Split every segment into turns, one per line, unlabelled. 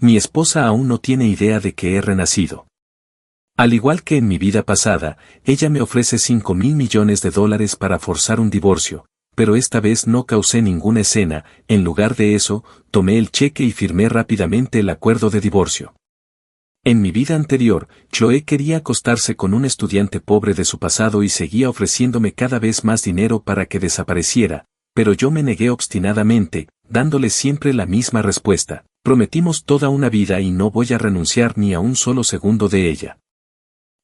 Mi esposa aún no tiene idea de que he renacido. Al igual que en mi vida pasada, ella me ofrece $5.000 millones para forzar un divorcio, pero esta vez no causé ninguna escena. En lugar de eso, tomé el cheque y firmé rápidamente el acuerdo de divorcio. En mi vida anterior, Chloe quería acostarse con un estudiante pobre de su pasado y seguía ofreciéndome cada vez más dinero para que desapareciera, pero yo me negué obstinadamente, dándole siempre la misma respuesta: prometimos toda una vida y no voy a renunciar ni a un solo segundo de ella.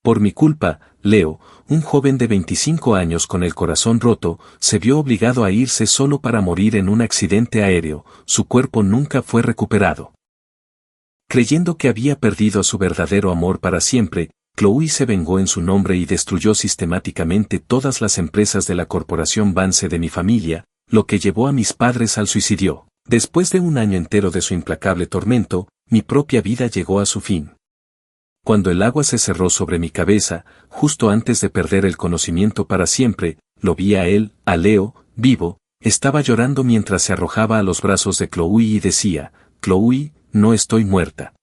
Por mi culpa, Leo, un joven de 25 años con el corazón roto, se vio obligado a irse solo para morir en un accidente aéreo. Su cuerpo nunca fue recuperado. Creyendo que había perdido a su verdadero amor para siempre, Chloe se vengó en su nombre y destruyó sistemáticamente todas las empresas de la corporación Vance de mi familia, lo que llevó a mis padres al suicidio. Después de un año entero de su implacable tormento, mi propia vida llegó a su fin. Cuando el agua se cerró sobre mi cabeza, justo antes de perder el conocimiento para siempre, lo vi a él, a Leo, vivo. Estaba llorando mientras se arrojaba a los brazos de Chloe y decía: Chloe, no estoy muerta.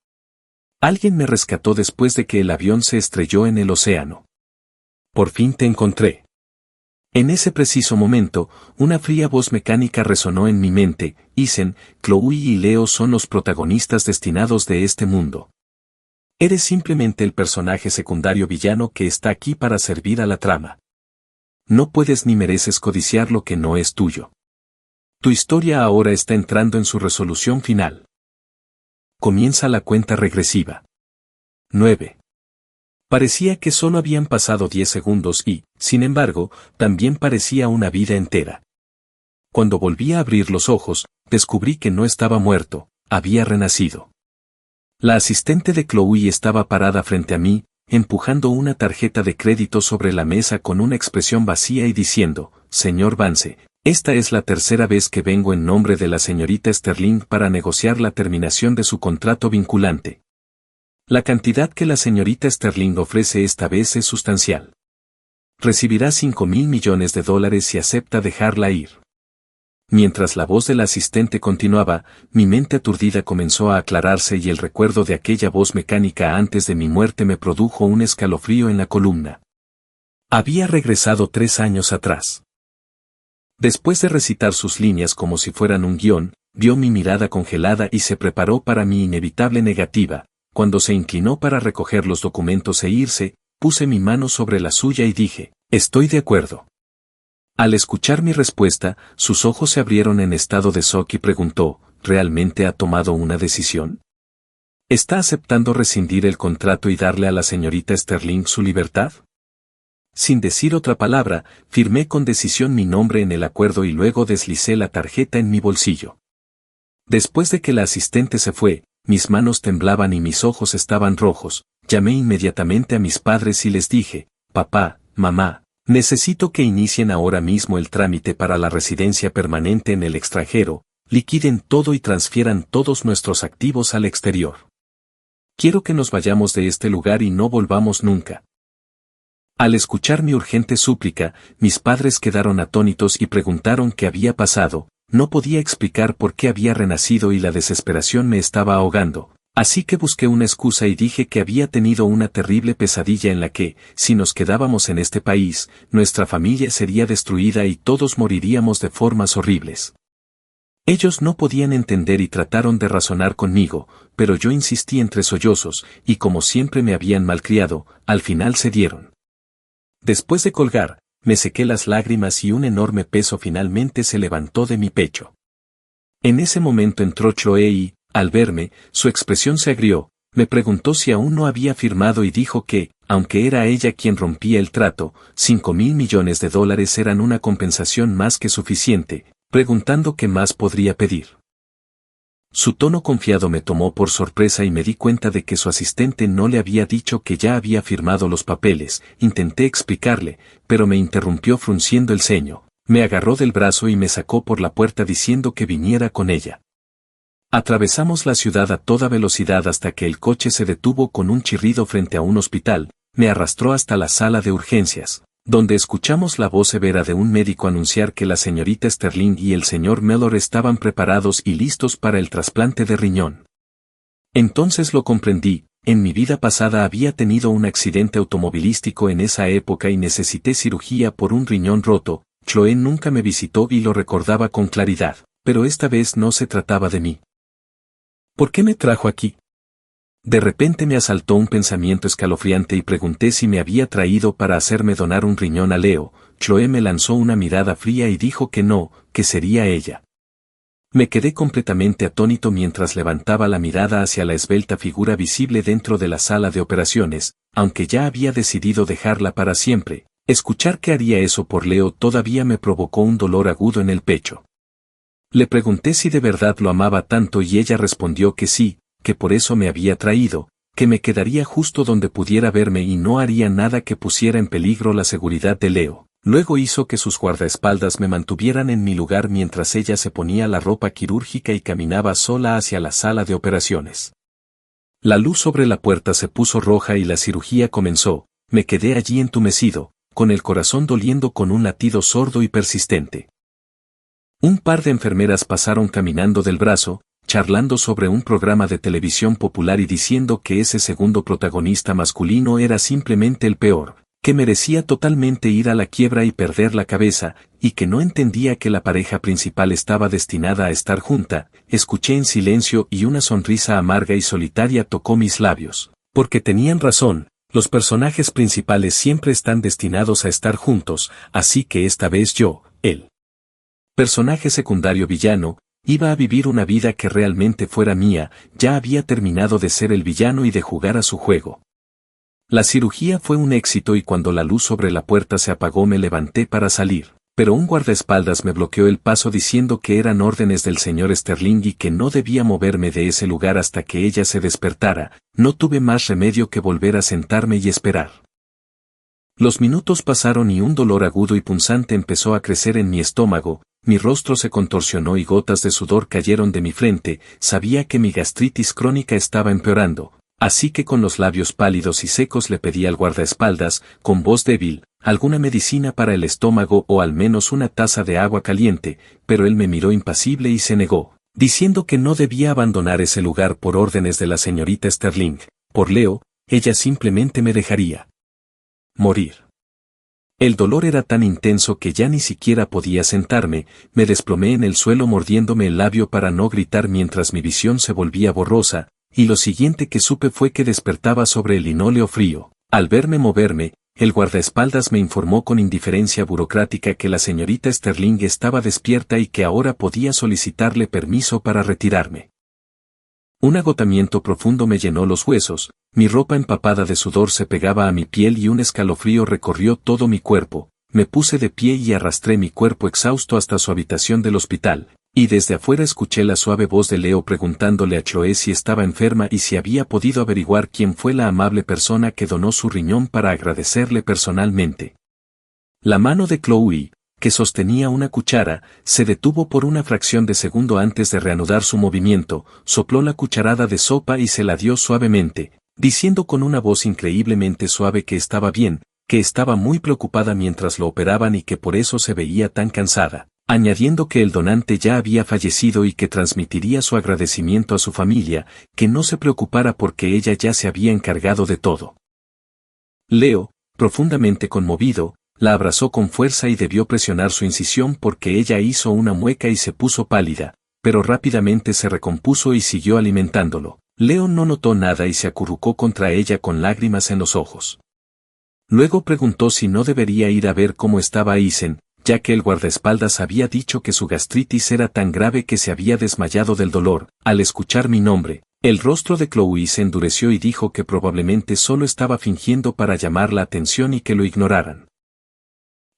Alguien me rescató después de que el avión se estrelló en el océano. Por fin te encontré. En ese preciso momento, una fría voz mecánica resonó en mi mente: Ethan, Chloe y Leo son los protagonistas destinados de este mundo. Eres simplemente el personaje secundario villano que está aquí para servir a la trama. No puedes ni mereces codiciar lo que no es tuyo. Tu historia ahora está entrando en su resolución final. Comienza la cuenta regresiva. 9. Parecía que solo habían pasado 10 segundos y, sin embargo, también parecía una vida entera. Cuando volví a abrir los ojos, descubrí que no estaba muerto, había renacido. La asistente de Chloe estaba parada frente a mí, empujando una tarjeta de crédito sobre la mesa con una expresión vacía y diciendo: Señor Vance, esta es la tercera vez que vengo en nombre de la señorita Sterling para negociar la terminación de su contrato vinculante. La cantidad que la señorita Sterling ofrece esta vez es sustancial. Recibirá $5.000 millones si acepta dejarla ir. Mientras la voz del asistente continuaba, mi mente aturdida comenzó a aclararse y el recuerdo de aquella voz mecánica antes de mi muerte me produjo un escalofrío en la columna. Había regresado 3 años atrás. Después de recitar sus líneas como si fueran un guión, vio mi mirada congelada y se preparó para mi inevitable negativa. Cuando se inclinó para recoger los documentos e irse, puse mi mano sobre la suya y dije: estoy de acuerdo. Al escuchar mi respuesta, sus ojos se abrieron en estado de shock y preguntó: ¿realmente ha tomado una decisión? ¿Está aceptando rescindir el contrato y darle a la señorita Sterling su libertad? Sin decir otra palabra, firmé con decisión mi nombre en el acuerdo y luego deslicé la tarjeta en mi bolsillo. Después de que la asistente se fue, mis manos temblaban y mis ojos estaban rojos. Llamé inmediatamente a mis padres y les dije: papá, mamá, necesito que inicien ahora mismo el trámite para la residencia permanente en el extranjero, liquiden todo y transfieran todos nuestros activos al exterior. Quiero que nos vayamos de este lugar y no volvamos nunca. Al escuchar mi urgente súplica, mis padres quedaron atónitos y preguntaron qué había pasado. No podía explicar por qué había renacido y la desesperación me estaba ahogando. Así que busqué una excusa y dije que había tenido una terrible pesadilla en la que, si nos quedábamos en este país, nuestra familia sería destruida y todos moriríamos de formas horribles. Ellos no podían entender y trataron de razonar conmigo, pero yo insistí entre sollozos, y como siempre me habían malcriado, al final cedieron. Después de colgar, me sequé las lágrimas y un enorme peso finalmente se levantó de mi pecho. En ese momento entró Chloe y, al verme, su expresión se agrió, me preguntó si aún no había firmado y dijo que, aunque era ella quien rompía el trato, $5.000 millones eran una compensación más que suficiente, preguntando qué más podría pedir. Su tono confiado me tomó por sorpresa y me di cuenta de que su asistente no le había dicho que ya había firmado los papeles. Intenté explicarle, pero me interrumpió frunciendo el ceño, me agarró del brazo y me sacó por la puerta diciendo que viniera con ella. Atravesamos la ciudad a toda velocidad hasta que el coche se detuvo con un chirrido frente a un hospital. Me arrastró hasta la sala de urgencias, donde escuchamos la voz severa de un médico anunciar que la señorita Sterling y el señor Mellor estaban preparados y listos para el trasplante de riñón. Entonces lo comprendí. En mi vida pasada había tenido un accidente automovilístico en esa época y necesité cirugía por un riñón roto. Chloe nunca me visitó y lo recordaba con claridad, pero esta vez no se trataba de mí. ¿Por qué me trajo aquí? De repente me asaltó un pensamiento escalofriante y pregunté si me había traído para hacerme donar un riñón a Leo. Chloe me lanzó una mirada fría y dijo que no, que sería ella. Me quedé completamente atónito mientras levantaba la mirada hacia la esbelta figura visible dentro de la sala de operaciones, aunque ya había decidido dejarla para siempre. Escuchar que haría eso por Leo todavía me provocó un dolor agudo en el pecho. Le pregunté si de verdad lo amaba tanto y ella respondió que sí, que por eso me había traído, que me quedaría justo donde pudiera verme y no haría nada que pusiera en peligro la seguridad de Leo. Luego hizo que sus guardaespaldas me mantuvieran en mi lugar mientras ella se ponía la ropa quirúrgica y caminaba sola hacia la sala de operaciones. La luz sobre la puerta se puso roja y la cirugía comenzó. Me quedé allí entumecido, con el corazón doliendo con un latido sordo y persistente. Un par de enfermeras pasaron caminando del brazo, charlando sobre un programa de televisión popular y diciendo que ese segundo protagonista masculino era simplemente el peor, que merecía totalmente ir a la quiebra y perder la cabeza, y que no entendía que la pareja principal estaba destinada a estar junta. Escuché en silencio y una sonrisa amarga y solitaria tocó mis labios, porque tenían razón, los personajes principales siempre están destinados a estar juntos, así que esta vez yo, el personaje secundario villano, iba a vivir una vida que realmente fuera mía. Ya había terminado de ser el villano y de jugar a su juego. La cirugía fue un éxito y cuando la luz sobre la puerta se apagó me levanté para salir, pero un guardaespaldas me bloqueó el paso diciendo que eran órdenes del señor Sterling y que no debía moverme de ese lugar hasta que ella se despertara. No tuve más remedio que volver a sentarme y esperar. Los minutos pasaron y un dolor agudo y punzante empezó a crecer en mi estómago. Mi rostro se contorsionó y gotas de sudor cayeron de mi frente. Sabía que mi gastritis crónica estaba empeorando, así que con los labios pálidos y secos le pedí al guardaespaldas, con voz débil, alguna medicina para el estómago o al menos una taza de agua caliente, pero él me miró impasible y se negó, diciendo que no debía abandonar ese lugar por órdenes de la señorita Sterling. Por Leo, ella simplemente me dejaría morir. El dolor era tan intenso que ya ni siquiera podía sentarme. Me desplomé en el suelo mordiéndome el labio para no gritar mientras mi visión se volvía borrosa, y lo siguiente que supe fue que despertaba sobre el linóleo frío. Al verme moverme, el guardaespaldas me informó con indiferencia burocrática que la señorita Sterling estaba despierta y que ahora podía solicitarle permiso para retirarme. Un agotamiento profundo me llenó los huesos, mi ropa empapada de sudor se pegaba a mi piel y un escalofrío recorrió todo mi cuerpo. Me puse de pie y arrastré mi cuerpo exhausto hasta su habitación del hospital, y desde afuera escuché la suave voz de Leo preguntándole a Chloe si estaba enferma y si había podido averiguar quién fue la amable persona que donó su riñón para agradecerle personalmente. La mano de Chloe, que sostenía una cuchara, se detuvo por una fracción de segundo antes de reanudar su movimiento. Sopló la cucharada de sopa y se la dio suavemente, diciendo con una voz increíblemente suave que estaba bien, que estaba muy preocupada mientras lo operaban y que por eso se veía tan cansada, añadiendo que el donante ya había fallecido y que transmitiría su agradecimiento a su familia, que no se preocupara porque ella ya se había encargado de todo. Leo, profundamente conmovido, la abrazó con fuerza y debió presionar su incisión porque ella hizo una mueca y se puso pálida, pero rápidamente se recompuso y siguió alimentándolo. Leo no notó nada y se acurrucó contra ella con lágrimas en los ojos. Luego preguntó si no debería ir a ver cómo estaba Aizen, ya que el guardaespaldas había dicho que su gastritis era tan grave que se había desmayado del dolor. Al escuchar mi nombre, el rostro de Chloe se endureció y dijo que probablemente solo estaba fingiendo para llamar la atención y que lo ignoraran.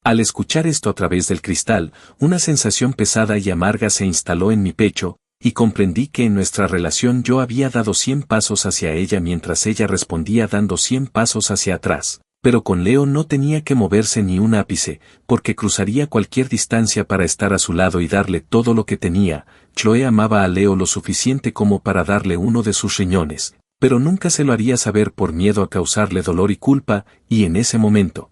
Al escuchar esto a través del cristal, una sensación pesada y amarga se instaló en mi pecho, y comprendí que en nuestra relación yo había dado 100 pasos hacia ella mientras ella respondía dando 100 pasos hacia atrás. Pero con Leo no tenía que moverse ni un ápice, porque cruzaría cualquier distancia para estar a su lado y darle todo lo que tenía. Chloe amaba a Leo lo suficiente como para darle uno de sus riñones, pero nunca se lo haría saber por miedo a causarle dolor y culpa, y en ese momento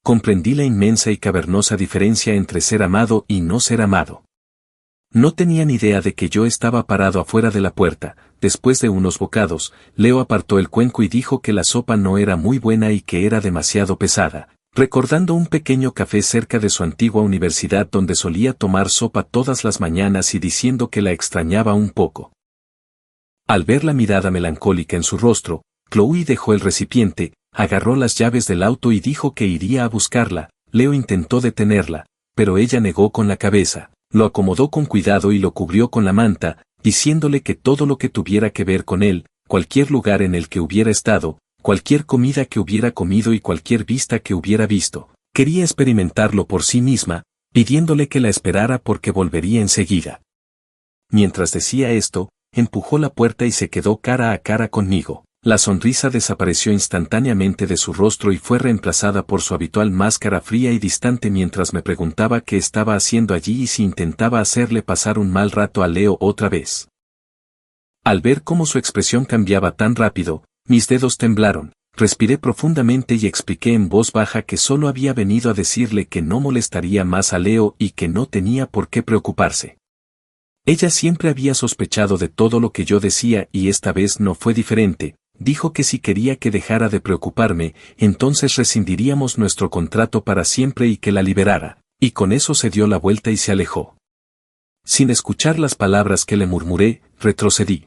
comprendí la inmensa y cavernosa diferencia entre ser amado y no ser amado. No tenían idea de que yo estaba parado afuera de la puerta. Después de unos bocados, Leo apartó el cuenco y dijo que la sopa no era muy buena y que era demasiado pesada, recordando un pequeño café cerca de su antigua universidad donde solía tomar sopa todas las mañanas y diciendo que la extrañaba un poco. Al ver la mirada melancólica en su rostro, Chloe dejó el recipiente, agarró las llaves del auto y dijo que iría a buscarla. Leo intentó detenerla, pero ella negó con la cabeza. Lo acomodó con cuidado y lo cubrió con la manta, diciéndole que todo lo que tuviera que ver con él, cualquier lugar en el que hubiera estado, cualquier comida que hubiera comido y cualquier vista que hubiera visto, quería experimentarlo por sí misma, pidiéndole que la esperara porque volvería enseguida. Mientras decía esto, empujó la puerta y se quedó cara a cara conmigo. La sonrisa desapareció instantáneamente de su rostro y fue reemplazada por su habitual máscara fría y distante mientras me preguntaba qué estaba haciendo allí y si intentaba hacerle pasar un mal rato a Leo otra vez. Al ver cómo su expresión cambiaba tan rápido, mis dedos temblaron, respiré profundamente y expliqué en voz baja que solo había venido a decirle que no molestaría más a Leo y que no tenía por qué preocuparse. Ella siempre había sospechado de todo lo que yo decía y esta vez no fue diferente. Dijo que si quería que dejara de preocuparme, entonces rescindiríamos nuestro contrato para siempre y que la liberara, y con eso se dio la vuelta y se alejó. Sin escuchar las palabras que le murmuré, retrocedí.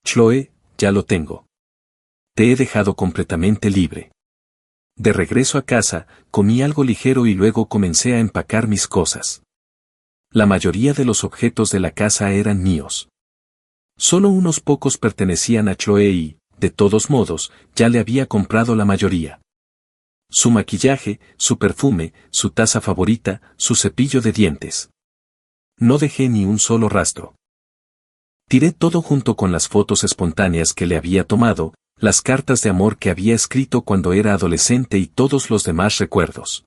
Chloe, ya lo tengo. Te he dejado completamente libre. De regreso a casa, comí algo ligero y luego comencé a empacar mis cosas. La mayoría de los objetos de la casa eran míos. Solo unos pocos pertenecían a Chloe y, de todos modos, ya le había comprado la mayoría. Su maquillaje, su perfume, su taza favorita, su cepillo de dientes. No dejé ni un solo rastro. Tiré todo junto con las fotos espontáneas que le había tomado, las cartas de amor que había escrito cuando era adolescente y todos los demás recuerdos.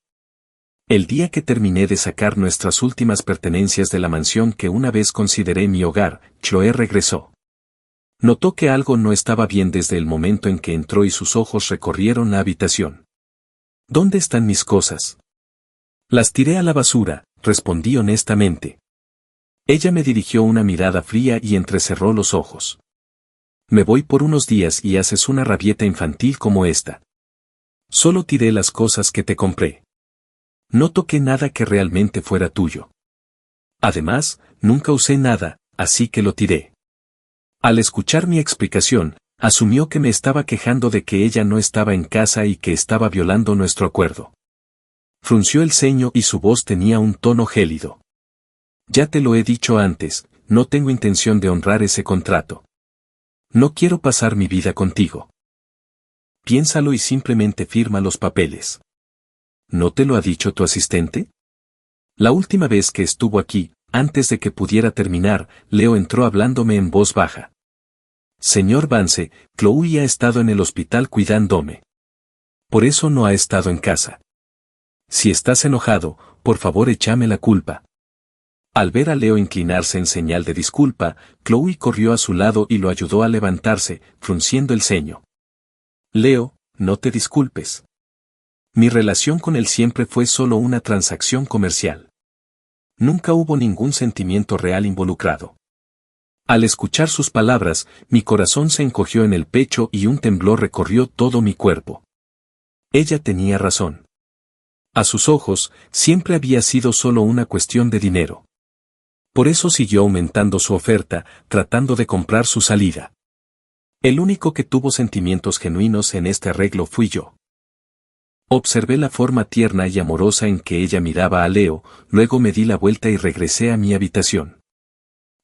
El día que terminé de sacar nuestras últimas pertenencias de la mansión que una vez consideré mi hogar, Chloe regresó. Notó que algo no estaba bien desde el momento en que entró y sus ojos recorrieron la habitación. ¿Dónde están mis cosas? Las tiré a la basura, respondí honestamente. Ella me dirigió una mirada fría y entrecerró los ojos. Me voy por unos días y haces una rabieta infantil como esta. Solo tiré las cosas que te compré. No toqué nada que realmente fuera tuyo. Además, nunca usé nada, así que lo tiré. Al escuchar mi explicación, asumió que me estaba quejando de que ella no estaba en casa y que estaba violando nuestro acuerdo. Frunció el ceño y su voz tenía un tono gélido. Ya te lo he dicho antes, no tengo intención de honrar ese contrato. No quiero pasar mi vida contigo. Piénsalo y simplemente firma los papeles. ¿No te lo ha dicho tu asistente? La última vez que estuvo aquí, antes de que pudiera terminar, Leo entró hablándome en voz baja. Señor Vance, Chloe ha estado en el hospital cuidándome. Por eso no ha estado en casa. Si estás enojado, por favor échame la culpa. Al ver a Leo inclinarse en señal de disculpa, Chloe corrió a su lado y lo ayudó a levantarse, frunciendo el ceño. Leo, no te disculpes. Mi relación con él siempre fue solo una transacción comercial. Nunca hubo ningún sentimiento real involucrado. Al escuchar sus palabras, mi corazón se encogió en el pecho y un temblor recorrió todo mi cuerpo. Ella tenía razón. A sus ojos, siempre había sido solo una cuestión de dinero. Por eso siguió aumentando su oferta, tratando de comprar su salida. El único que tuvo sentimientos genuinos en este arreglo fui yo. Observé la forma tierna y amorosa en que ella miraba a Leo, luego me di la vuelta y regresé a mi habitación.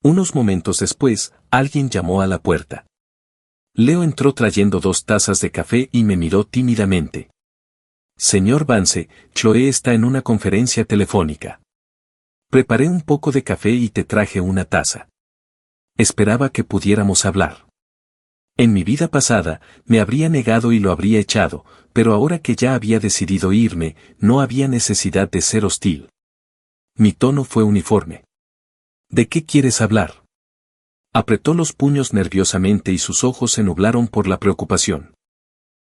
Unos momentos después, alguien llamó a la puerta. Leo entró trayendo 2 tazas de café y me miró tímidamente. Señor Vance, Chloe está en una conferencia telefónica. Preparé un poco de café y te traje una taza. Esperaba que pudiéramos hablar. En mi vida pasada, me habría negado y lo habría echado, pero ahora que ya había decidido irme, no había necesidad de ser hostil. Mi tono fue uniforme. ¿De qué quieres hablar? Apretó los puños nerviosamente y sus ojos se nublaron por la preocupación.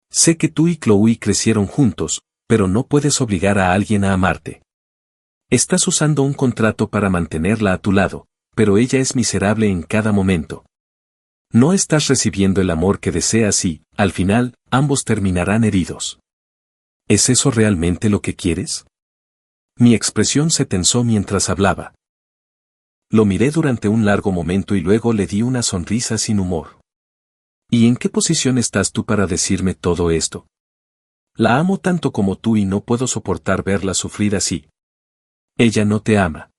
Sé que tú y Chloe crecieron juntos, pero no puedes obligar a alguien a amarte. Estás usando un contrato para mantenerla a tu lado, pero ella es miserable en cada momento. No estás recibiendo el amor que deseas y, al final, ambos terminarán heridos. ¿Es eso realmente lo que quieres? Mi expresión se tensó mientras hablaba. Lo miré durante un largo momento y luego le di una sonrisa sin humor. ¿Y en qué posición estás tú para decirme todo esto? La amo tanto como tú y no puedo soportar verla sufrir así. Ella no te ama.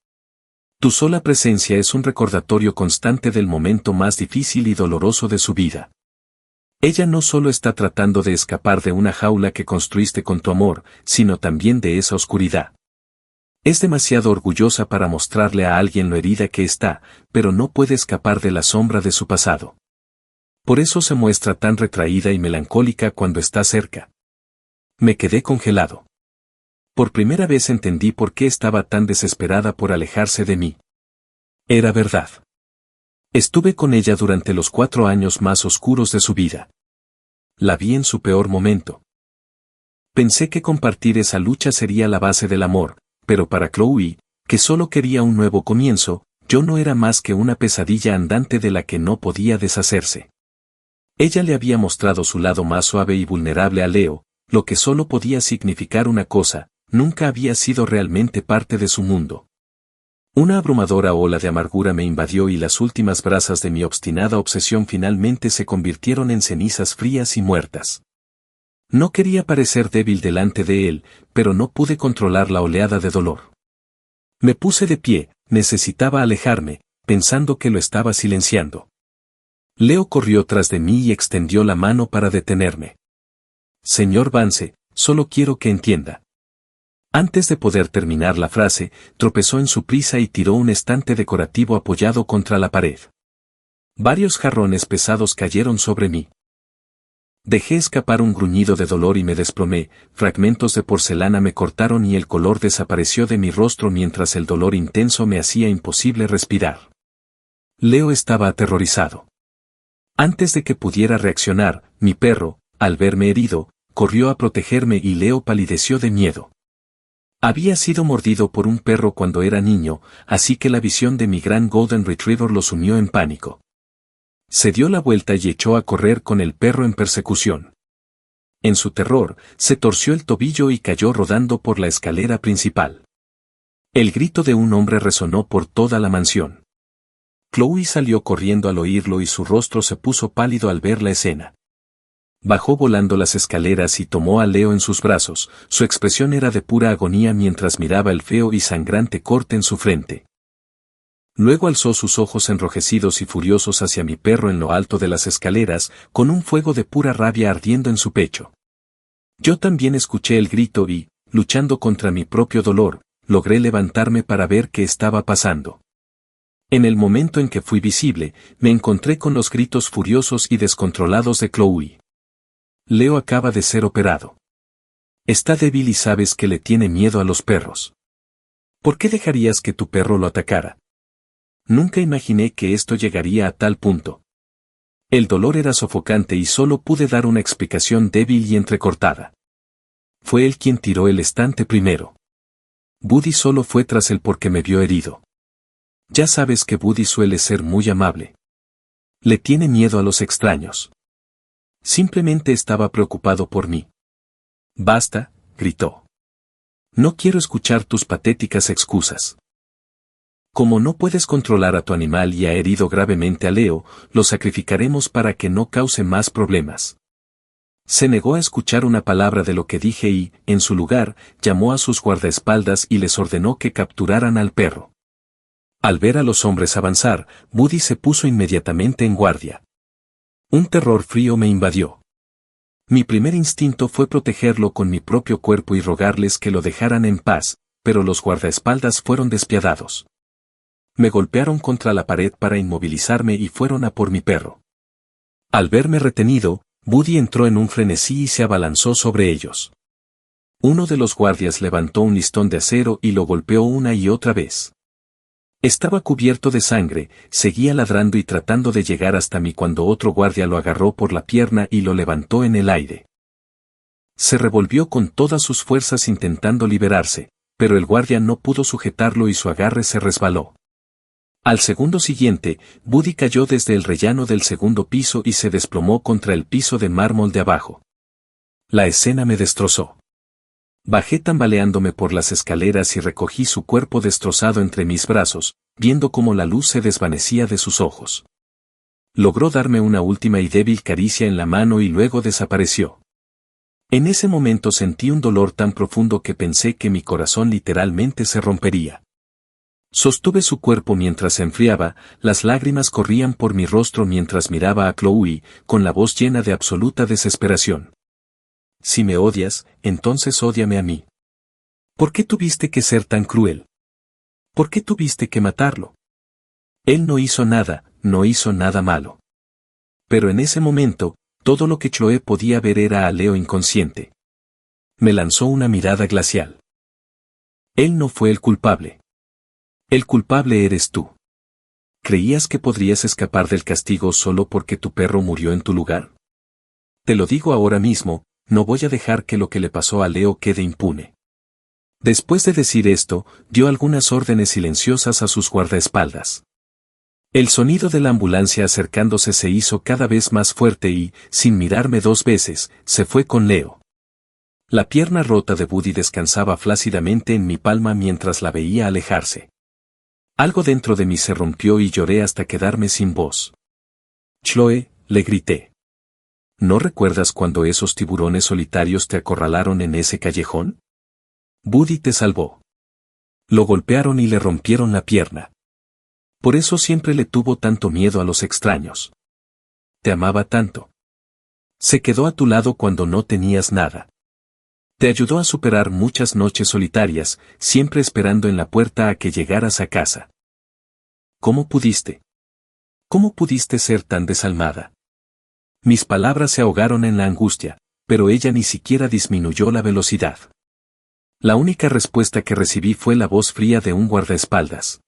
Tu sola presencia es un recordatorio constante del momento más difícil y doloroso de su vida. Ella no solo está tratando de escapar de una jaula que construiste con tu amor, sino también de esa oscuridad. Es demasiado orgullosa para mostrarle a alguien lo herida que está, pero no puede escapar de la sombra de su pasado. Por eso se muestra tan retraída y melancólica cuando está cerca. Me quedé congelado. Por primera vez entendí por qué estaba tan desesperada por alejarse de mí. Era verdad. Estuve con ella durante los 4 años más oscuros de su vida. La vi en su peor momento. Pensé que compartir esa lucha sería la base del amor, pero para Chloe, que solo quería un nuevo comienzo, yo no era más que una pesadilla andante de la que no podía deshacerse. Ella le había mostrado su lado más suave y vulnerable a Leo, lo que solo podía significar una cosa: nunca había sido realmente parte de su mundo. Una abrumadora ola de amargura me invadió y las últimas brasas de mi obstinada obsesión finalmente se convirtieron en cenizas frías y muertas. No quería parecer débil delante de él, pero no pude controlar la oleada de dolor. Me puse de pie, necesitaba alejarme, pensando que lo estaba silenciando. Leo corrió tras de mí y extendió la mano para detenerme. Señor Vance, solo quiero que entienda. Antes de poder terminar la frase, tropezó en su prisa y tiró un estante decorativo apoyado contra la pared. Varios jarrones pesados cayeron sobre mí. Dejé escapar un gruñido de dolor y me desplomé, fragmentos de porcelana me cortaron y el color desapareció de mi rostro mientras el dolor intenso me hacía imposible respirar. Leo estaba aterrorizado. Antes de que pudiera reaccionar, mi perro, al verme herido, corrió a protegerme y Leo palideció de miedo. Había sido mordido por un perro cuando era niño, así que la visión de mi gran Golden Retriever lo sumió en pánico. Se dio la vuelta y echó a correr con el perro en persecución. En su terror, se torció el tobillo y cayó rodando por la escalera principal. El grito de un hombre resonó por toda la mansión. Chloe salió corriendo al oírlo y su rostro se puso pálido al ver la escena. Bajó volando las escaleras y tomó a Leo en sus brazos, su expresión era de pura agonía mientras miraba el feo y sangrante corte en su frente. Luego alzó sus ojos enrojecidos y furiosos hacia mi perro en lo alto de las escaleras, con un fuego de pura rabia ardiendo en su pecho. Yo también escuché el grito y, luchando contra mi propio dolor, logré levantarme para ver qué estaba pasando. En el momento en que fui visible, me encontré con los gritos furiosos y descontrolados de Chloe. Leo acaba de ser operado. Está débil y sabes que le tiene miedo a los perros. ¿Por qué dejarías que tu perro lo atacara? Nunca imaginé que esto llegaría a tal punto. El dolor era sofocante y solo pude dar una explicación débil y entrecortada. Fue él quien tiró el estante primero. Buddy solo fue tras él porque me vio herido. Ya sabes que Buddy suele ser muy amable. Le tiene miedo a los extraños. Simplemente estaba preocupado por mí. Basta, gritó. No quiero escuchar tus patéticas excusas. Como no puedes controlar a tu animal y ha herido gravemente a Leo, lo sacrificaremos para que no cause más problemas. Se negó a escuchar una palabra de lo que dije y, en su lugar, llamó a sus guardaespaldas y les ordenó que capturaran al perro. Al ver a los hombres avanzar, Buddy se puso inmediatamente en guardia. Un terror frío me invadió. Mi primer instinto fue protegerlo con mi propio cuerpo y rogarles que lo dejaran en paz, pero los guardaespaldas fueron despiadados. Me golpearon contra la pared para inmovilizarme y fueron a por mi perro. Al verme retenido, Buddy entró en un frenesí y se abalanzó sobre ellos. Uno de los guardias levantó un listón de acero y lo golpeó una y otra vez. Estaba cubierto de sangre, seguía ladrando y tratando de llegar hasta mí cuando otro guardia lo agarró por la pierna y lo levantó en el aire. Se revolvió con todas sus fuerzas intentando liberarse, pero el guardia no pudo sujetarlo y su agarre se resbaló. Al segundo siguiente, Buddy cayó desde el rellano del segundo piso y se desplomó contra el piso de mármol de abajo. La escena me destrozó. Bajé tambaleándome por las escaleras y recogí su cuerpo destrozado entre mis brazos, viendo cómo la luz se desvanecía de sus ojos. Logró darme una última y débil caricia en la mano y luego desapareció. En ese momento sentí un dolor tan profundo que pensé que mi corazón literalmente se rompería. Sostuve su cuerpo mientras se enfriaba, las lágrimas corrían por mi rostro mientras miraba a Chloe, con la voz llena de absoluta desesperación. Si me odias, entonces ódiame a mí. ¿Por qué tuviste que ser tan cruel? ¿Por qué tuviste que matarlo? Él no hizo nada malo. Pero en ese momento, todo lo que Chloe podía ver era a Leo inconsciente. Me lanzó una mirada glacial. Él no fue el culpable. El culpable eres tú. ¿Creías que podrías escapar del castigo solo porque tu perro murió en tu lugar? Te lo digo ahora mismo, no voy a dejar que lo que le pasó a Leo quede impune. Después de decir esto, dio algunas órdenes silenciosas a sus guardaespaldas. El sonido de la ambulancia acercándose se hizo cada vez más fuerte y, sin mirarme dos veces, se fue con Leo. La pierna rota de Buddy descansaba flácidamente en mi palma mientras la veía alejarse. Algo dentro de mí se rompió y lloré hasta quedarme sin voz. Chloe, le grité. ¿No recuerdas cuando esos tiburones solitarios te acorralaron en ese callejón? Buddy te salvó. Lo golpearon y le rompieron la pierna. Por eso siempre le tuvo tanto miedo a los extraños. Te amaba tanto. Se quedó a tu lado cuando no tenías nada. Te ayudó a superar muchas noches solitarias, siempre esperando en la puerta a que llegaras a casa. ¿Cómo pudiste? ¿Cómo pudiste ser tan desalmada? Mis palabras se ahogaron en la angustia, pero ella ni siquiera disminuyó la velocidad. La única respuesta que recibí fue la voz fría de un guardaespaldas.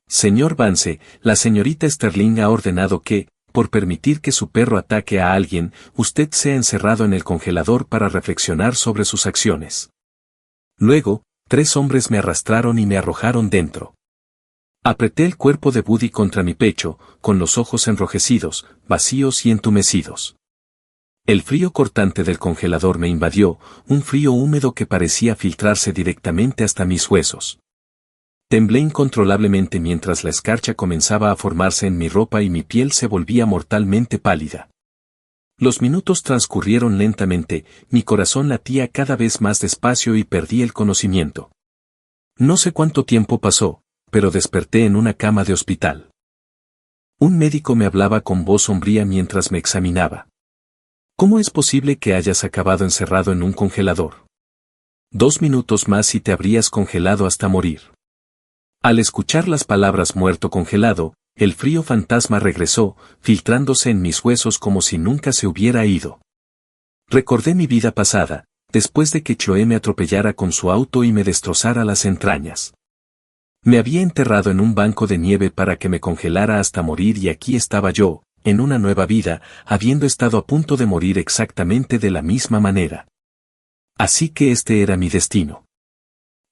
Señor Vance, la señorita Sterling ha ordenado que, por permitir que su perro ataque a alguien, usted sea encerrado en el congelador para reflexionar sobre sus acciones. Luego, 3 hombres me arrastraron y me arrojaron dentro. Apreté el cuerpo de Buddy contra mi pecho, con los ojos enrojecidos, vacíos y entumecidos. El frío cortante del congelador me invadió, un frío húmedo que parecía filtrarse directamente hasta mis huesos. Temblé incontrolablemente mientras la escarcha comenzaba a formarse en mi ropa y mi piel se volvía mortalmente pálida. Los minutos transcurrieron lentamente, mi corazón latía cada vez más despacio y perdí el conocimiento. No sé cuánto tiempo pasó, pero desperté en una cama de hospital. Un médico me hablaba con voz sombría mientras me examinaba. ¿Cómo es posible que hayas acabado encerrado en un congelador? 2 minutos más y te habrías congelado hasta morir. Al escuchar las palabras muerto congelado, el frío fantasma regresó, filtrándose en mis huesos como si nunca se hubiera ido. Recordé mi vida pasada, después de que Chloe me atropellara con su auto y me destrozara las entrañas. Me había enterrado en un banco de nieve para que me congelara hasta morir y aquí estaba yo, en una nueva vida, habiendo estado a punto de morir exactamente de la misma manera. Así que este era mi destino.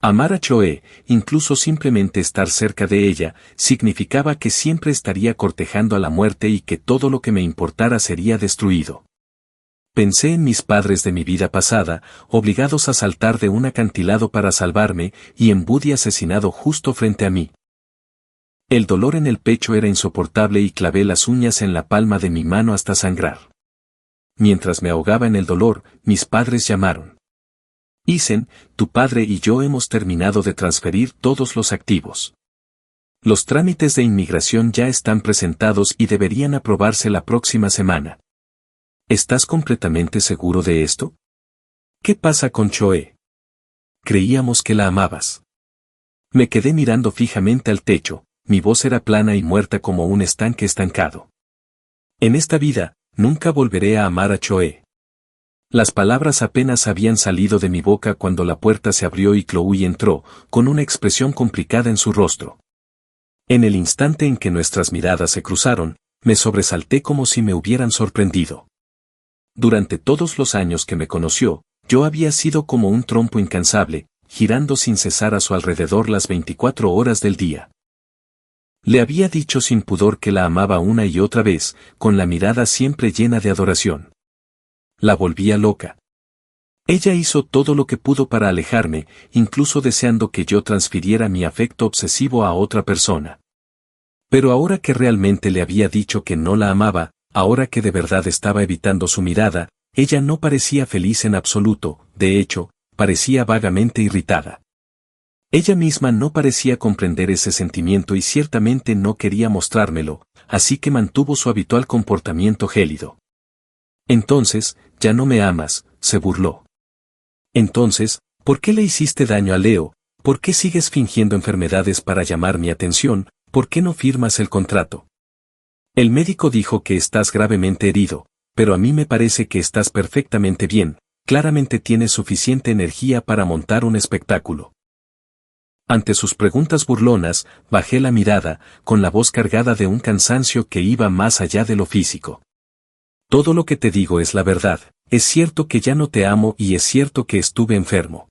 Amar a Chloe, incluso simplemente estar cerca de ella, significaba que siempre estaría cortejando a la muerte y que todo lo que me importara sería destruido. Pensé en mis padres de mi vida pasada, obligados a saltar de un acantilado para salvarme, y en Buddy asesinado justo frente a mí. El dolor en el pecho era insoportable y clavé las uñas en la palma de mi mano hasta sangrar. Mientras me ahogaba en el dolor, mis padres llamaron. Isen, tu padre y yo hemos terminado de transferir todos los activos. Los trámites de inmigración ya están presentados y deberían aprobarse la próxima semana. ¿Estás completamente seguro de esto? ¿Qué pasa con Chloe? Creíamos que la amabas. Me quedé mirando fijamente al techo, mi voz era plana y muerta como un estanque estancado. En esta vida, nunca volveré a amar a Chloe. Las palabras apenas habían salido de mi boca cuando la puerta se abrió y Chloe entró, con una expresión complicada en su rostro. En el instante en que nuestras miradas se cruzaron, me sobresalté como si me hubieran sorprendido. Durante todos los años que me conoció, yo había sido como un trompo incansable, girando sin cesar a su alrededor las 24 horas del día. Le había dicho sin pudor que la amaba una y otra vez, con la mirada siempre llena de adoración. La volvía loca. Ella hizo todo lo que pudo para alejarme, incluso deseando que yo transfiriera mi afecto obsesivo a otra persona. Pero ahora que realmente le había dicho que no la amaba, ahora que de verdad estaba evitando su mirada, ella no parecía feliz en absoluto, de hecho, parecía vagamente irritada. Ella misma no parecía comprender ese sentimiento y ciertamente no quería mostrármelo, así que mantuvo su habitual comportamiento gélido. Entonces, ya no me amas, se burló. Entonces, ¿por qué le hiciste daño a Leo? ¿Por qué sigues fingiendo enfermedades para llamar mi atención? ¿Por qué no firmas el contrato? El médico dijo que estás gravemente herido, pero a mí me parece que estás perfectamente bien, claramente tienes suficiente energía para montar un espectáculo. Ante sus preguntas burlonas, bajé la mirada, con la voz cargada de un cansancio que iba más allá de lo físico. Todo lo que te digo es la verdad, es cierto que ya no te amo y es cierto que estuve enfermo.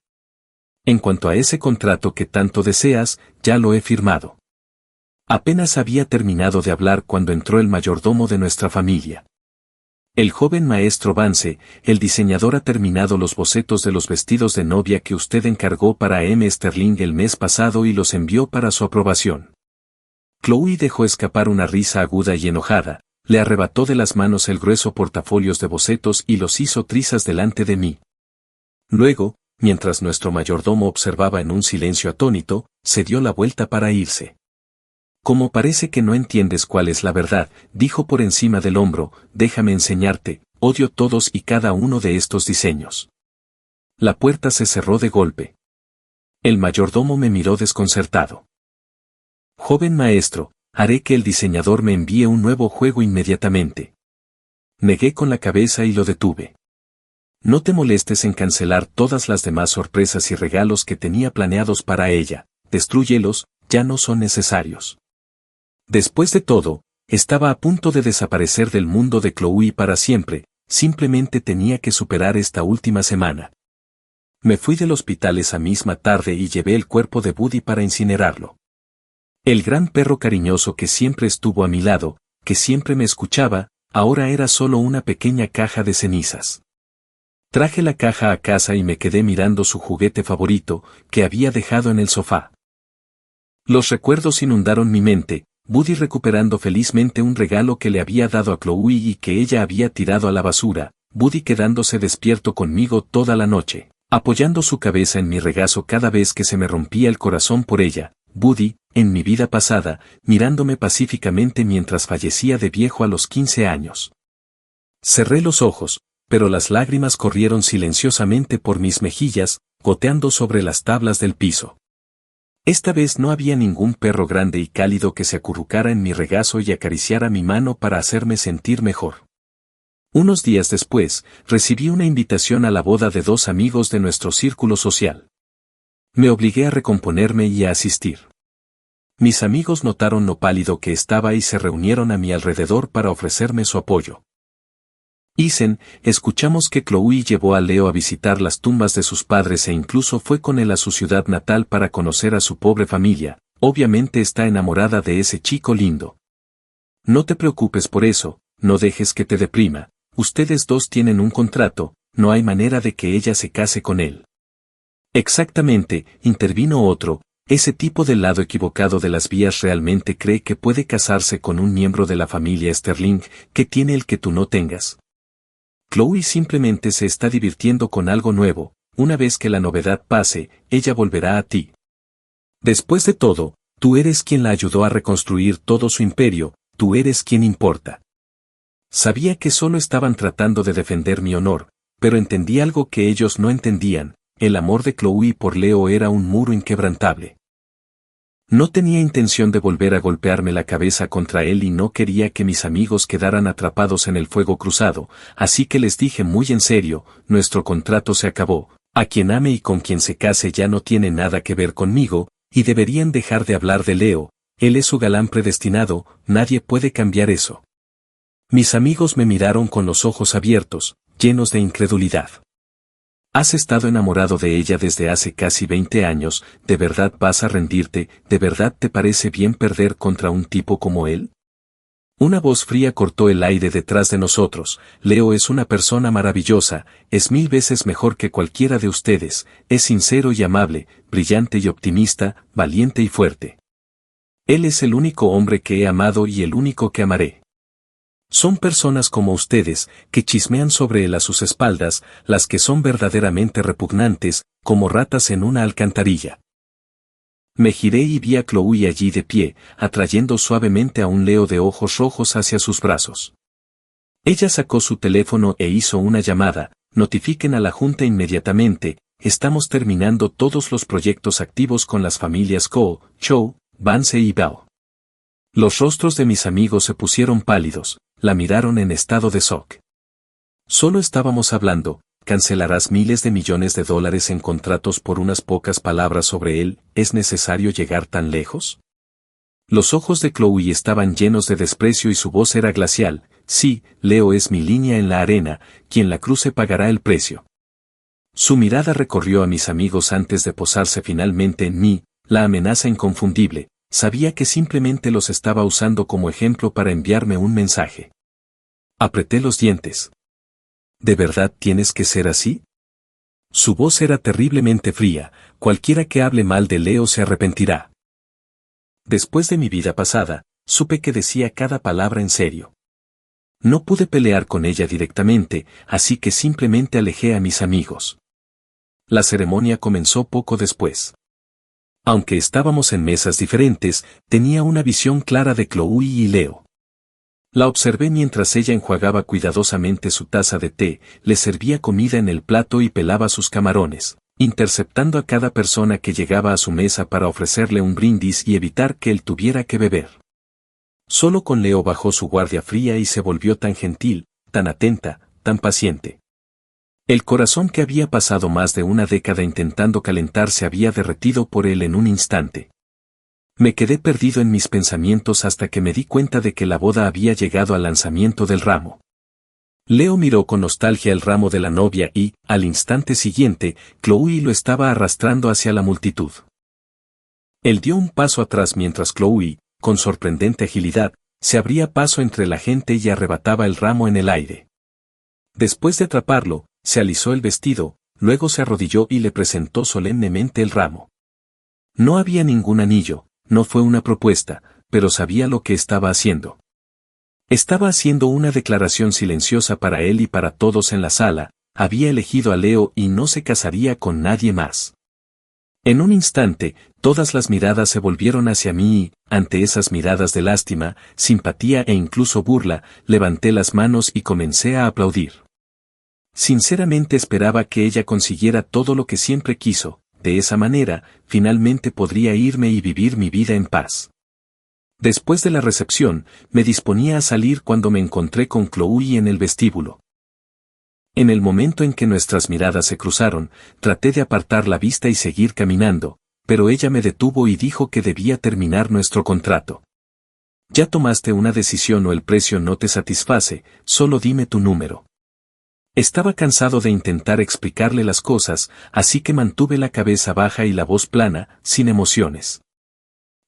En cuanto a ese contrato que tanto deseas, ya lo he firmado. Apenas había terminado de hablar cuando entró el mayordomo de nuestra familia. El joven maestro Vance, el diseñador, ha terminado los bocetos de los vestidos de novia que usted encargó para M. Sterling el mes pasado y los envió para su aprobación. Chloe dejó escapar una risa aguda y enojada, le arrebató de las manos el grueso portafolios de bocetos y los hizo trizas delante de mí. Luego, mientras nuestro mayordomo observaba en un silencio atónito, se dio la vuelta para irse. Como parece que no entiendes cuál es la verdad, dijo por encima del hombro, déjame enseñarte, odio todos y cada uno de estos diseños. La puerta se cerró de golpe. El mayordomo me miró desconcertado. Joven maestro, haré que el diseñador me envíe un nuevo juego inmediatamente. Negué con la cabeza y lo detuve. No te molestes en cancelar todas las demás sorpresas y regalos que tenía planeados para ella, destrúyelos, ya no son necesarios. Después de todo, estaba a punto de desaparecer del mundo de Chloe para siempre, simplemente tenía que superar esta última semana. Me fui del hospital esa misma tarde y llevé el cuerpo de Buddy para incinerarlo. El gran perro cariñoso que siempre estuvo a mi lado, que siempre me escuchaba, ahora era solo una pequeña caja de cenizas. Traje la caja a casa y me quedé mirando su juguete favorito, que había dejado en el sofá. Los recuerdos inundaron mi mente, Buddy recuperando felizmente un regalo que le había dado a Chloe y que ella había tirado a la basura, Buddy quedándose despierto conmigo toda la noche, apoyando su cabeza en mi regazo cada vez que se me rompía el corazón por ella, Buddy, en mi vida pasada, mirándome pacíficamente mientras fallecía de viejo a los 15 años. Cerré los ojos, pero las lágrimas corrieron silenciosamente por mis mejillas, goteando sobre las tablas del piso. Esta vez no había ningún perro grande y cálido que se acurrucara en mi regazo y acariciara mi mano para hacerme sentir mejor. Unos días después, recibí una invitación a la boda de 2 amigos de nuestro círculo social. Me obligué a recomponerme y a asistir. Mis amigos notaron lo pálido que estaba y se reunieron a mi alrededor para ofrecerme su apoyo. Escuchamos que Chloe llevó a Leo a visitar las tumbas de sus padres e incluso fue con él a su ciudad natal para conocer a su pobre familia, obviamente está enamorada de ese chico lindo. No te preocupes por eso, no dejes que te deprima, ustedes dos tienen un contrato, no hay manera de que ella se case con él. Exactamente, intervino otro, ese tipo del lado equivocado de las vías realmente cree que puede casarse con un miembro de la familia Sterling, que tiene el que tú no tengas. Chloe simplemente se está divirtiendo con algo nuevo, una vez que la novedad pase, ella volverá a ti. Después de todo, tú eres quien la ayudó a reconstruir todo su imperio, tú eres quien importa. Sabía que solo estaban tratando de defender mi honor, pero entendí algo que ellos no entendían, el amor de Chloe por Leo era un muro inquebrantable. No tenía intención de volver a golpearme la cabeza contra él y no quería que mis amigos quedaran atrapados en el fuego cruzado, así que les dije muy en serio, nuestro contrato se acabó, a quien ame y con quien se case ya no tiene nada que ver conmigo, y deberían dejar de hablar de Leo, él es su galán predestinado, nadie puede cambiar eso. Mis amigos me miraron con los ojos abiertos, llenos de incredulidad. Has estado enamorado de ella desde hace casi 20 años, ¿de verdad vas a rendirte? ¿De verdad te parece bien perder contra un tipo como él? Una voz fría cortó el aire detrás de nosotros. Leo es una persona maravillosa, es 1000 veces mejor que cualquiera de ustedes, es sincero y amable, brillante y optimista, valiente y fuerte. Él es el único hombre que he amado y el único que amaré. Son personas como ustedes, que chismean sobre él a sus espaldas, las que son verdaderamente repugnantes, como ratas en una alcantarilla. Me giré y vi a Chloe allí de pie, atrayendo suavemente a un Leo de ojos rojos hacia sus brazos. Ella sacó su teléfono e hizo una llamada. Notifiquen a la junta inmediatamente, estamos terminando todos los proyectos activos con las familias Cole, Chow, Vance y Bao. Los rostros de mis amigos se pusieron pálidos, la miraron en estado de shock. Solo estábamos hablando. ¿Cancelarás miles de millones de dólares en contratos por unas pocas palabras sobre él? ¿Es necesario llegar tan lejos? Los ojos de Chloe estaban llenos de desprecio y su voz era glacial. Sí, Leo es mi línea en la arena, quien la cruce pagará el precio. Su mirada recorrió a mis amigos antes de posarse finalmente en mí, la amenaza inconfundible. Sabía que simplemente los estaba usando como ejemplo para enviarme un mensaje. Apreté los dientes. ¿De verdad tienes que ser así? Su voz era terriblemente fría, cualquiera que hable mal de Leo se arrepentirá. Después de mi vida pasada, supe que decía cada palabra en serio. No pude pelear con ella directamente, así que simplemente alejé a mis amigos. La ceremonia comenzó poco después. Aunque estábamos en mesas diferentes, tenía una visión clara de Chloe y Leo. La observé mientras ella enjuagaba cuidadosamente su taza de té, le servía comida en el plato y pelaba sus camarones, interceptando a cada persona que llegaba a su mesa para ofrecerle un brindis y evitar que él tuviera que beber. Solo con Leo bajó su guardia fría y se volvió tan gentil, tan atenta, tan paciente. El corazón que había pasado más de una década intentando calentar se había derretido por él en un instante. Me quedé perdido en mis pensamientos hasta que me di cuenta de que la boda había llegado al lanzamiento del ramo. Leo miró con nostalgia el ramo de la novia y, al instante siguiente, Chloe lo estaba arrastrando hacia la multitud. Él dio un paso atrás mientras Chloe, con sorprendente agilidad, se abría paso entre la gente y arrebataba el ramo en el aire. Después de atraparlo, se alisó el vestido, luego se arrodilló y le presentó solemnemente el ramo. No había ningún anillo. No fue una propuesta, pero sabía lo que estaba haciendo. Estaba haciendo una declaración silenciosa para él y para todos en la sala, había elegido a Leo y no se casaría con nadie más. En un instante, todas las miradas se volvieron hacia mí y, ante esas miradas de lástima, simpatía e incluso burla, levanté las manos y comencé a aplaudir. Sinceramente esperaba que ella consiguiera todo lo que siempre quiso. De esa manera, finalmente podría irme y vivir mi vida en paz. Después de la recepción, me disponía a salir cuando me encontré con Chloe en el vestíbulo. En el momento en que nuestras miradas se cruzaron, traté de apartar la vista y seguir caminando, pero ella me detuvo y dijo que debía terminar nuestro contrato. Ya tomaste una decisión o el precio no te satisface, solo dime tu número. Estaba cansado de intentar explicarle las cosas, así que mantuve la cabeza baja y la voz plana, sin emociones.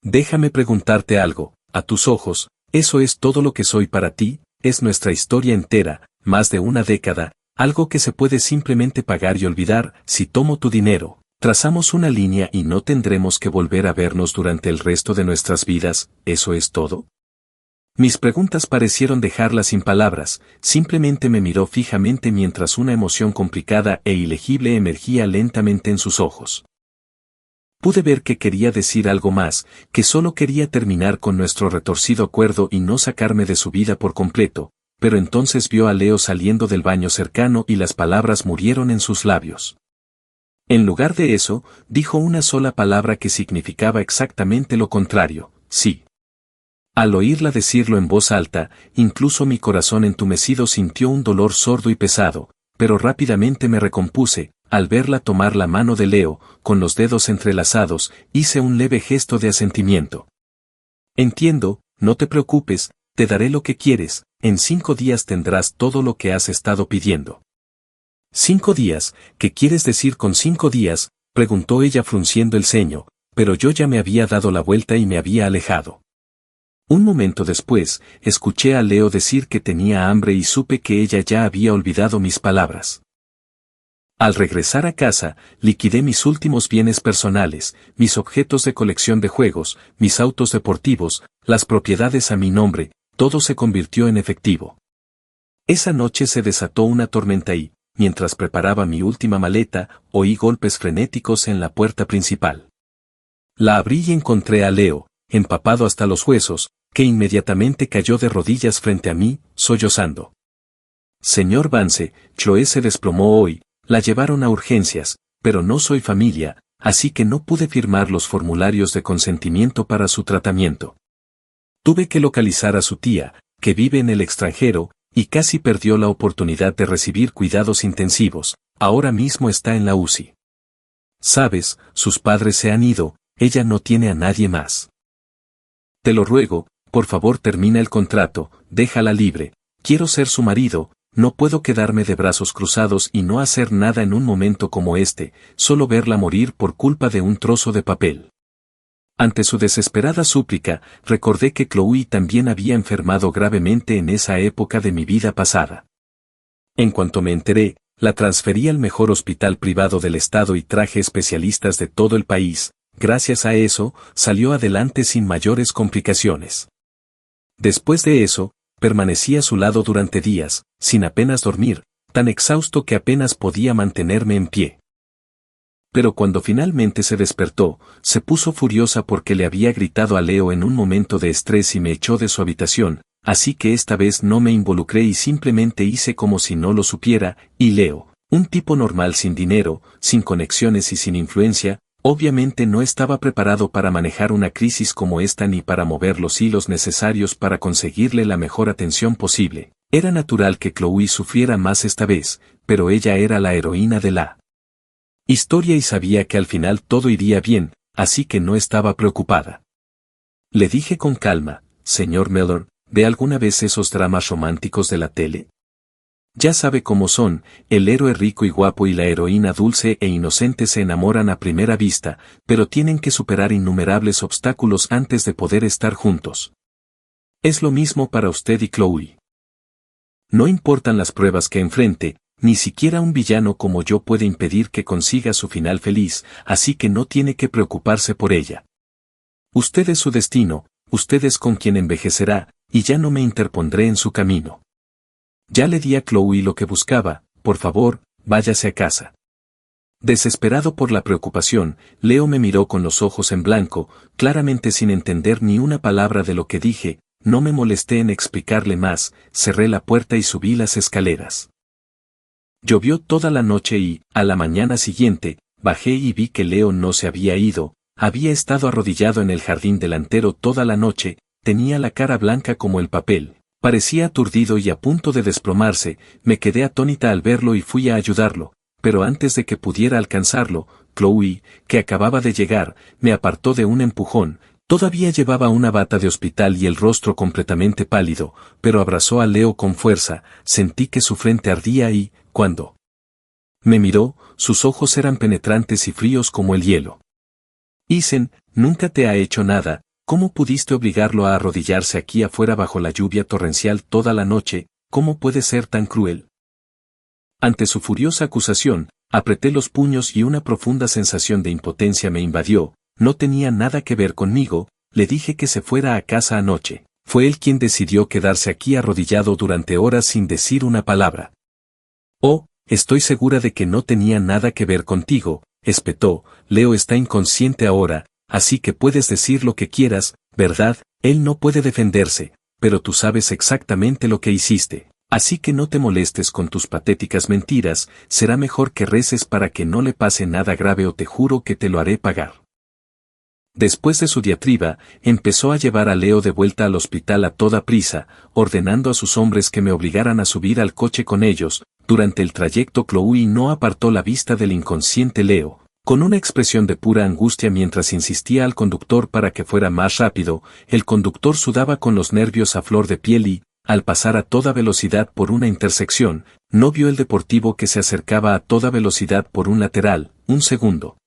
Déjame preguntarte algo, a tus ojos, ¿eso es todo lo que soy para ti? Es nuestra historia entera, más de una década, algo que se puede simplemente pagar y olvidar. Si tomo tu dinero, trazamos una línea y no tendremos que volver a vernos durante el resto de nuestras vidas, ¿eso es todo? Mis preguntas parecieron dejarla sin palabras, simplemente me miró fijamente mientras una emoción complicada e ilegible emergía lentamente en sus ojos. Pude ver que quería decir algo más, que solo quería terminar con nuestro retorcido acuerdo y no sacarme de su vida por completo, pero entonces vio a Leo saliendo del baño cercano y las palabras murieron en sus labios. En lugar de eso, dijo una sola palabra que significaba exactamente lo contrario, sí. Al oírla decirlo en voz alta, incluso mi corazón entumecido sintió un dolor sordo y pesado, pero rápidamente me recompuse. Al verla tomar la mano de Leo, con los dedos entrelazados, hice un leve gesto de asentimiento. Entiendo, no te preocupes, te daré lo que quieres, en 5 días tendrás todo lo que has estado pidiendo. ¿5 días? ¿Qué quieres decir con 5 días? Preguntó ella frunciendo el ceño, pero yo ya me había dado la vuelta y me había alejado. Un momento después, escuché a Leo decir que tenía hambre y supe que ella ya había olvidado mis palabras. Al regresar a casa, liquidé mis últimos bienes personales, mis objetos de colección de juegos, mis autos deportivos, las propiedades a mi nombre, todo se convirtió en efectivo. Esa noche se desató una tormenta y, mientras preparaba mi última maleta, oí golpes frenéticos en la puerta principal. La abrí y encontré a Leo, empapado hasta los huesos, que inmediatamente cayó de rodillas frente a mí, sollozando. Señor Vance, Chloe se desplomó hoy, la llevaron a urgencias, pero no soy familia, así que no pude firmar los formularios de consentimiento para su tratamiento. Tuve que localizar a su tía, que vive en el extranjero, y casi perdió la oportunidad de recibir cuidados intensivos, ahora mismo está en la UCI. Sabes, sus padres se han ido, ella no tiene a nadie más. Te lo ruego, por favor termina el contrato, déjala libre, quiero ser su marido, no puedo quedarme de brazos cruzados y no hacer nada en un momento como este, solo verla morir por culpa de un trozo de papel. Ante su desesperada súplica, recordé que Chloe también había enfermado gravemente en esa época de mi vida pasada. En cuanto me enteré, la transferí al mejor hospital privado del estado y traje especialistas de todo el país. Gracias a eso, salió adelante sin mayores complicaciones. Después de eso, permanecí a su lado durante días, sin apenas dormir, tan exhausto que apenas podía mantenerme en pie. Pero cuando finalmente se despertó, se puso furiosa porque le había gritado a Leo en un momento de estrés y me echó de su habitación, así que esta vez no me involucré y simplemente hice como si no lo supiera, y Leo, un tipo normal sin dinero, sin conexiones y sin influencia, obviamente no estaba preparado para manejar una crisis como esta ni para mover los hilos necesarios para conseguirle la mejor atención posible. Era natural que Chloe sufriera más esta vez, pero ella era la heroína de la historia y sabía que al final todo iría bien, así que no estaba preocupada. Le dije con calma, señor Mellor, ¿ve alguna vez esos dramas románticos de la tele? Ya sabe cómo son, el héroe rico y guapo y la heroína dulce e inocente se enamoran a primera vista, pero tienen que superar innumerables obstáculos antes de poder estar juntos. Es lo mismo para usted y Chloe. No importan las pruebas que enfrente, ni siquiera un villano como yo puede impedir que consiga su final feliz, así que no tiene que preocuparse por ella. Usted es su destino, usted es con quien envejecerá, y ya no me interpondré en su camino. Ya le di a Chloe lo que buscaba, por favor, váyase a casa. Desesperado por la preocupación, Leo me miró con los ojos en blanco, claramente sin entender ni una palabra de lo que dije, no me molesté en explicarle más, cerré la puerta y subí las escaleras. Llovió toda la noche y, a la mañana siguiente, bajé y vi que Leo no se había ido, había estado arrodillado en el jardín delantero toda la noche, tenía la cara blanca como el papel. Parecía aturdido y a punto de desplomarse, me quedé atónita al verlo y fui a ayudarlo, pero antes de que pudiera alcanzarlo, Chloe, que acababa de llegar, me apartó de un empujón, todavía llevaba una bata de hospital y el rostro completamente pálido, pero abrazó a Leo con fuerza, sentí que su frente ardía y, cuando me miró, sus ojos eran penetrantes y fríos como el hielo. Isen, nunca te ha hecho nada. ¿Cómo pudiste obligarlo a arrodillarse aquí afuera bajo la lluvia torrencial toda la noche? ¿Cómo puede ser tan cruel? Ante su furiosa acusación, apreté los puños y una profunda sensación de impotencia me invadió, no tenía nada que ver conmigo, le dije que se fuera a casa anoche. Fue él quien decidió quedarse aquí arrodillado durante horas sin decir una palabra. Oh, estoy segura de que no tenía nada que ver contigo, espetó, Leo está inconsciente ahora. Así que puedes decir lo que quieras, ¿verdad? Él no puede defenderse, pero tú sabes exactamente lo que hiciste. Así que no te molestes con tus patéticas mentiras, será mejor que reces para que no le pase nada grave o te juro que te lo haré pagar. Después de su diatriba, empezó a llevar a Leo de vuelta al hospital a toda prisa, ordenando a sus hombres que me obligaran a subir al coche con ellos. Durante el trayecto Chloe no apartó la vista del inconsciente Leo. Con una expresión de pura angustia mientras insistía al conductor para que fuera más rápido, el conductor sudaba con los nervios a flor de piel y, al pasar a toda velocidad por una intersección, no vio el deportivo que se acercaba a toda velocidad por un lateral, un segundo.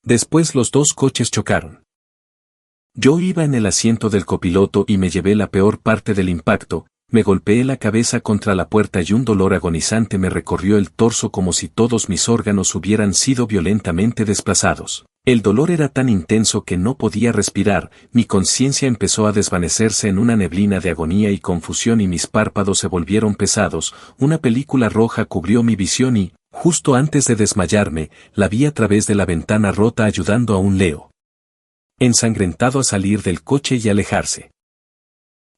Después los dos coches chocaron. Yo iba en el asiento del copiloto y me llevé la peor parte del impacto, me golpeé la cabeza contra la puerta y un dolor agonizante me recorrió el torso como si todos mis órganos hubieran sido violentamente desplazados. El dolor era tan intenso que no podía respirar, mi conciencia empezó a desvanecerse en una neblina de agonía y confusión y mis párpados se volvieron pesados, una película roja cubrió mi visión y, justo antes de desmayarme, la vi a través de la ventana rota ayudando a un Leo ensangrentado a salir del coche y alejarse.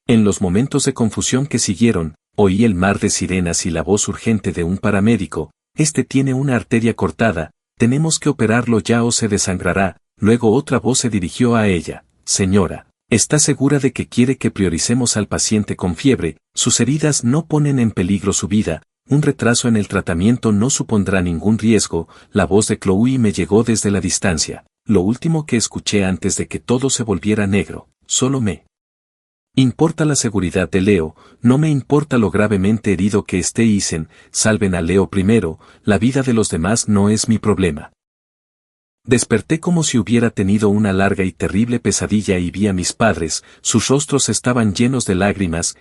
En los momentos de confusión que siguieron, oí el mar de sirenas y la voz urgente de un paramédico: «Este tiene una arteria cortada, tenemos que operarlo ya o se desangrará». Luego otra voz se dirigió a ella: «Señora, ¿está segura de que quiere que prioricemos al paciente con fiebre? Sus heridas no ponen en peligro su vida, un retraso en el tratamiento no supondrá ningún riesgo». La voz de Chloe me llegó desde la distancia, lo último que escuché antes de que todo se volviera negro. Solo me importa la seguridad de Leo, no me importa lo gravemente herido que esté. Salven a Leo primero, la vida de los demás no es mi problema. Desperté como si hubiera tenido una larga y terrible pesadilla y vi a mis padres, sus rostros estaban llenos de lágrimas.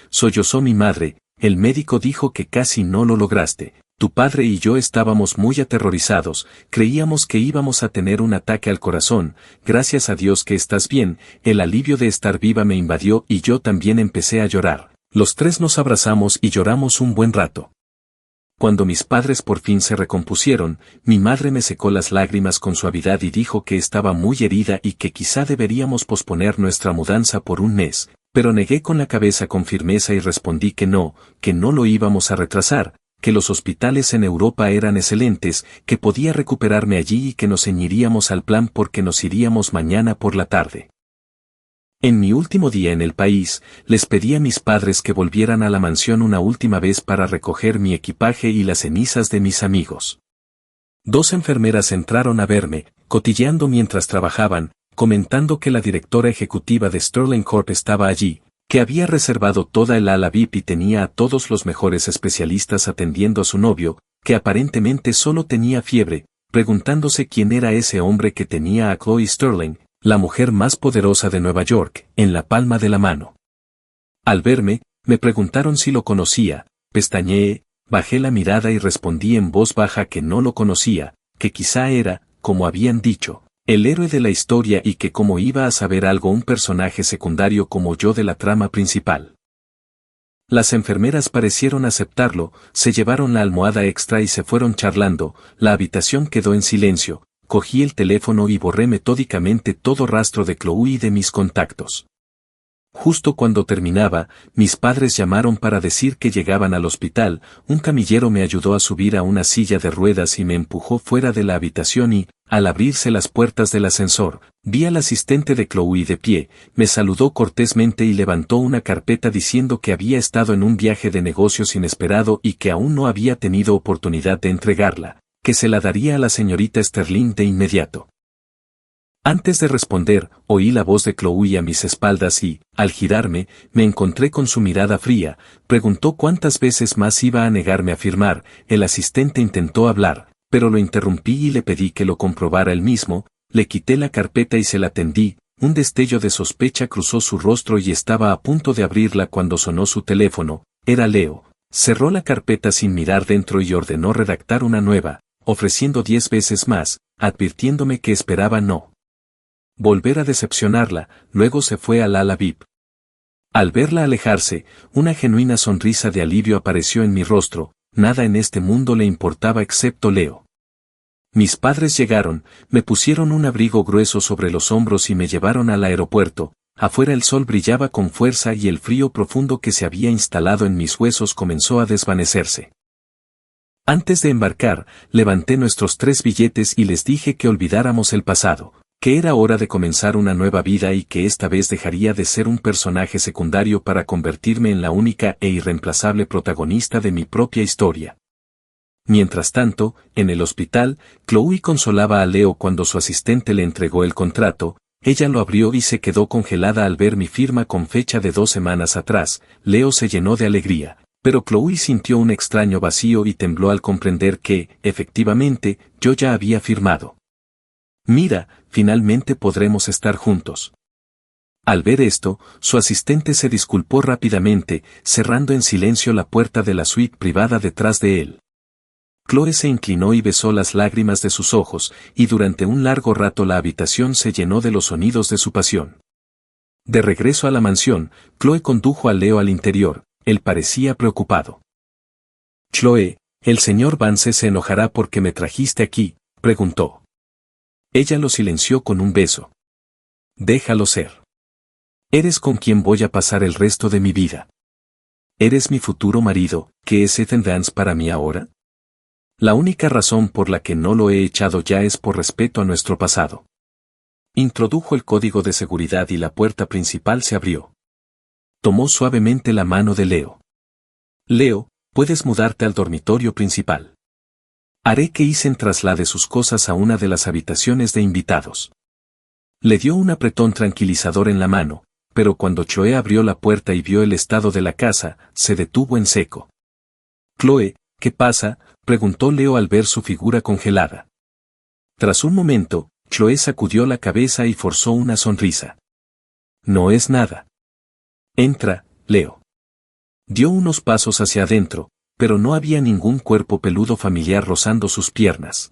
Sollozó mi madre, el médico dijo que casi no lo lograste. Tu padre y yo estábamos muy aterrorizados, creíamos que íbamos a tener un ataque al corazón. Gracias a Dios que estás bien. El alivio de estar viva me invadió y yo también empecé a llorar. Los tres nos abrazamos y lloramos un buen rato. Cuando mis padres por fin se recompusieron, mi madre me secó las lágrimas con suavidad y dijo que estaba muy herida y que quizá deberíamos posponer nuestra mudanza por un mes, pero negué con la cabeza con firmeza y respondí que no lo íbamos a retrasar, que los hospitales en Europa eran excelentes, que podía recuperarme allí y que nos ceñiríamos al plan porque nos iríamos mañana por la tarde. En mi último día en el país, les pedí a mis padres que volvieran a la mansión una última vez para recoger mi equipaje y las cenizas de mis amigos. 2 enfermeras entraron a verme, cotilleando mientras trabajaban, comentando que la directora ejecutiva de Sterling Corp estaba allí, que había reservado toda el ala VIP y tenía a todos los mejores especialistas atendiendo a su novio, que aparentemente solo tenía fiebre, preguntándose quién era ese hombre que tenía a Chloe Sterling, la mujer más poderosa de Nueva York, en la palma de la mano. Al verme, me preguntaron si lo conocía, pestañeé, bajé la mirada y respondí en voz baja que no lo conocía, que quizá era, como habían dicho, el héroe de la historia y que como iba a saber algo un personaje secundario como yo de la trama principal. Las enfermeras parecieron aceptarlo, se llevaron la almohada extra y se fueron charlando. La habitación quedó en silencio, cogí el teléfono y borré metódicamente todo rastro de Chloe y de mis contactos. Justo cuando terminaba, mis padres llamaron para decir que llegaban al hospital. Un camillero me ayudó a subir a una silla de ruedas y me empujó fuera de la habitación y, al abrirse las puertas del ascensor, vi al asistente de Chloe de pie, me saludó cortésmente y levantó una carpeta diciendo que había estado en un viaje de negocios inesperado y que aún no había tenido oportunidad de entregarla, que se la daría a la señorita Sterling de inmediato. Antes de responder, oí la voz de Chloe a mis espaldas y, al girarme, me encontré con su mirada fría. Preguntó cuántas veces más iba a negarme a firmar. El asistente intentó hablar, pero lo interrumpí y le pedí que lo comprobara él mismo. Le quité la carpeta y se la tendí. Un destello de sospecha cruzó su rostro y estaba a punto de abrirla cuando sonó su teléfono. Era Leo. Cerró la carpeta sin mirar dentro y ordenó redactar una nueva, ofreciendo 10 veces más, advirtiéndome que esperaba no volver a decepcionarla. Luego se fue al ala VIP. Al verla alejarse, una genuina sonrisa de alivio apareció en mi rostro. Nada en este mundo le importaba excepto Leo. Mis padres llegaron, me pusieron un abrigo grueso sobre los hombros y me llevaron al aeropuerto. Afuera el sol brillaba con fuerza y el frío profundo que se había instalado en mis huesos comenzó a desvanecerse. Antes de embarcar, levanté nuestros 3 billetes y les dije que olvidáramos el pasado, que era hora de comenzar una nueva vida y que esta vez dejaría de ser un personaje secundario para convertirme en la única e irreemplazable protagonista de mi propia historia. Mientras tanto, en el hospital, Chloe consolaba a Leo cuando su asistente le entregó el contrato. Ella lo abrió y se quedó congelada al ver mi firma con fecha de 2 semanas atrás. Leo se llenó de alegría, pero Chloe sintió un extraño vacío y tembló al comprender que, efectivamente, yo ya había firmado. Mira, finalmente podremos estar juntos. Al ver esto, su asistente se disculpó rápidamente, cerrando en silencio la puerta de la suite privada detrás de él. Chloe se inclinó y besó las lágrimas de sus ojos, y durante un largo rato la habitación se llenó de los sonidos de su pasión. De regreso a la mansión, Chloe condujo a Leo al interior. Él parecía preocupado. «Chloe, ¿el señor Vance se enojará porque me trajiste aquí?», preguntó. Ella lo silenció con un beso. «Déjalo ser. Eres con quien voy a pasar el resto de mi vida. Eres mi futuro marido, ¿qué es Ethan Vance para mí ahora? La única razón por la que no lo he echado ya es por respeto a nuestro pasado». Introdujo el código de seguridad y la puerta principal se abrió. Tomó suavemente la mano de Leo. «Leo, puedes mudarte al dormitorio principal. Haré que Isen traslade sus cosas a una de las habitaciones de invitados». Le dio un apretón tranquilizador en la mano, pero cuando Chloe abrió la puerta y vio el estado de la casa, se detuvo en seco. «Chloe, ¿qué pasa?», preguntó Leo al ver su figura congelada. Tras un momento, Chloe sacudió la cabeza y forzó una sonrisa. «No es nada. Entra, Leo». Dio unos pasos hacia adentro, pero no había ningún cuerpo peludo familiar rozando sus piernas.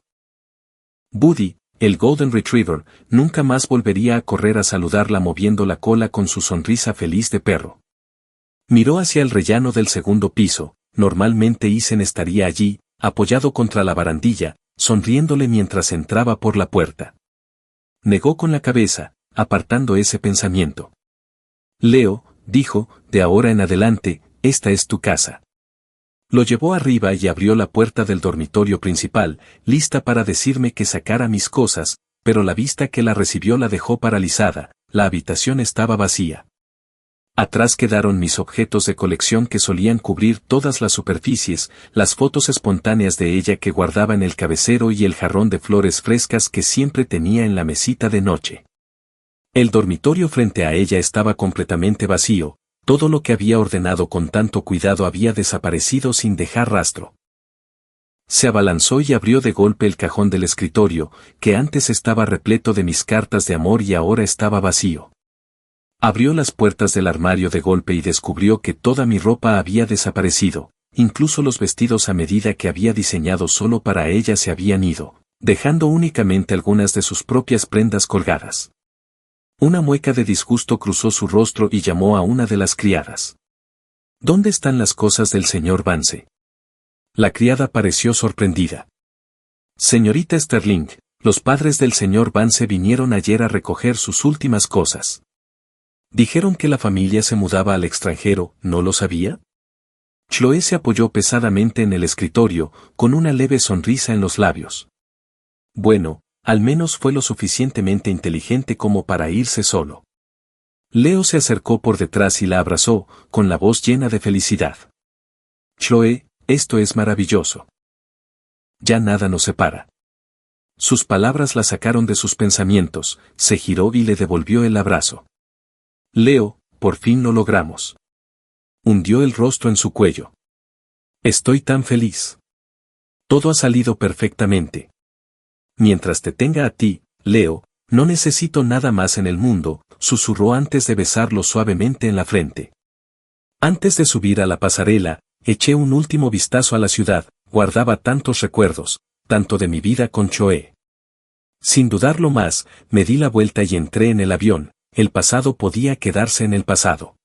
Buddy, el Golden Retriever, nunca más volvería a correr a saludarla moviendo la cola con su sonrisa feliz de perro. Miró hacia el rellano del segundo piso. Normalmente Isen estaría allí, apoyado contra la barandilla, sonriéndole mientras entraba por la puerta. Negó con la cabeza, apartando ese pensamiento. «Leo», dijo, «de ahora en adelante, esta es tu casa». Lo llevó arriba y abrió la puerta del dormitorio principal, lista para decirme que sacara mis cosas, pero la vista que la recibió la dejó paralizada. La habitación estaba vacía. Atrás quedaron mis objetos de colección que solían cubrir todas las superficies, las fotos espontáneas de ella que guardaba en el cabecero y el jarrón de flores frescas que siempre tenía en la mesita de noche. El dormitorio frente a ella estaba completamente vacío. Todo lo que había ordenado con tanto cuidado había desaparecido sin dejar rastro. Se abalanzó y abrió de golpe el cajón del escritorio, que antes estaba repleto de mis cartas de amor y ahora estaba vacío. Abrió las puertas del armario de golpe y descubrió que toda mi ropa había desaparecido, incluso los vestidos a medida que había diseñado solo para ella se habían ido, dejando únicamente algunas de sus propias prendas colgadas. Una mueca de disgusto cruzó su rostro y llamó a una de las criadas. «¿Dónde están las cosas del señor Vance?». La criada pareció sorprendida. «Señorita Sterling, los padres del señor Vance vinieron ayer a recoger sus últimas cosas. Dijeron que la familia se mudaba al extranjero, ¿no lo sabía?». Chloe se apoyó pesadamente en el escritorio, con una leve sonrisa en los labios. «Bueno, al menos fue lo suficientemente inteligente como para irse solo». Leo se acercó por detrás y la abrazó, con la voz llena de felicidad. «Chloe, esto es maravilloso. Ya nada nos separa». Sus palabras la sacaron de sus pensamientos, se giró y le devolvió el abrazo. «Leo, por fin lo logramos». Hundió el rostro en su cuello. «Estoy tan feliz. Todo ha salido perfectamente. Mientras te tenga a ti, Leo, no necesito nada más en el mundo», susurró antes de besarlo suavemente en la frente. Antes de subir a la pasarela, eché un último vistazo a la ciudad. Guardaba tantos recuerdos, tanto de mi vida con Chloe. Sin dudarlo más, me di la vuelta y entré en el avión. El pasado podía quedarse en el pasado.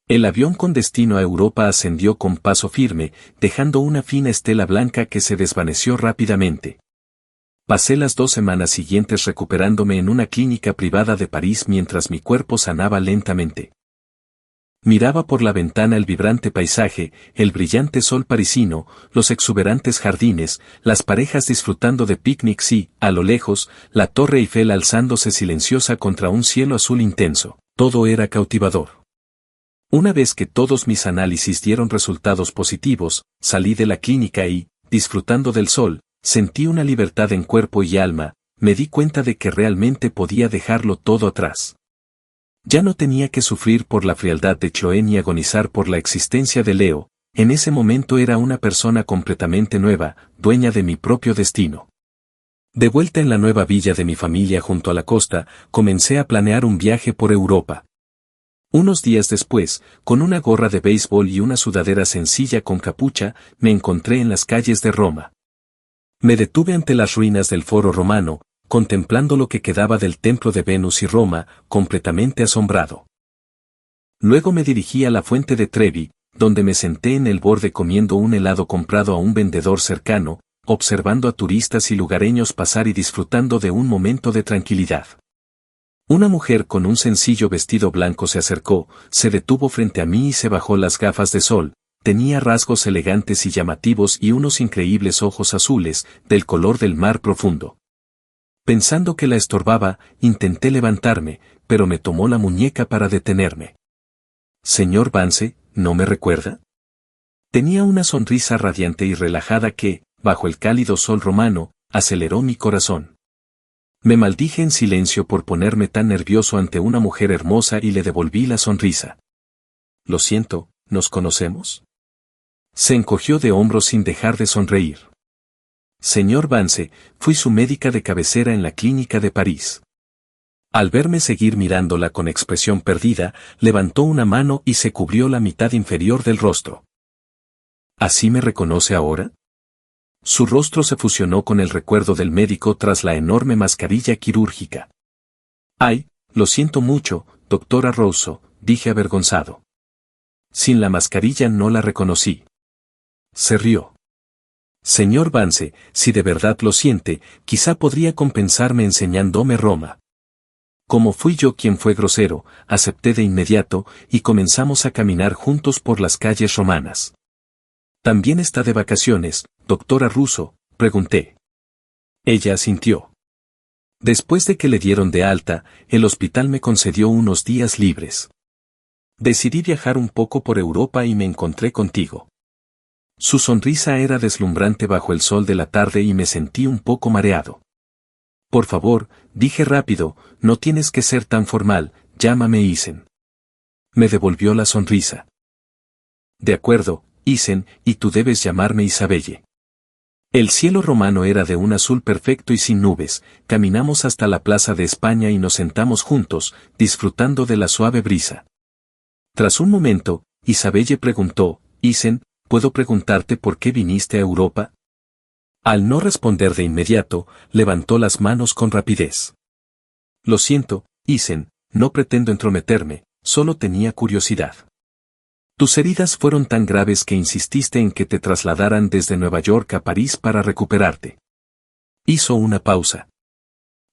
El avión con destino a Europa ascendió con paso firme, dejando una fina estela blanca que se desvaneció rápidamente. Pasé las 2 semanas siguientes recuperándome en una clínica privada de París mientras mi cuerpo sanaba lentamente. Miraba por la ventana el vibrante paisaje, el brillante sol parisino, los exuberantes jardines, las parejas disfrutando de picnics y, a lo lejos, la Torre Eiffel alzándose silenciosa contra un cielo azul intenso. Todo era cautivador. Una vez que todos mis análisis dieron resultados positivos, salí de la clínica y, disfrutando del sol, sentí una libertad en cuerpo y alma. me di cuenta de que realmente podía dejarlo todo atrás. Ya no tenía que sufrir por la frialdad de Chloe ni agonizar por la existencia de Leo. En ese momento era una persona completamente nueva, dueña de mi propio destino. De vuelta en la nueva villa de mi familia junto a la costa, comencé a planear un viaje por Europa. Unos días después, con una gorra de béisbol y una sudadera sencilla con capucha, me encontré en las calles de Roma. Me detuve ante las ruinas del Foro Romano, contemplando lo que quedaba del templo de Venus y Roma, completamente asombrado. Luego me dirigí a la fuente de Trevi, donde me senté en el borde comiendo un helado comprado a un vendedor cercano, observando a turistas y lugareños pasar y disfrutando de un momento de tranquilidad. Una mujer con un sencillo vestido blanco se acercó, se detuvo frente a mí y se bajó las gafas de sol. Tenía rasgos elegantes y llamativos y unos increíbles ojos azules, del color del mar profundo. Pensando que la estorbaba, intenté levantarme, pero me tomó la muñeca para detenerme. «Señor Vance, ¿no me recuerda?». Tenía una sonrisa radiante y relajada que, bajo el cálido sol romano, aceleró mi corazón. Me maldije en silencio por ponerme tan nervioso ante una mujer hermosa y le devolví la sonrisa. «Lo siento, ¿nos conocemos?». Se encogió de hombros sin dejar de sonreír. «Señor Vance, fui su médica de cabecera en la clínica de París». Al verme seguir mirándola con expresión perdida, levantó una mano y se cubrió la mitad inferior del rostro. ¿Así me reconoce ahora? Su rostro se fusionó con el recuerdo del médico tras la enorme mascarilla quirúrgica. «Ay, lo siento mucho, doctora Rousseau», dije avergonzado. Sin la mascarilla no la reconocí. Se rió. «Señor Vance, si de verdad lo siente, quizá podría compensarme enseñándome Roma». Como fui yo quien fue grosero, acepté de inmediato y comenzamos a caminar juntos por las calles romanas. «¿También está de vacaciones, doctora Russo?», pregunté. Ella asintió. Después de que le dieron de alta, el hospital me concedió unos días libres. Decidí viajar un poco por Europa y me encontré contigo. Su sonrisa era deslumbrante bajo el sol de la tarde y me sentí un poco mareado. «Por favor», dije rápido, «no tienes que ser tan formal, llámame Isen». Me devolvió la sonrisa. «De acuerdo, Isen, y tú debes llamarme Isabelle». El cielo romano era de un azul perfecto y sin nubes. Caminamos hasta la Plaza de España y nos sentamos juntos, disfrutando de la suave brisa. Tras un momento, Isabelle preguntó, «Isen, ¿puedo preguntarte por qué viniste a Europa?». Al no responder de inmediato, levantó las manos con rapidez. «Lo siento, Isen, no pretendo entrometerme, solo tenía curiosidad. Tus heridas fueron tan graves que insististe en que te trasladaran desde Nueva York a París para recuperarte». Hizo una pausa.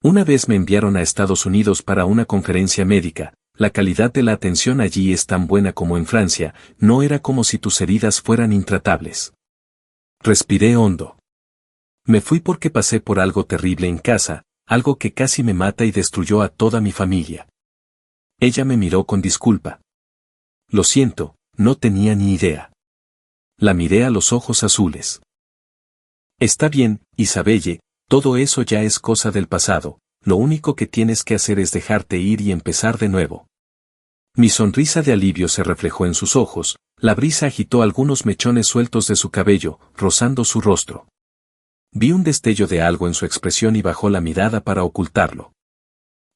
«Una vez me enviaron a Estados Unidos para una conferencia médica. La calidad de la atención allí es tan buena como en Francia, no era como si tus heridas fueran intratables». Respiré hondo. Me fui porque pasé por algo terrible en casa, algo que casi me mata y destruyó a toda mi familia. Ella me miró con disculpa. «Lo siento, no tenía ni idea». La miré a los ojos azules. «Está bien, Isabelle, todo eso ya es cosa del pasado, lo único que tienes que hacer es dejarte ir y empezar de nuevo». Mi sonrisa de alivio se reflejó en sus ojos, la brisa agitó algunos mechones sueltos de su cabello, rozando su rostro. Vi un destello de algo en su expresión y bajó la mirada para ocultarlo.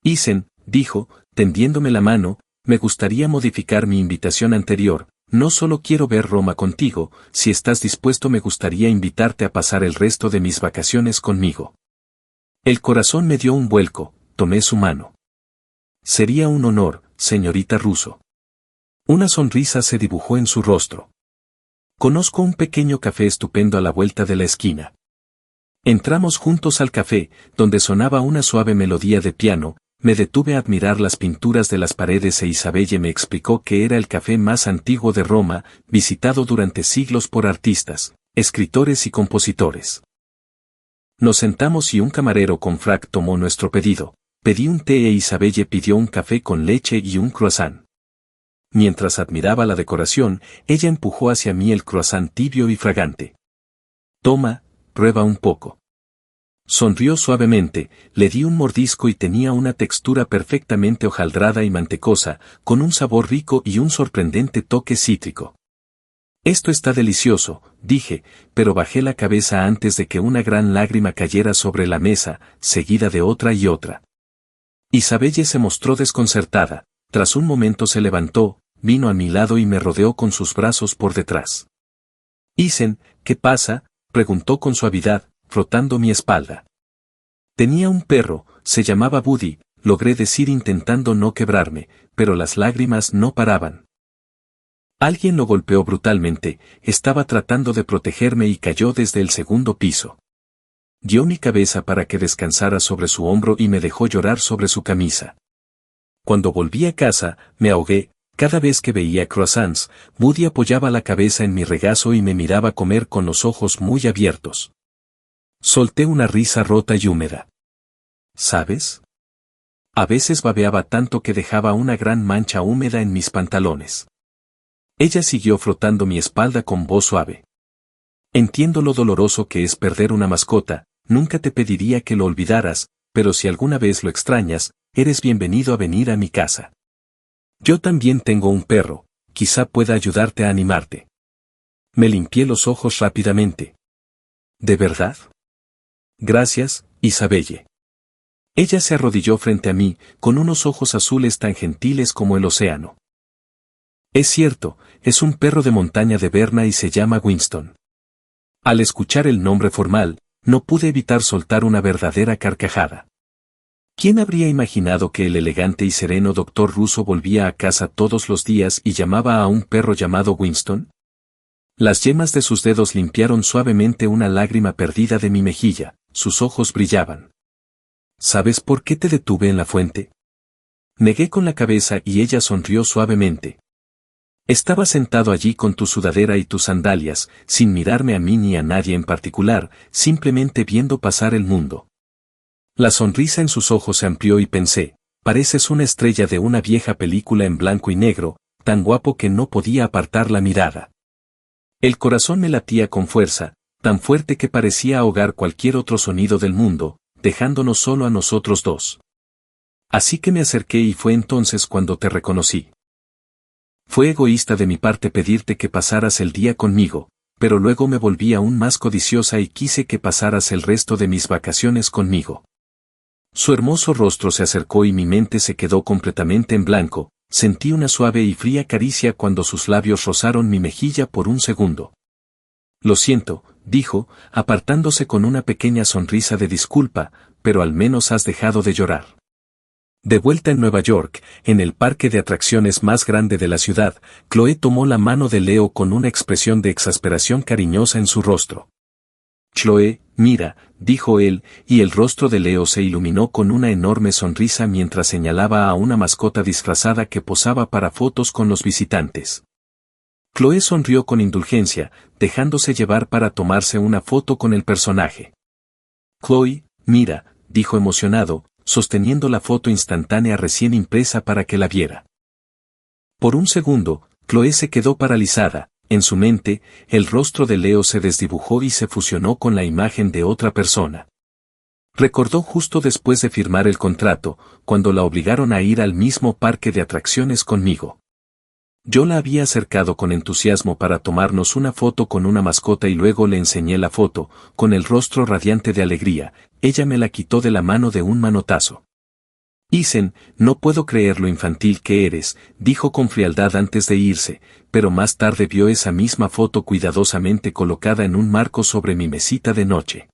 «Isen», dijo, tendiéndome la mano, «me gustaría modificar mi invitación anterior, no solo quiero ver Roma contigo, si estás dispuesto me gustaría invitarte a pasar el resto de mis vacaciones conmigo». El corazón me dio un vuelco, tomé su mano. «Sería un honor, señorita Russo». Una sonrisa se dibujó en su rostro. «Conozco un pequeño café estupendo a la vuelta de la esquina». Entramos juntos al café, donde sonaba una suave melodía de piano. Me detuve a admirar las pinturas de las paredes e Isabelle me explicó que era el café más antiguo de Roma, visitado durante siglos por artistas, escritores y compositores. Nos sentamos y un camarero con frac tomó nuestro pedido. Pedí un té e Isabelle pidió un café con leche y un croissant. Mientras admiraba la decoración, ella empujó hacia mí el croissant tibio y fragante. «Toma, prueba un poco». Sonrió suavemente, le di un mordisco y tenía una textura perfectamente hojaldrada y mantecosa, con un sabor rico y un sorprendente toque cítrico. Esto está delicioso, dije, pero bajé la cabeza antes de que una gran lágrima cayera sobre la mesa, seguida de otra y otra. Isabelle se mostró desconcertada, tras un momento se levantó, vino a mi lado y me rodeó con sus brazos por detrás. Isen, ¿qué pasa?, preguntó con suavidad, frotando mi espalda. Tenía un perro, se llamaba Buddy, logré decir intentando no quebrarme, pero las lágrimas no paraban. Alguien lo golpeó brutalmente, estaba tratando de protegerme y cayó desde el segundo piso. Dio mi cabeza para que descansara sobre su hombro y me dejó llorar sobre su camisa. Cuando volví a casa, me ahogué. Cada vez que veía croissants, Buddy apoyaba la cabeza en mi regazo y me miraba comer con los ojos muy abiertos. Solté una risa rota y húmeda. ¿Sabes? A veces babeaba tanto que dejaba una gran mancha húmeda en mis pantalones. Ella siguió frotando mi espalda con voz suave. Entiendo lo doloroso que es perder una mascota, nunca te pediría que lo olvidaras, pero si alguna vez lo extrañas, eres bienvenido a venir a mi casa. Yo también tengo un perro, quizá pueda ayudarte a animarte. Me limpié los ojos rápidamente. ¿De verdad? Gracias, Isabelle. Ella se arrodilló frente a mí, con unos ojos azules tan gentiles como el océano. Es cierto, es un perro de montaña de Berna y se llama Winston. Al escuchar el nombre formal, no pude evitar soltar una verdadera carcajada. ¿Quién habría imaginado que el elegante y sereno doctor ruso volvía a casa todos los días y llamaba a un perro llamado Winston? Las yemas de sus dedos limpiaron suavemente una lágrima perdida de mi mejilla, sus ojos brillaban. ¿Sabes por qué te detuve en la fuente? Negué con la cabeza y ella sonrió suavemente. Estaba sentado allí con tu sudadera y tus sandalias, sin mirarme a mí ni a nadie en particular, simplemente viendo pasar el mundo. La sonrisa en sus ojos se amplió y pensé, pareces una estrella de una vieja película en blanco y negro, tan guapo que no podía apartar la mirada. El corazón me latía con fuerza, tan fuerte que parecía ahogar cualquier otro sonido del mundo, dejándonos solo a nosotros dos. Así que me acerqué y fue entonces cuando te reconocí. Fue egoísta de mi parte pedirte que pasaras el día conmigo, pero luego me volví aún más codiciosa y quise que pasaras el resto de mis vacaciones conmigo. Su hermoso rostro se acercó y mi mente se quedó completamente en blanco, sentí una suave y fría caricia cuando sus labios rozaron mi mejilla por un segundo. Lo siento, dijo, apartándose con una pequeña sonrisa de disculpa, pero al menos has dejado de llorar. De vuelta en Nueva York, en el parque de atracciones más grande de la ciudad, Chloe tomó la mano de Leo con una expresión de exasperación cariñosa en su rostro. Chloe, mira, dijo él, y el rostro de Leo se iluminó con una enorme sonrisa mientras señalaba a una mascota disfrazada que posaba para fotos con los visitantes. Chloe sonrió con indulgencia, dejándose llevar para tomarse una foto con el personaje. Chloe, mira, dijo emocionado, sosteniendo la foto instantánea recién impresa para que la viera. Por un segundo, Chloe se quedó paralizada. En su mente, el rostro de Leo se desdibujó y se fusionó con la imagen de otra persona. Recordó justo después de firmar el contrato, cuando la obligaron a ir al mismo parque de atracciones conmigo. Yo la había acercado con entusiasmo para tomarnos una foto con una mascota y luego le enseñé la foto, con el rostro radiante de alegría, ella me la quitó de la mano de un manotazo. Isen, no puedo creer lo infantil que eres, dijo con frialdad antes de irse, pero más tarde vio esa misma foto cuidadosamente colocada en un marco sobre mi mesita de noche.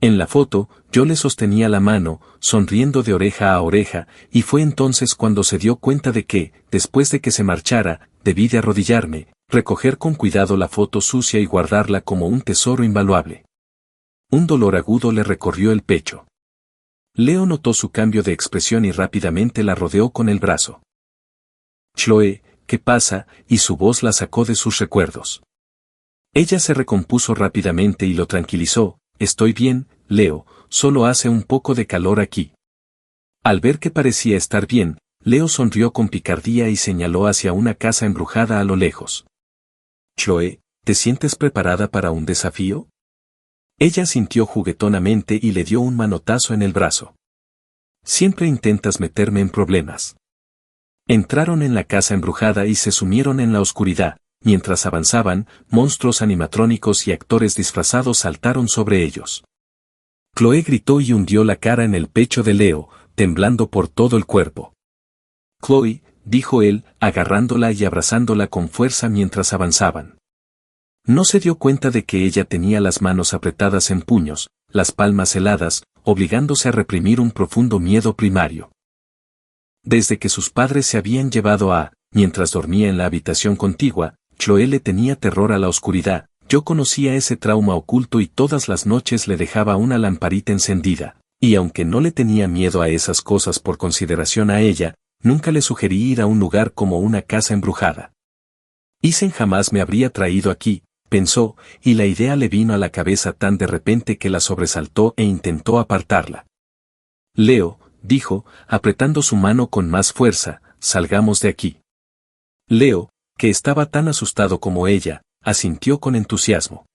En la foto, yo le sostenía la mano, sonriendo de oreja a oreja, y fue entonces cuando se dio cuenta de que, después de que se marchara, debí de arrodillarme, recoger con cuidado la foto sucia y guardarla como un tesoro invaluable. Un dolor agudo le recorrió el pecho. Leo notó su cambio de expresión y rápidamente la rodeó con el brazo. Chloe, ¿qué pasa?, y su voz la sacó de sus recuerdos. Ella se recompuso rápidamente y lo tranquilizó. Estoy bien, Leo, solo hace un poco de calor aquí. Al ver que parecía estar bien, Leo sonrió con picardía y señaló hacia una casa embrujada a lo lejos. Chloe, ¿te sientes preparada para un desafío? Ella sintió juguetonamente y le dio un manotazo en el brazo. Siempre intentas meterme en problemas. Entraron en la casa embrujada y se sumieron en la oscuridad. Mientras avanzaban, monstruos animatrónicos y actores disfrazados saltaron sobre ellos. Chloe gritó y hundió la cara en el pecho de Leo, temblando por todo el cuerpo. «Chloe», dijo él, agarrándola y abrazándola con fuerza mientras avanzaban. No se dio cuenta de que ella tenía las manos apretadas en puños, las palmas heladas, obligándose a reprimir un profundo miedo primario. Desde que sus padres se habían llevado mientras dormía en la habitación contigua, Chloe le tenía terror a la oscuridad. Yo conocía ese trauma oculto y todas las noches le dejaba una lamparita encendida, y aunque no le tenía miedo a esas cosas por consideración a ella, nunca le sugerí ir a un lugar como una casa embrujada. Isen jamás me habría traído aquí, pensó, y la idea le vino a la cabeza tan de repente que la sobresaltó e intentó apartarla. «Leo», dijo, apretando su mano con más fuerza, «salgamos de aquí». Leo, que estaba tan asustado como ella, asintió con entusiasmo.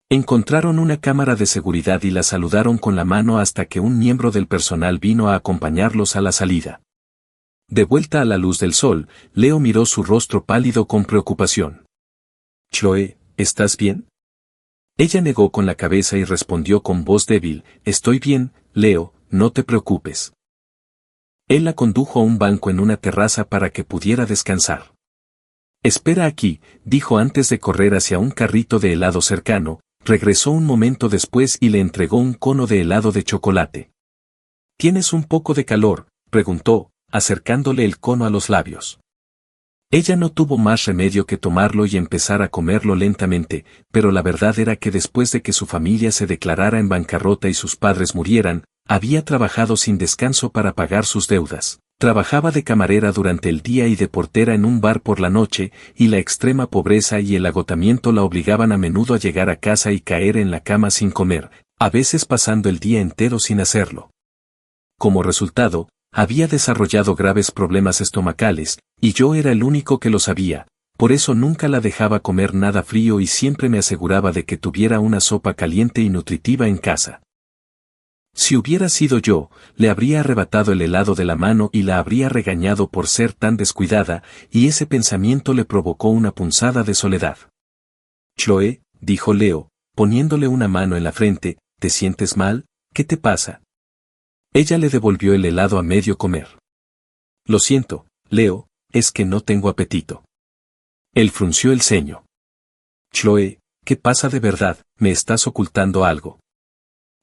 Encontraron una cámara de seguridad y la saludaron con la mano hasta que un miembro del personal vino a acompañarlos a la salida. De vuelta a la luz del sol, Leo miró su rostro pálido con preocupación. «Chloe, ¿estás bien?». Ella negó con la cabeza y respondió con voz débil, «Estoy bien, Leo, no te preocupes». Él la condujo a un banco en una terraza para que pudiera descansar. «Espera aquí», dijo antes de correr hacia un carrito de helado cercano, regresó un momento después y le entregó un cono de helado de chocolate. «¿Tienes un poco de calor?», preguntó, acercándole el cono a los labios. Ella no tuvo más remedio que tomarlo y empezar a comerlo lentamente, pero la verdad era que después de que su familia se declarara en bancarrota y sus padres murieran, había trabajado sin descanso para pagar sus deudas. Trabajaba de camarera durante el día y de portera en un bar por la noche, y la extrema pobreza y el agotamiento la obligaban a menudo a llegar a casa y caer en la cama sin comer, a veces pasando el día entero sin hacerlo. Como resultado, había desarrollado graves problemas estomacales, y yo era el único que lo sabía, por eso nunca la dejaba comer nada frío y siempre me aseguraba de que tuviera una sopa caliente y nutritiva en casa. Si hubiera sido yo, le habría arrebatado el helado de la mano y la habría regañado por ser tan descuidada, y ese pensamiento le provocó una punzada de soledad. «Chloe», dijo Leo, poniéndole una mano en la frente, «¿te sientes mal? ¿Qué te pasa?». Ella le devolvió el helado a medio comer. «Lo siento, Leo, es que no tengo apetito». Él frunció el ceño. «Chloe, ¿qué pasa de verdad? ¿Me estás ocultando algo?».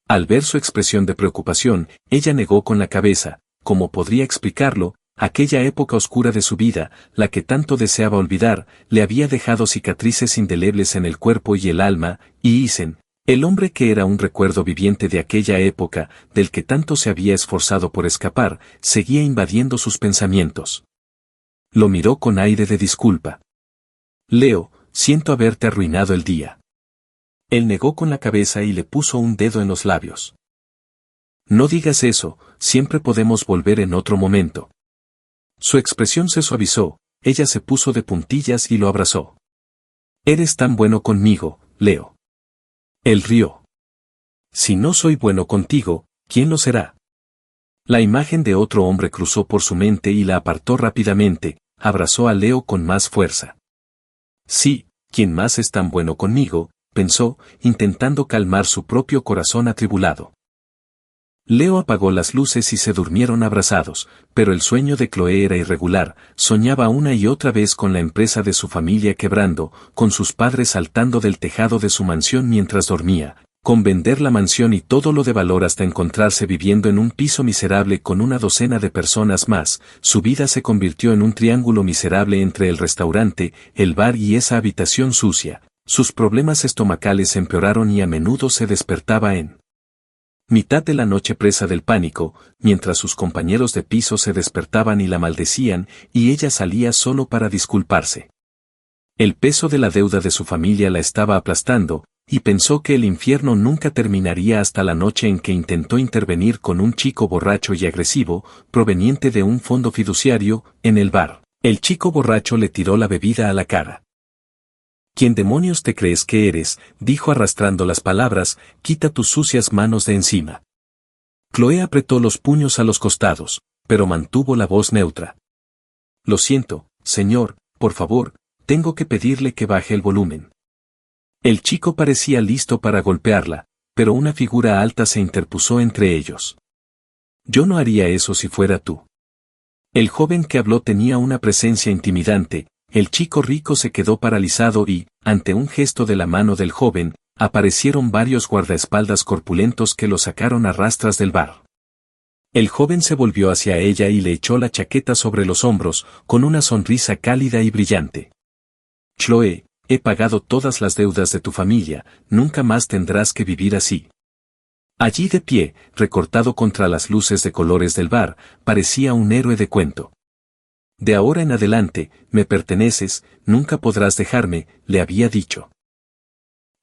Al ver su expresión de preocupación, ella negó con la cabeza. ¿Cómo podría explicarlo? Aquella época oscura de su vida, la que tanto deseaba olvidar, le había dejado cicatrices indelebles en el cuerpo y el alma, y Isen, el hombre que era un recuerdo viviente de aquella época, del que tanto se había esforzado por escapar, seguía invadiendo sus pensamientos. Lo miró con aire de disculpa. «Leo, siento haberte arruinado el día». Él negó con la cabeza y le puso un dedo en los labios. «No digas eso, siempre podemos volver en otro momento». Su expresión se suavizó, ella se puso de puntillas y lo abrazó. «Eres tan bueno conmigo, Leo». Él rió. «Si no soy bueno contigo, ¿quién lo será?». La imagen de otro hombre cruzó por su mente y la apartó rápidamente, abrazó a Leo con más fuerza. «Sí, ¿quién más es tan bueno conmigo?», pensó, intentando calmar su propio corazón atribulado. Leo apagó las luces y se durmieron abrazados, pero el sueño de Chloe era irregular, soñaba una y otra vez con la empresa de su familia quebrando, con sus padres saltando del tejado de su mansión mientras dormía, con vender la mansión y todo lo de valor hasta encontrarse viviendo en un piso miserable con una docena de personas más. Su vida se convirtió en un triángulo miserable entre el restaurante, el bar y esa habitación sucia. Sus problemas estomacales empeoraron y a menudo se despertaba en mitad de la noche presa del pánico, mientras sus compañeros de piso se despertaban y la maldecían, y ella salía solo para disculparse. El peso de la deuda de su familia la estaba aplastando, y pensó que el infierno nunca terminaría hasta la noche en que intentó intervenir con un chico borracho y agresivo, proveniente de un fondo fiduciario, en el bar. El chico borracho le tiró la bebida a la cara. ¿Quién demonios te crees que eres?, dijo arrastrando las palabras, quita tus sucias manos de encima. Chloe apretó los puños a los costados, pero mantuvo la voz neutra. Lo siento, señor, por favor, tengo que pedirle que baje el volumen. El chico parecía listo para golpearla, pero una figura alta se interpuso entre ellos. Yo no haría eso si fuera tú. El joven que habló tenía una presencia intimidante. El chico rico se quedó paralizado y, ante un gesto de la mano del joven, aparecieron varios guardaespaldas corpulentos que lo sacaron a rastras del bar. El joven se volvió hacia ella y le echó la chaqueta sobre los hombros, con una sonrisa cálida y brillante. Chloe, he pagado todas las deudas de tu familia, nunca más tendrás que vivir así. Allí de pie, recortado contra las luces de colores del bar, parecía un héroe de cuento. De ahora en adelante, me perteneces, nunca podrás dejarme, le había dicho.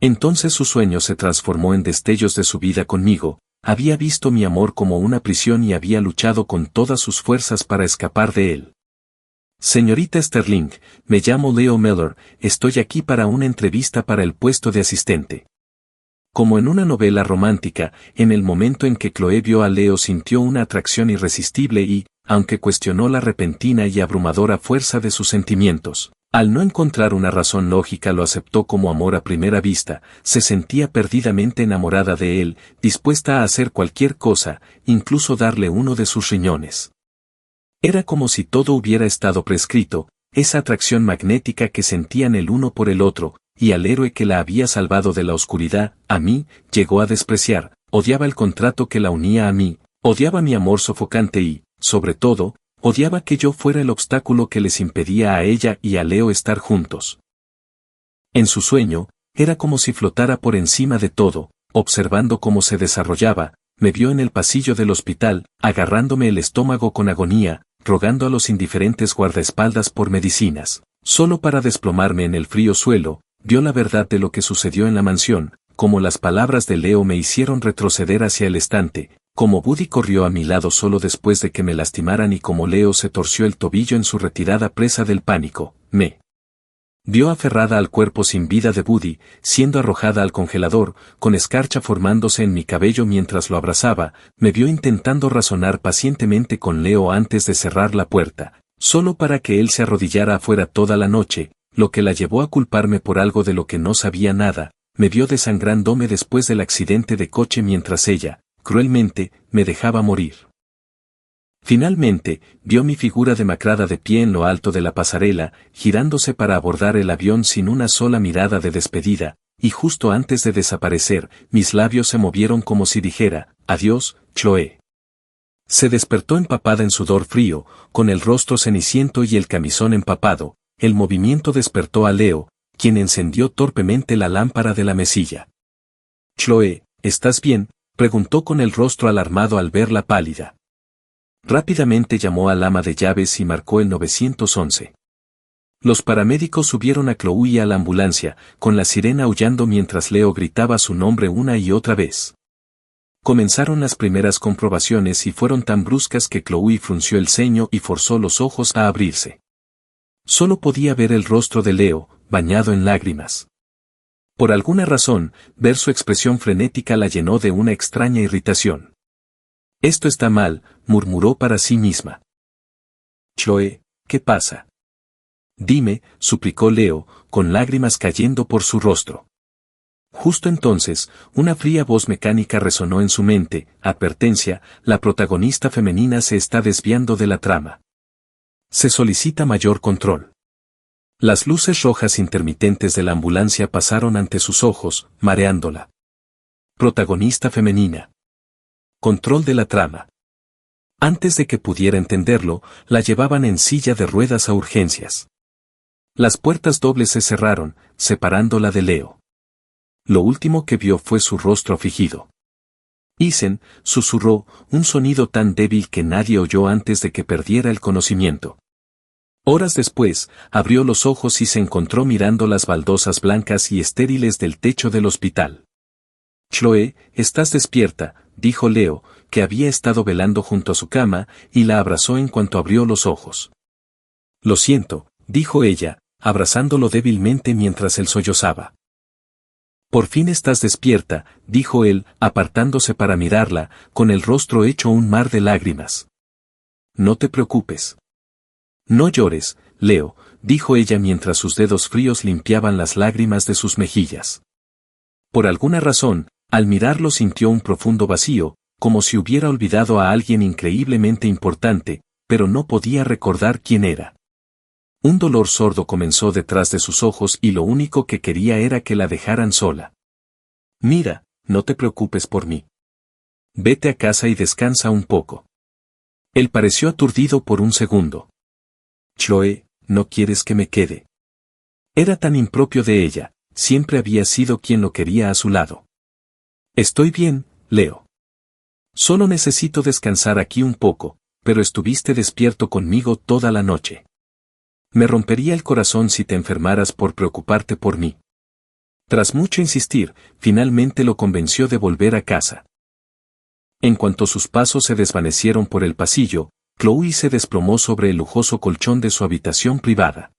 Entonces su sueño se transformó en destellos de su vida conmigo, había visto mi amor como una prisión y había luchado con todas sus fuerzas para escapar de él. Señorita Sterling, me llamo Leo Miller, estoy aquí para una entrevista para el puesto de asistente. Como en una novela romántica, en el momento en que Chloe vio a Leo sintió una atracción irresistible y, aunque cuestionó la repentina y abrumadora fuerza de sus sentimientos, al no encontrar una razón lógica lo aceptó como amor a primera vista, se sentía perdidamente enamorada de él, dispuesta a hacer cualquier cosa, incluso darle uno de sus riñones. Era como si todo hubiera estado prescrito, esa atracción magnética que sentían el uno por el otro, y al héroe que la había salvado de la oscuridad, a mí, llegó a despreciar, odiaba el contrato que la unía a mí, odiaba mi amor sofocante y, sobre todo, odiaba que yo fuera el obstáculo que les impedía a ella y a Leo estar juntos. En su sueño, era como si flotara por encima de todo, observando cómo se desarrollaba, me vio en el pasillo del hospital, agarrándome el estómago con agonía, rogando a los indiferentes guardaespaldas por medicinas, solo para desplomarme en el frío suelo, vio la verdad de lo que sucedió en la mansión, como las palabras de Leo me hicieron retroceder hacia el estante, como Buddy corrió a mi lado solo después de que me lastimaran y como Leo se torció el tobillo en su retirada presa del pánico, me vio aferrada al cuerpo sin vida de Buddy, siendo arrojada al congelador, con escarcha formándose en mi cabello mientras lo abrazaba, me vio intentando razonar pacientemente con Leo antes de cerrar la puerta, solo para que él se arrodillara afuera toda la noche, lo que la llevó a culparme por algo de lo que no sabía nada, me vio desangrándome después del accidente de coche mientras ella, cruelmente, me dejaba morir. Finalmente, vio mi figura demacrada de pie en lo alto de la pasarela, girándose para abordar el avión sin una sola mirada de despedida, y justo antes de desaparecer, mis labios se movieron como si dijera, adiós, Chloe. Se despertó empapada en sudor frío, con el rostro ceniciento y el camisón empapado, el movimiento despertó a Leo, quien encendió torpemente la lámpara de la mesilla. Chloe, ¿estás bien?, preguntó con el rostro alarmado al verla pálida. Rápidamente llamó al ama de llaves y marcó el 911. Los paramédicos subieron a Chloe a la ambulancia, con la sirena aullando mientras Leo gritaba su nombre una y otra vez. Comenzaron las primeras comprobaciones y fueron tan bruscas que Chloe frunció el ceño y forzó los ojos a abrirse. Solo podía ver el rostro de Leo, bañado en lágrimas. Por alguna razón, ver su expresión frenética la llenó de una extraña irritación. Esto está mal, murmuró para sí misma. Chloe, ¿qué pasa? Dime, suplicó Leo, con lágrimas cayendo por su rostro. Justo entonces, una fría voz mecánica resonó en su mente, advertencia, la protagonista femenina se está desviando de la trama. Se solicita mayor control. Las luces rojas intermitentes de la ambulancia pasaron ante sus ojos, mareándola. Protagonista femenina. Control de la trama. Antes de que pudiera entenderlo, la llevaban en silla de ruedas a urgencias. Las puertas dobles se cerraron, separándola de Leo. Lo último que vio fue su rostro afligido. Isen, susurró, un sonido tan débil que nadie oyó antes de que perdiera el conocimiento. Horas después, abrió los ojos y se encontró mirando las baldosas blancas y estériles del techo del hospital. Chloe, estás despierta, dijo Leo, que había estado velando junto a su cama, y la abrazó en cuanto abrió los ojos. Lo siento, dijo ella, abrazándolo débilmente mientras él sollozaba. Por fin estás despierta, dijo él, apartándose para mirarla, con el rostro hecho un mar de lágrimas. No te preocupes. No llores, Leo, dijo ella mientras sus dedos fríos limpiaban las lágrimas de sus mejillas. Por alguna razón, al mirarlo sintió un profundo vacío, como si hubiera olvidado a alguien increíblemente importante, pero no podía recordar quién era. Un dolor sordo comenzó detrás de sus ojos y lo único que quería era que la dejaran sola. Mira, no te preocupes por mí. Vete a casa y descansa un poco. Él pareció aturdido por un segundo. Chloe, ¿no quieres que me quede? Era tan impropio de ella, siempre había sido quien lo quería a su lado. Estoy bien, Leo. Solo necesito descansar aquí un poco, pero estuviste despierto conmigo toda la noche. Me rompería el corazón si te enfermaras por preocuparte por mí. Tras mucho insistir, finalmente lo convenció de volver a casa. En cuanto sus pasos se desvanecieron por el pasillo, Chloe se desplomó sobre el lujoso colchón de su habitación privada.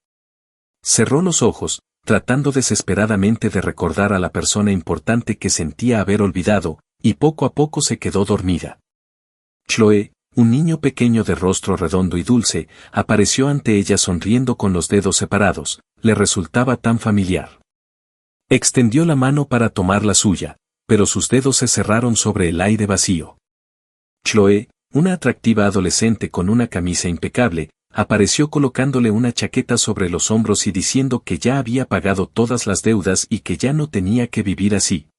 Cerró los ojos, tratando desesperadamente de recordar a la persona importante que sentía haber olvidado, y poco a poco se quedó dormida. Chloe, un niño pequeño de rostro redondo y dulce, apareció ante ella sonriendo con los dedos separados, le resultaba tan familiar. Extendió la mano para tomar la suya, pero sus dedos se cerraron sobre el aire vacío. Chloe, una atractiva adolescente con una camisa impecable, apareció colocándole una chaqueta sobre los hombros y diciendo que ya había pagado todas las deudas y que ya no tenía que vivir así.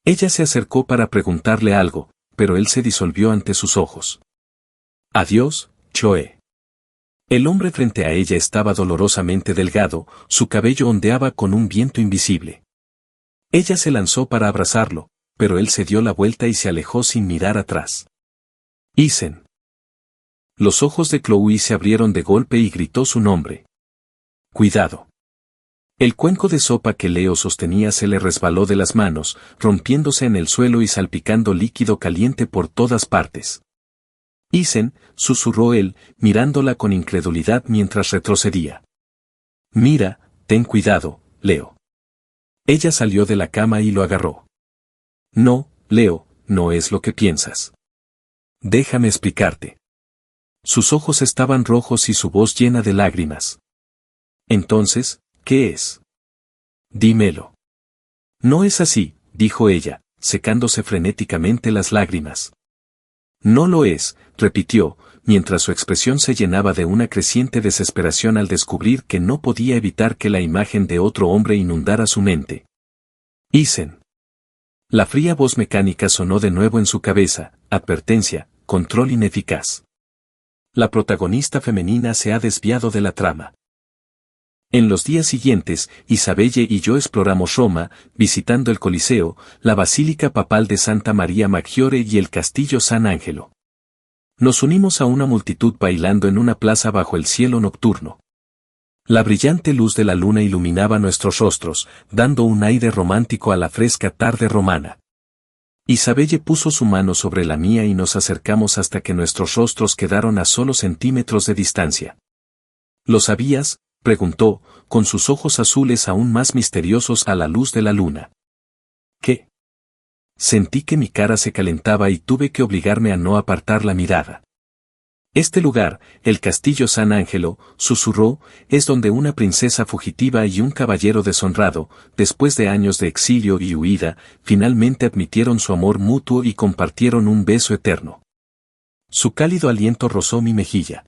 Ella se acercó para preguntarle algo, pero él se disolvió ante sus ojos. Adiós, Chloe. El hombre frente a ella estaba dolorosamente delgado, su cabello ondeaba con un viento invisible. Ella se lanzó para abrazarlo, pero él se dio la vuelta y se alejó sin mirar atrás. Isen. Los ojos de Chloe se abrieron de golpe y gritó su nombre. Cuidado. El cuenco de sopa que Leo sostenía se le resbaló de las manos, rompiéndose en el suelo y salpicando líquido caliente por todas partes. Isen, susurró él, mirándola con incredulidad mientras retrocedía. Mira, ten cuidado, Leo. Ella salió de la cama y lo agarró. No, Leo, no es lo que piensas. Déjame explicarte. Sus ojos estaban rojos y su voz llena de lágrimas. Entonces, ¿qué es? Dímelo. No es así, dijo ella, secándose frenéticamente las lágrimas. No lo es, repitió, mientras su expresión se llenaba de una creciente desesperación al descubrir que no podía evitar que la imagen de otro hombre inundara su mente. Isen. La fría voz mecánica sonó de nuevo en su cabeza, advertencia, control ineficaz. La protagonista femenina se ha desviado de la trama. En los días siguientes, Isabelle y yo exploramos Roma, visitando el Coliseo, la Basílica Papal de Santa María Maggiore y el Castillo San Angelo. Nos unimos a una multitud bailando en una plaza bajo el cielo nocturno. La brillante luz de la luna iluminaba nuestros rostros, dando un aire romántico a la fresca tarde romana. Isabelle puso su mano sobre la mía y nos acercamos hasta que nuestros rostros quedaron a solo centímetros de distancia. ¿Lo sabías?, preguntó, con sus ojos azules aún más misteriosos a la luz de la luna. ¿Qué? Sentí que mi cara se calentaba y tuve que obligarme a no apartar la mirada. Este lugar, el Castillo San Angelo, susurró, es donde una princesa fugitiva y un caballero deshonrado, después de años de exilio y huida, finalmente admitieron su amor mutuo y compartieron un beso eterno. Su cálido aliento rozó mi mejilla.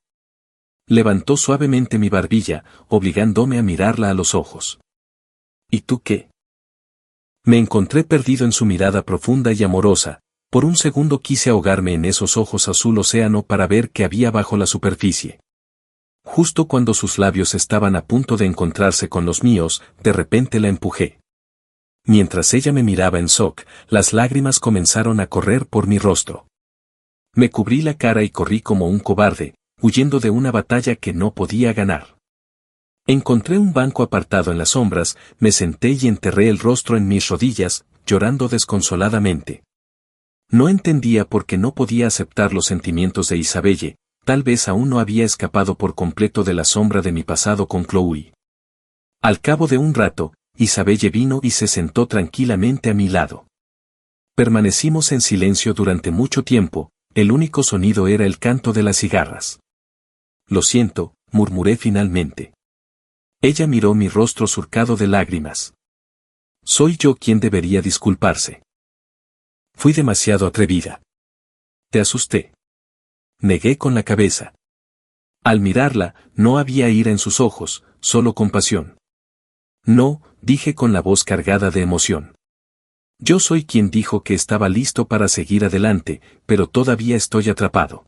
Levantó suavemente mi barbilla, obligándome a mirarla a los ojos. ¿Y tú qué? Me encontré perdido en su mirada profunda y amorosa. Por un segundo quise ahogarme en esos ojos azul océano para ver qué había bajo la superficie. Justo cuando sus labios estaban a punto de encontrarse con los míos, de repente la empujé. Mientras ella me miraba en shock, las lágrimas comenzaron a correr por mi rostro. Me cubrí la cara y corrí como un cobarde, huyendo de una batalla que no podía ganar. Encontré un banco apartado en las sombras, me senté y enterré el rostro en mis rodillas, llorando desconsoladamente. No entendía por qué no podía aceptar los sentimientos de Isabelle, tal vez aún no había escapado por completo de la sombra de mi pasado con Chloe. Al cabo de un rato, Isabelle vino y se sentó tranquilamente a mi lado. Permanecimos en silencio durante mucho tiempo, el único sonido era el canto de las cigarras. Lo siento, murmuré finalmente. Ella miró mi rostro surcado de lágrimas. Soy yo quien debería disculparse. Fui demasiado atrevida. Te asusté. Negué con la cabeza. Al mirarla, no había ira en sus ojos, solo compasión. No, dije con la voz cargada de emoción. Yo soy quien dijo que estaba listo para seguir adelante, pero todavía estoy atrapado.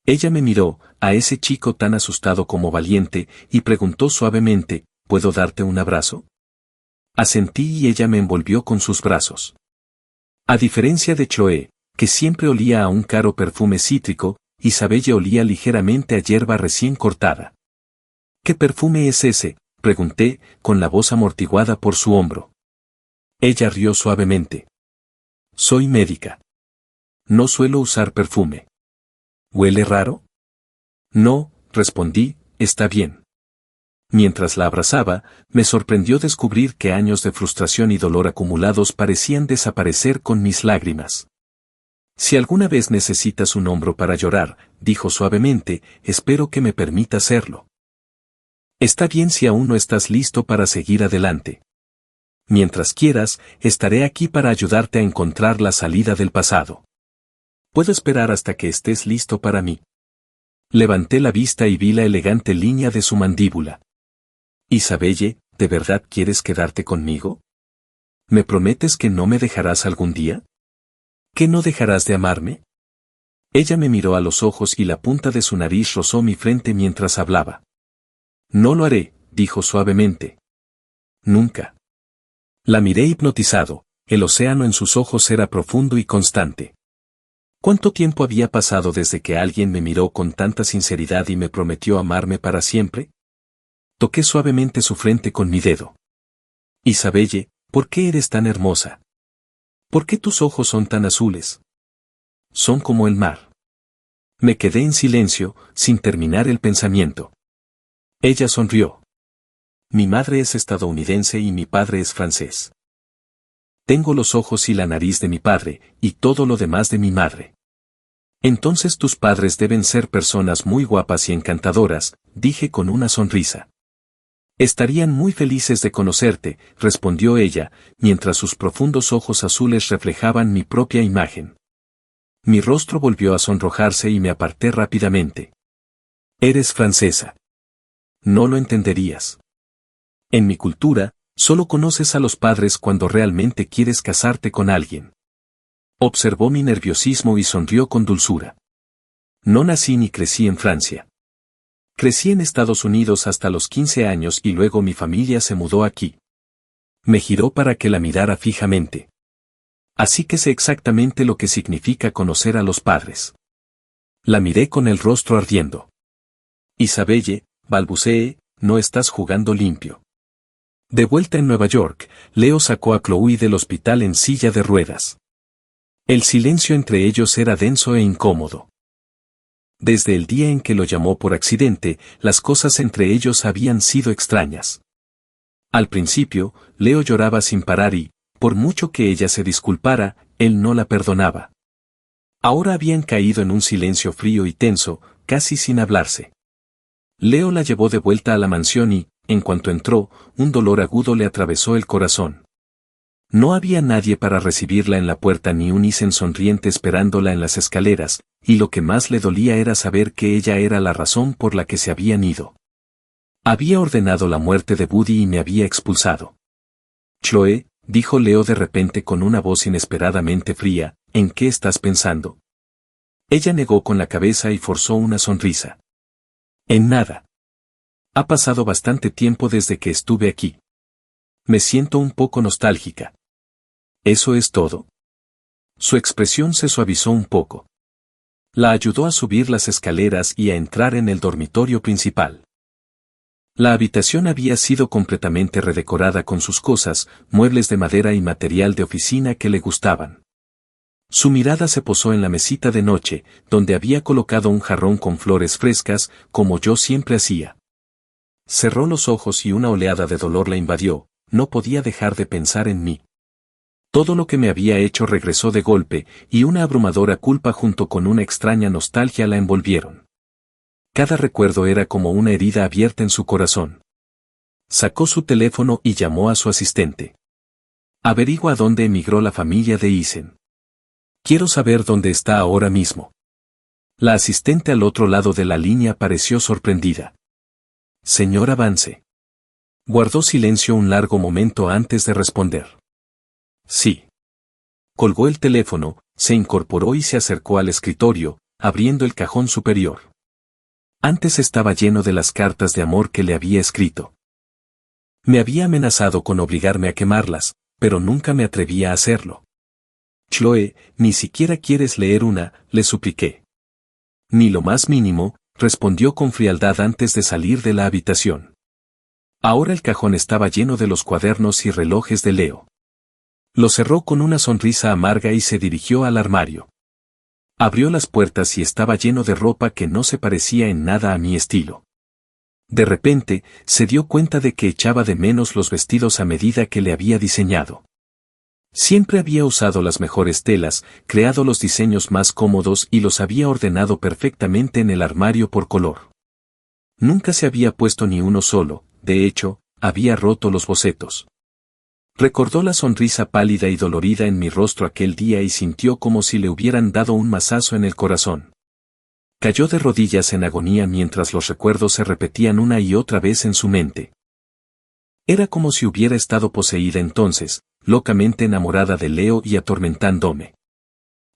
Ella me miró, a ese chico tan asustado como valiente, y preguntó suavemente, ¿puedo darte un abrazo? Asentí y ella me envolvió con sus brazos. A diferencia de Chloé, que siempre olía a un caro perfume cítrico, Isabelle olía ligeramente a hierba recién cortada. ¿Qué perfume es ese?, pregunté, con la voz amortiguada por su hombro. Ella rió suavemente. Soy médica. No suelo usar perfume. ¿Huele raro? No, respondí, está bien. Mientras la abrazaba, me sorprendió descubrir que años de frustración y dolor acumulados parecían desaparecer con mis lágrimas. Si alguna vez necesitas un hombro para llorar, dijo suavemente, espero que me permita hacerlo. Está bien si aún no estás listo para seguir adelante. Mientras quieras, estaré aquí para ayudarte a encontrar la salida del pasado. Puedo esperar hasta que estés listo para mí. Levanté la vista y vi la elegante línea de su mandíbula. Isabelle, ¿de verdad quieres quedarte conmigo? ¿Me prometes que no me dejarás algún día? ¿Que no dejarás de amarme? Ella me miró a los ojos y la punta de su nariz rozó mi frente mientras hablaba. No lo haré, dijo suavemente. Nunca. La miré hipnotizado, el océano en sus ojos era profundo y constante. ¿Cuánto tiempo había pasado desde que alguien me miró con tanta sinceridad y me prometió amarme para siempre? Toqué suavemente su frente con mi dedo. Isabelle, ¿por qué eres tan hermosa? ¿Por qué tus ojos son tan azules? Son como el mar. Me quedé en silencio, sin terminar el pensamiento. Ella sonrió. Mi madre es estadounidense y mi padre es francés. Tengo los ojos y la nariz de mi padre, y todo lo demás de mi madre. Entonces tus padres deben ser personas muy guapas y encantadoras, dije con una sonrisa. Estarían muy felices de conocerte, respondió ella, mientras sus profundos ojos azules reflejaban mi propia imagen. Mi rostro volvió a sonrojarse y me aparté rápidamente. Eres francesa. No lo entenderías. En mi cultura, solo conoces a los padres cuando realmente quieres casarte con alguien. Observó mi nerviosismo y sonrió con dulzura. No nací ni crecí en Francia. Crecí en Estados Unidos hasta los 15 años y luego mi familia se mudó aquí. Me giró para que la mirara fijamente. Así que sé exactamente lo que significa conocer a los padres. La miré con el rostro ardiendo. Isabelle, balbuceé, no estás jugando limpio. De vuelta en Nueva York, Leo sacó a Chloe del hospital en silla de ruedas. El silencio entre ellos era denso e incómodo. Desde el día en que lo llamó por accidente, las cosas entre ellos habían sido extrañas. Al principio, Leo lloraba sin parar y, por mucho que ella se disculpara, él no la perdonaba. Ahora habían caído en un silencio frío y tenso, casi sin hablarse. Leo la llevó de vuelta a la mansión y, en cuanto entró, un dolor agudo le atravesó el corazón. No había nadie para recibirla en la puerta ni un Isen sonriente esperándola en las escaleras, y lo que más le dolía era saber que ella era la razón por la que se habían ido. Había ordenado la muerte de Buddy y me había expulsado. Chloe, dijo Leo de repente con una voz inesperadamente fría, ¿en qué estás pensando? Ella negó con la cabeza y forzó una sonrisa. En nada. Ha pasado bastante tiempo desde que estuve aquí. Me siento un poco nostálgica. ¿Eso es todo? Su expresión se suavizó un poco. La ayudó a subir las escaleras y a entrar en el dormitorio principal. La habitación había sido completamente redecorada con sus cosas, muebles de madera y material de oficina que le gustaban. Su mirada se posó en la mesita de noche, donde había colocado un jarrón con flores frescas, como yo siempre hacía. Cerró los ojos y una oleada de dolor la invadió, no podía dejar de pensar en mí. Todo lo que me había hecho regresó de golpe, y una abrumadora culpa junto con una extraña nostalgia la envolvieron. Cada recuerdo era como una herida abierta en su corazón. Sacó su teléfono y llamó a su asistente. Averigua a dónde emigró la familia de Isen. Quiero saber dónde está ahora mismo. La asistente al otro lado de la línea pareció sorprendida. Señora Vance. Guardó silencio un largo momento antes de responder. Sí. Colgó el teléfono, se incorporó y se acercó al escritorio, abriendo el cajón superior. Antes estaba lleno de las cartas de amor que le había escrito. Me había amenazado con obligarme a quemarlas, pero nunca me atrevía a hacerlo. Chloe, ni siquiera quieres leer una, le supliqué. Ni lo más mínimo, respondió con frialdad antes de salir de la habitación. Ahora el cajón estaba lleno de los cuadernos y relojes de Leo. Lo cerró con una sonrisa amarga y se dirigió al armario. Abrió las puertas y estaba lleno de ropa que no se parecía en nada a mi estilo. De repente, se dio cuenta de que echaba de menos los vestidos a medida que le había diseñado. Siempre había usado las mejores telas, creado los diseños más cómodos y los había ordenado perfectamente en el armario por color. Nunca se había puesto ni uno solo, de hecho, había roto los bocetos. Recordó la sonrisa pálida y dolorida en mi rostro aquel día y sintió como si le hubieran dado un mazazo en el corazón. Cayó de rodillas en agonía mientras los recuerdos se repetían una y otra vez en su mente. Era como si hubiera estado poseída entonces, locamente enamorada de Leo y atormentándome.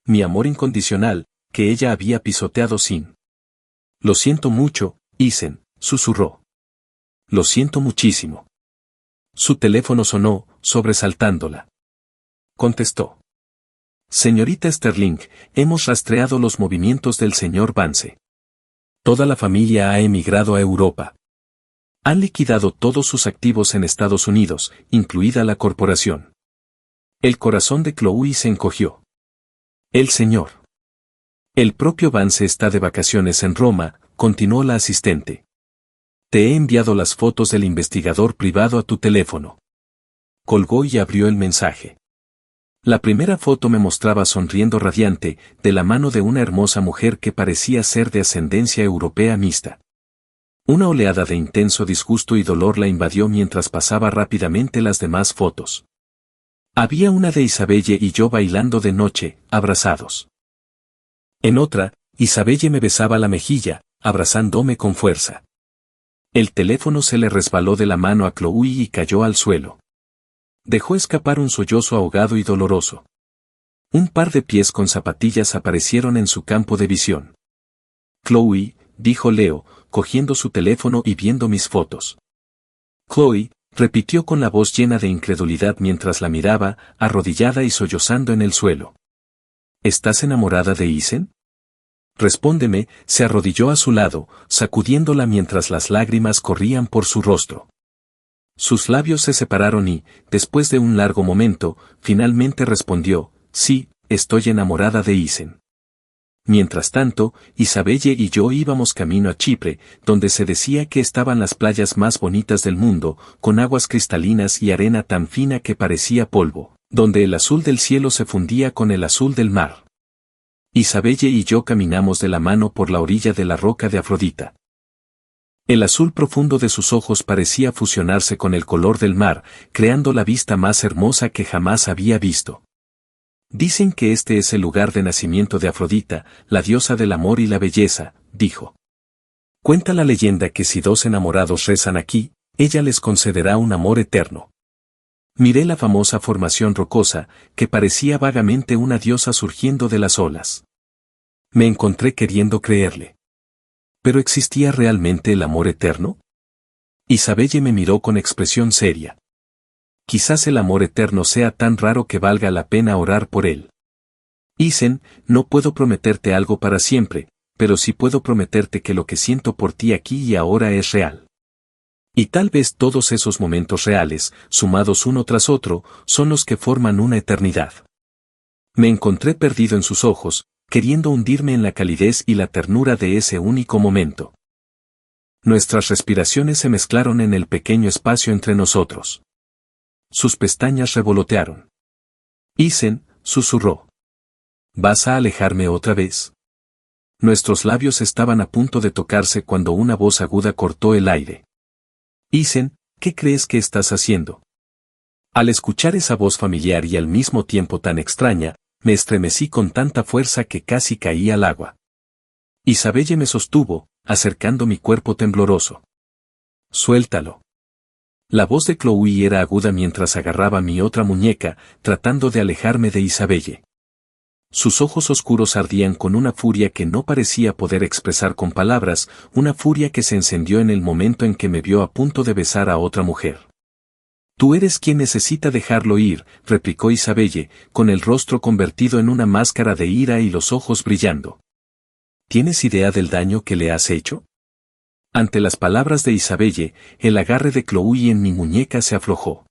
Mi amor incondicional, que ella había pisoteado sin. Lo siento mucho, Isen, susurró. Lo siento muchísimo. Su teléfono sonó, sobresaltándola. Contestó. Señorita Sterling, hemos rastreado los movimientos del señor Vance. Toda la familia ha emigrado a Europa. Han liquidado todos sus activos en Estados Unidos, incluida la corporación. El corazón de Chloe se encogió. El señor. El propio Vance está de vacaciones en Roma, continuó la asistente. Te he enviado las fotos del investigador privado a tu teléfono. Colgó y abrió el mensaje. La primera foto me mostraba sonriendo radiante, de la mano de una hermosa mujer que parecía ser de ascendencia europea mixta. Una oleada de intenso disgusto y dolor la invadió mientras pasaba rápidamente las demás fotos. Había una de Isabelle y yo bailando de noche, abrazados. En otra, Isabelle me besaba la mejilla, abrazándome con fuerza. El teléfono se le resbaló de la mano a Chloe y cayó al suelo. Dejó escapar un sollozo ahogado y doloroso. Un par de pies con zapatillas aparecieron en su campo de visión. Chloe, dijo Leo, cogiendo su teléfono y viendo mis fotos. Chloe, repitió con la voz llena de incredulidad mientras la miraba, arrodillada y sollozando en el suelo. ¿Estás enamorada de Isen? Respóndeme, se arrodilló a su lado, sacudiéndola mientras las lágrimas corrían por su rostro. Sus labios se separaron y, después de un largo momento, finalmente respondió, sí, estoy enamorada de Isen. Mientras tanto, Isabelle y yo íbamos camino a Chipre, donde se decía que estaban las playas más bonitas del mundo, con aguas cristalinas y arena tan fina que parecía polvo, donde el azul del cielo se fundía con el azul del mar. Isabelle y yo caminamos de la mano por la orilla de la roca de Afrodita. El azul profundo de sus ojos parecía fusionarse con el color del mar, creando la vista más hermosa que jamás había visto. Dicen que este es el lugar de nacimiento de Afrodita, la diosa del amor y la belleza, dijo. Cuenta la leyenda que si dos enamorados rezan aquí, ella les concederá un amor eterno. Miré la famosa formación rocosa, que parecía vagamente una diosa surgiendo de las olas. Me encontré queriendo creerle. ¿Pero existía realmente el amor eterno? Isabelle me miró con expresión seria. Quizás el amor eterno sea tan raro que valga la pena orar por él. Isen, no puedo prometerte algo para siempre, pero sí puedo prometerte que lo que siento por ti aquí y ahora es real. Y tal vez todos esos momentos reales, sumados uno tras otro, son los que forman una eternidad. Me encontré perdido en sus ojos, queriendo hundirme en la calidez y la ternura de ese único momento. Nuestras respiraciones se mezclaron en el pequeño espacio entre nosotros. Sus pestañas revolotearon. Isen, susurró. ¿Vas a alejarme otra vez? Nuestros labios estaban a punto de tocarse cuando una voz aguda cortó el aire. Isen, ¿qué crees que estás haciendo? Al escuchar esa voz familiar y al mismo tiempo tan extraña, me estremecí con tanta fuerza que casi caí al agua. Isabelle me sostuvo, acercando mi cuerpo tembloroso. Suéltalo. La voz de Chloe era aguda mientras agarraba mi otra muñeca, tratando de alejarme de Isabelle. Sus ojos oscuros ardían con una furia que no parecía poder expresar con palabras, una furia que se encendió en el momento en que me vio a punto de besar a otra mujer. Tú eres quien necesita dejarlo ir, replicó Isabelle, con el rostro convertido en una máscara de ira y los ojos brillando. ¿Tienes idea del daño que le has hecho? Ante las palabras de Isabelle, el agarre de Chloe en mi muñeca se aflojó.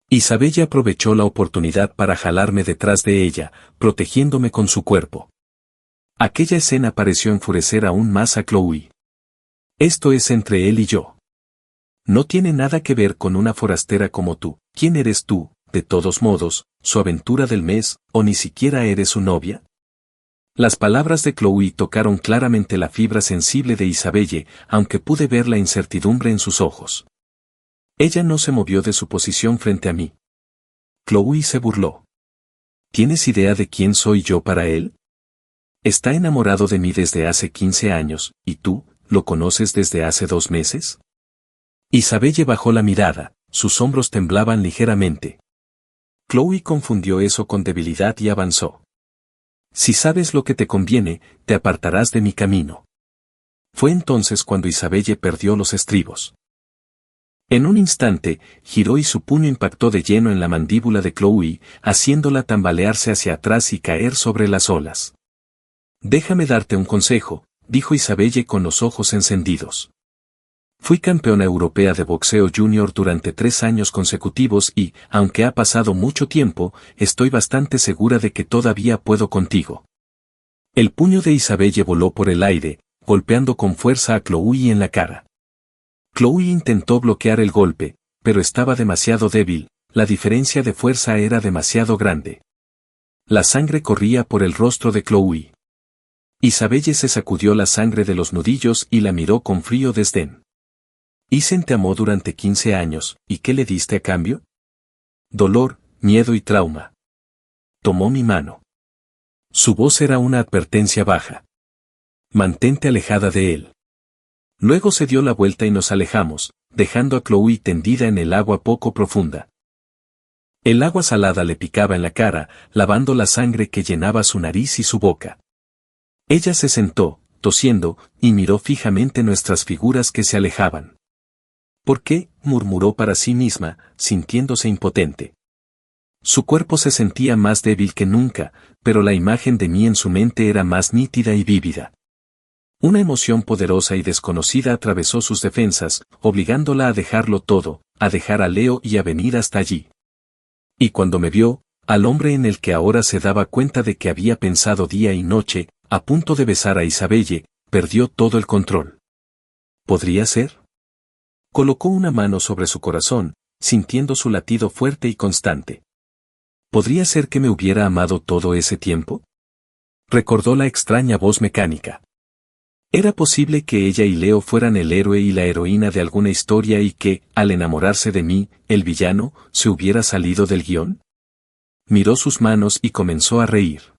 Isabelle aprovechó la oportunidad para jalarme detrás de ella, protegiéndome con su cuerpo. Aquella escena pareció enfurecer aún más a Chloe. Esto es entre él y yo. No tiene nada que ver con una forastera como tú. ¿Quién eres tú, de todos modos, su aventura del mes, o ni siquiera eres su novia? Las palabras de Chloe tocaron claramente la fibra sensible de Isabelle, aunque pude ver la incertidumbre en sus ojos. Ella no se movió de su posición frente a mí. Chloe se burló. ¿Tienes idea de quién soy yo para él? Está enamorado de mí desde hace 15 años, ¿y tú, lo conoces desde hace 2 meses? Isabelle bajó la mirada, sus hombros temblaban ligeramente. Chloe confundió eso con debilidad y avanzó. Si sabes lo que te conviene, te apartarás de mi camino. Fue entonces cuando Isabelle perdió los estribos. En un instante, giró y su puño impactó de lleno en la mandíbula de Chloe, haciéndola tambalearse hacia atrás y caer sobre las olas. Déjame darte un consejo, dijo Isabelle con los ojos encendidos. Fui campeona europea de boxeo junior durante 3 años consecutivos y, aunque ha pasado mucho tiempo, estoy bastante segura de que todavía puedo contigo. El puño de Isabelle voló por el aire, golpeando con fuerza a Chloe en la cara. Chloe intentó bloquear el golpe, pero estaba demasiado débil, la diferencia de fuerza era demasiado grande. La sangre corría por el rostro de Chloe. Isabelle se sacudió la sangre de los nudillos y la miró con frío desdén. Isen te amó durante 15 años, ¿y qué le diste a cambio? Dolor, miedo y trauma. Tomó mi mano. Su voz era una advertencia baja. Mantente alejada de él. Luego se dio la vuelta y nos alejamos, dejando a Chloe tendida en el agua poco profunda. El agua salada le picaba en la cara, lavando la sangre que llenaba su nariz y su boca. Ella se sentó, tosiendo, y miró fijamente nuestras figuras que se alejaban. ¿Por qué?, murmuró para sí misma, sintiéndose impotente. Su cuerpo se sentía más débil que nunca, pero la imagen de mí en su mente era más nítida y vívida. Una emoción poderosa y desconocida atravesó sus defensas, obligándola a dejarlo todo, a dejar a Leo y a venir hasta allí. Y cuando me vio, al hombre en el que ahora se daba cuenta de que había pensado día y noche, a punto de besar a Isabelle, perdió todo el control. ¿Podría ser? Colocó una mano sobre su corazón, sintiendo su latido fuerte y constante. ¿Podría ser que me hubiera amado todo ese tiempo? Recordó la extraña voz mecánica. ¿Era posible que ella y Leo fueran el héroe y la heroína de alguna historia y que, al enamorarse de mí, el villano, se hubiera salido del guión? Miró sus manos y comenzó a reír.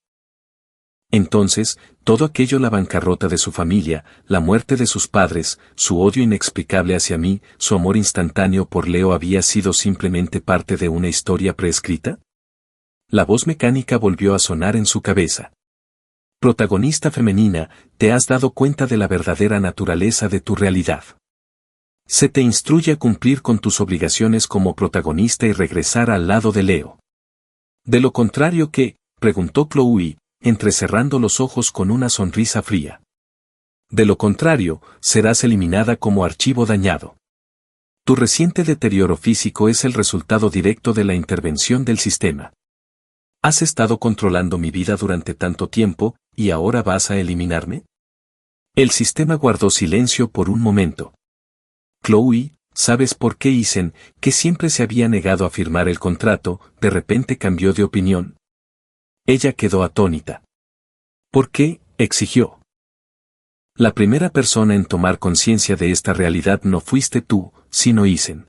Entonces, todo aquello, la bancarrota de su familia, la muerte de sus padres, su odio inexplicable hacia mí, su amor instantáneo por Leo había sido simplemente parte de una historia preescrita. La voz mecánica volvió a sonar en su cabeza. Protagonista femenina, te has dado cuenta de la verdadera naturaleza de tu realidad. Se te instruye a cumplir con tus obligaciones como protagonista y regresar al lado de Leo. De lo contrario, ¿qué?, preguntó Chloe, entrecerrando los ojos con una sonrisa fría. De lo contrario, serás eliminada como archivo dañado. Tu reciente deterioro físico es el resultado directo de la intervención del sistema. ¿Has estado controlando mi vida durante tanto tiempo, y ahora vas a eliminarme? El sistema guardó silencio por un momento. Chloe, ¿sabes por qué Isen, que siempre se había negado a firmar el contrato, de repente cambió de opinión? Ella quedó atónita. ¿Por qué?, exigió. La primera persona en tomar conciencia de esta realidad no fuiste tú, sino Isen.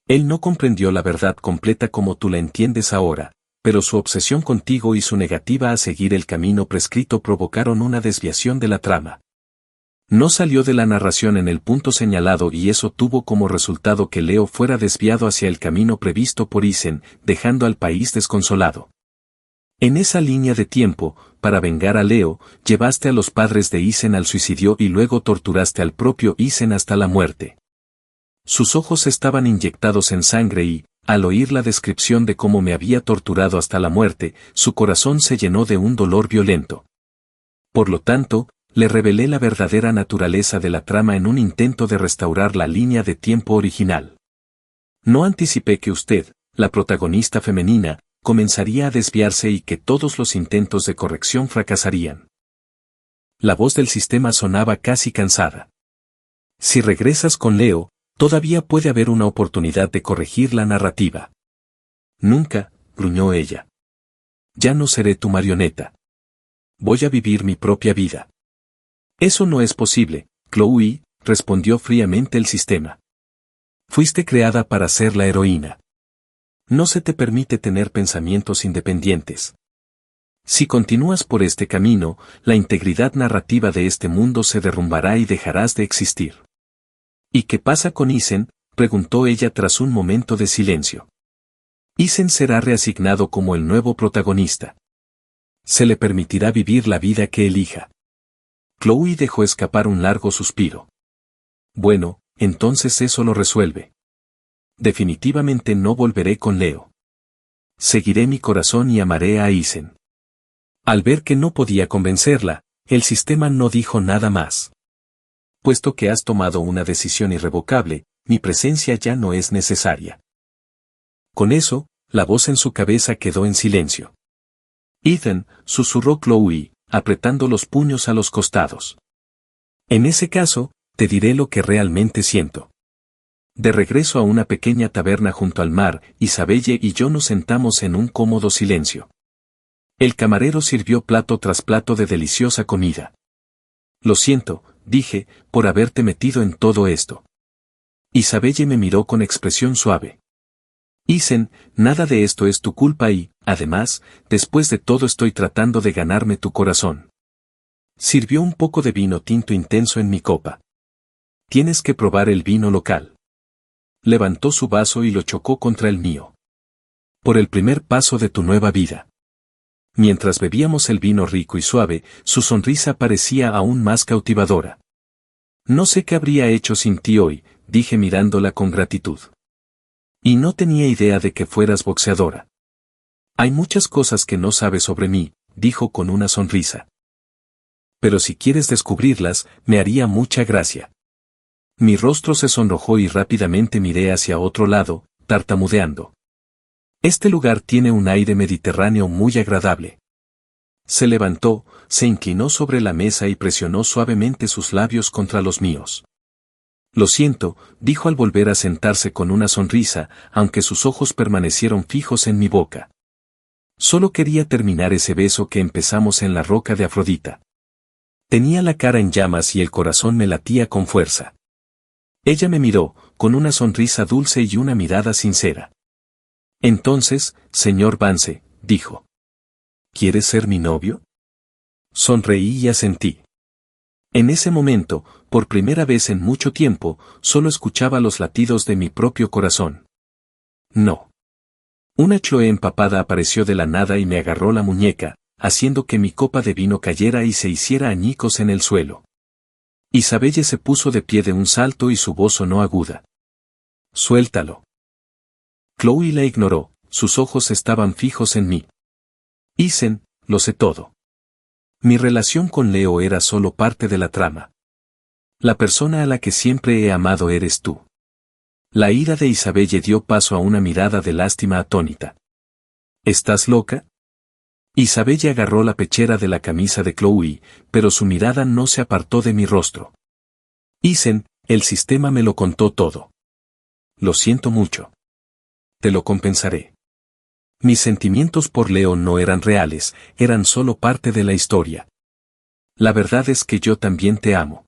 Él no comprendió la verdad completa como tú la entiendes ahora, pero su obsesión contigo y su negativa a seguir el camino prescrito provocaron una desviación de la trama. No salió de la narración en el punto señalado y eso tuvo como resultado que Leo fuera desviado hacia el camino previsto por Isen, dejando al país desconsolado. En esa línea de tiempo, para vengar a Leo, llevaste a los padres de Isen al suicidio y luego torturaste al propio Isen hasta la muerte. Sus ojos estaban inyectados en sangre y, al oír la descripción de cómo me había torturado hasta la muerte, su corazón se llenó de un dolor violento. Por lo tanto, le revelé la verdadera naturaleza de la trama en un intento de restaurar la línea de tiempo original. No anticipé que usted, la protagonista femenina, comenzaría a desviarse y que todos los intentos de corrección fracasarían. La voz del sistema sonaba casi cansada. Si regresas con Leo, todavía puede haber una oportunidad de corregir la narrativa. Nunca, gruñó ella. Ya no seré tu marioneta. Voy a vivir mi propia vida. Eso no es posible, Chloe, respondió fríamente el sistema. Fuiste creada para ser la heroína. No se te permite tener pensamientos independientes. Si continúas por este camino, la integridad narrativa de este mundo se derrumbará y dejarás de existir. ¿Y qué pasa con Isen?, preguntó ella tras un momento de silencio. Isen será reasignado como el nuevo protagonista. Se le permitirá vivir la vida que elija. Chloe dejó escapar un largo suspiro. Bueno, entonces eso lo resuelve. Definitivamente no volveré con Leo. Seguiré mi corazón y amaré a Isen. Al ver que no podía convencerla, el sistema no dijo nada más. Puesto que has tomado una decisión irrevocable, mi presencia ya no es necesaria. Con eso, la voz en su cabeza quedó en silencio. Ethan, susurró Chloe, apretando los puños a los costados. En ese caso, te diré lo que realmente siento. De regreso a una pequeña taberna junto al mar, Isabelle y yo nos sentamos en un cómodo silencio. El camarero sirvió plato tras plato de deliciosa comida. Lo siento, dije, por haberte metido en todo esto. Isabelle me miró con expresión suave. Isen, nada de esto es tu culpa y, además, después de todo estoy tratando de ganarme tu corazón. Sirvió un poco de vino tinto intenso en mi copa. Tienes que probar el vino local. Levantó su vaso y lo chocó contra el mío. Por el primer paso de tu nueva vida. Mientras bebíamos el vino rico y suave, su sonrisa parecía aún más cautivadora. No sé qué habría hecho sin ti hoy, dije mirándola con gratitud. Y no tenía idea de que fueras boxeadora. Hay muchas cosas que no sabes sobre mí, dijo con una sonrisa. Pero si quieres descubrirlas, me haría mucha gracia. Mi rostro se sonrojó y rápidamente miré hacia otro lado, tartamudeando. Este lugar tiene un aire mediterráneo muy agradable. Se levantó, se inclinó sobre la mesa y presionó suavemente sus labios contra los míos. Lo siento, dijo al volver a sentarse con una sonrisa, aunque sus ojos permanecieron fijos en mi boca. Solo quería terminar ese beso que empezamos en la roca de Afrodita. Tenía la cara en llamas y el corazón me latía con fuerza. Ella me miró, con una sonrisa dulce y una mirada sincera. Entonces, señor Vance, dijo. ¿Quieres ser mi novio? Sonreí y asentí. En ese momento, por primera vez en mucho tiempo, solo escuchaba los latidos de mi propio corazón. No. Una Chloe empapada apareció de la nada y me agarró la muñeca, haciendo que mi copa de vino cayera y se hiciera añicos en el suelo. Isabelle se puso de pie de un salto y su voz sonó aguda. Suéltalo. Chloe la ignoró, sus ojos estaban fijos en mí. Isen, lo sé todo. Mi relación con Leo era solo parte de la trama. La persona a la que siempre he amado eres tú. La ira de Isabelle dio paso a una mirada de lástima atónita. ¿Estás loca? Isabella agarró la pechera de la camisa de Chloe, pero su mirada no se apartó de mi rostro. Isen, el sistema me lo contó todo. Lo siento mucho. Te lo compensaré. Mis sentimientos por Leo no eran reales, eran solo parte de la historia. La verdad es que yo también te amo.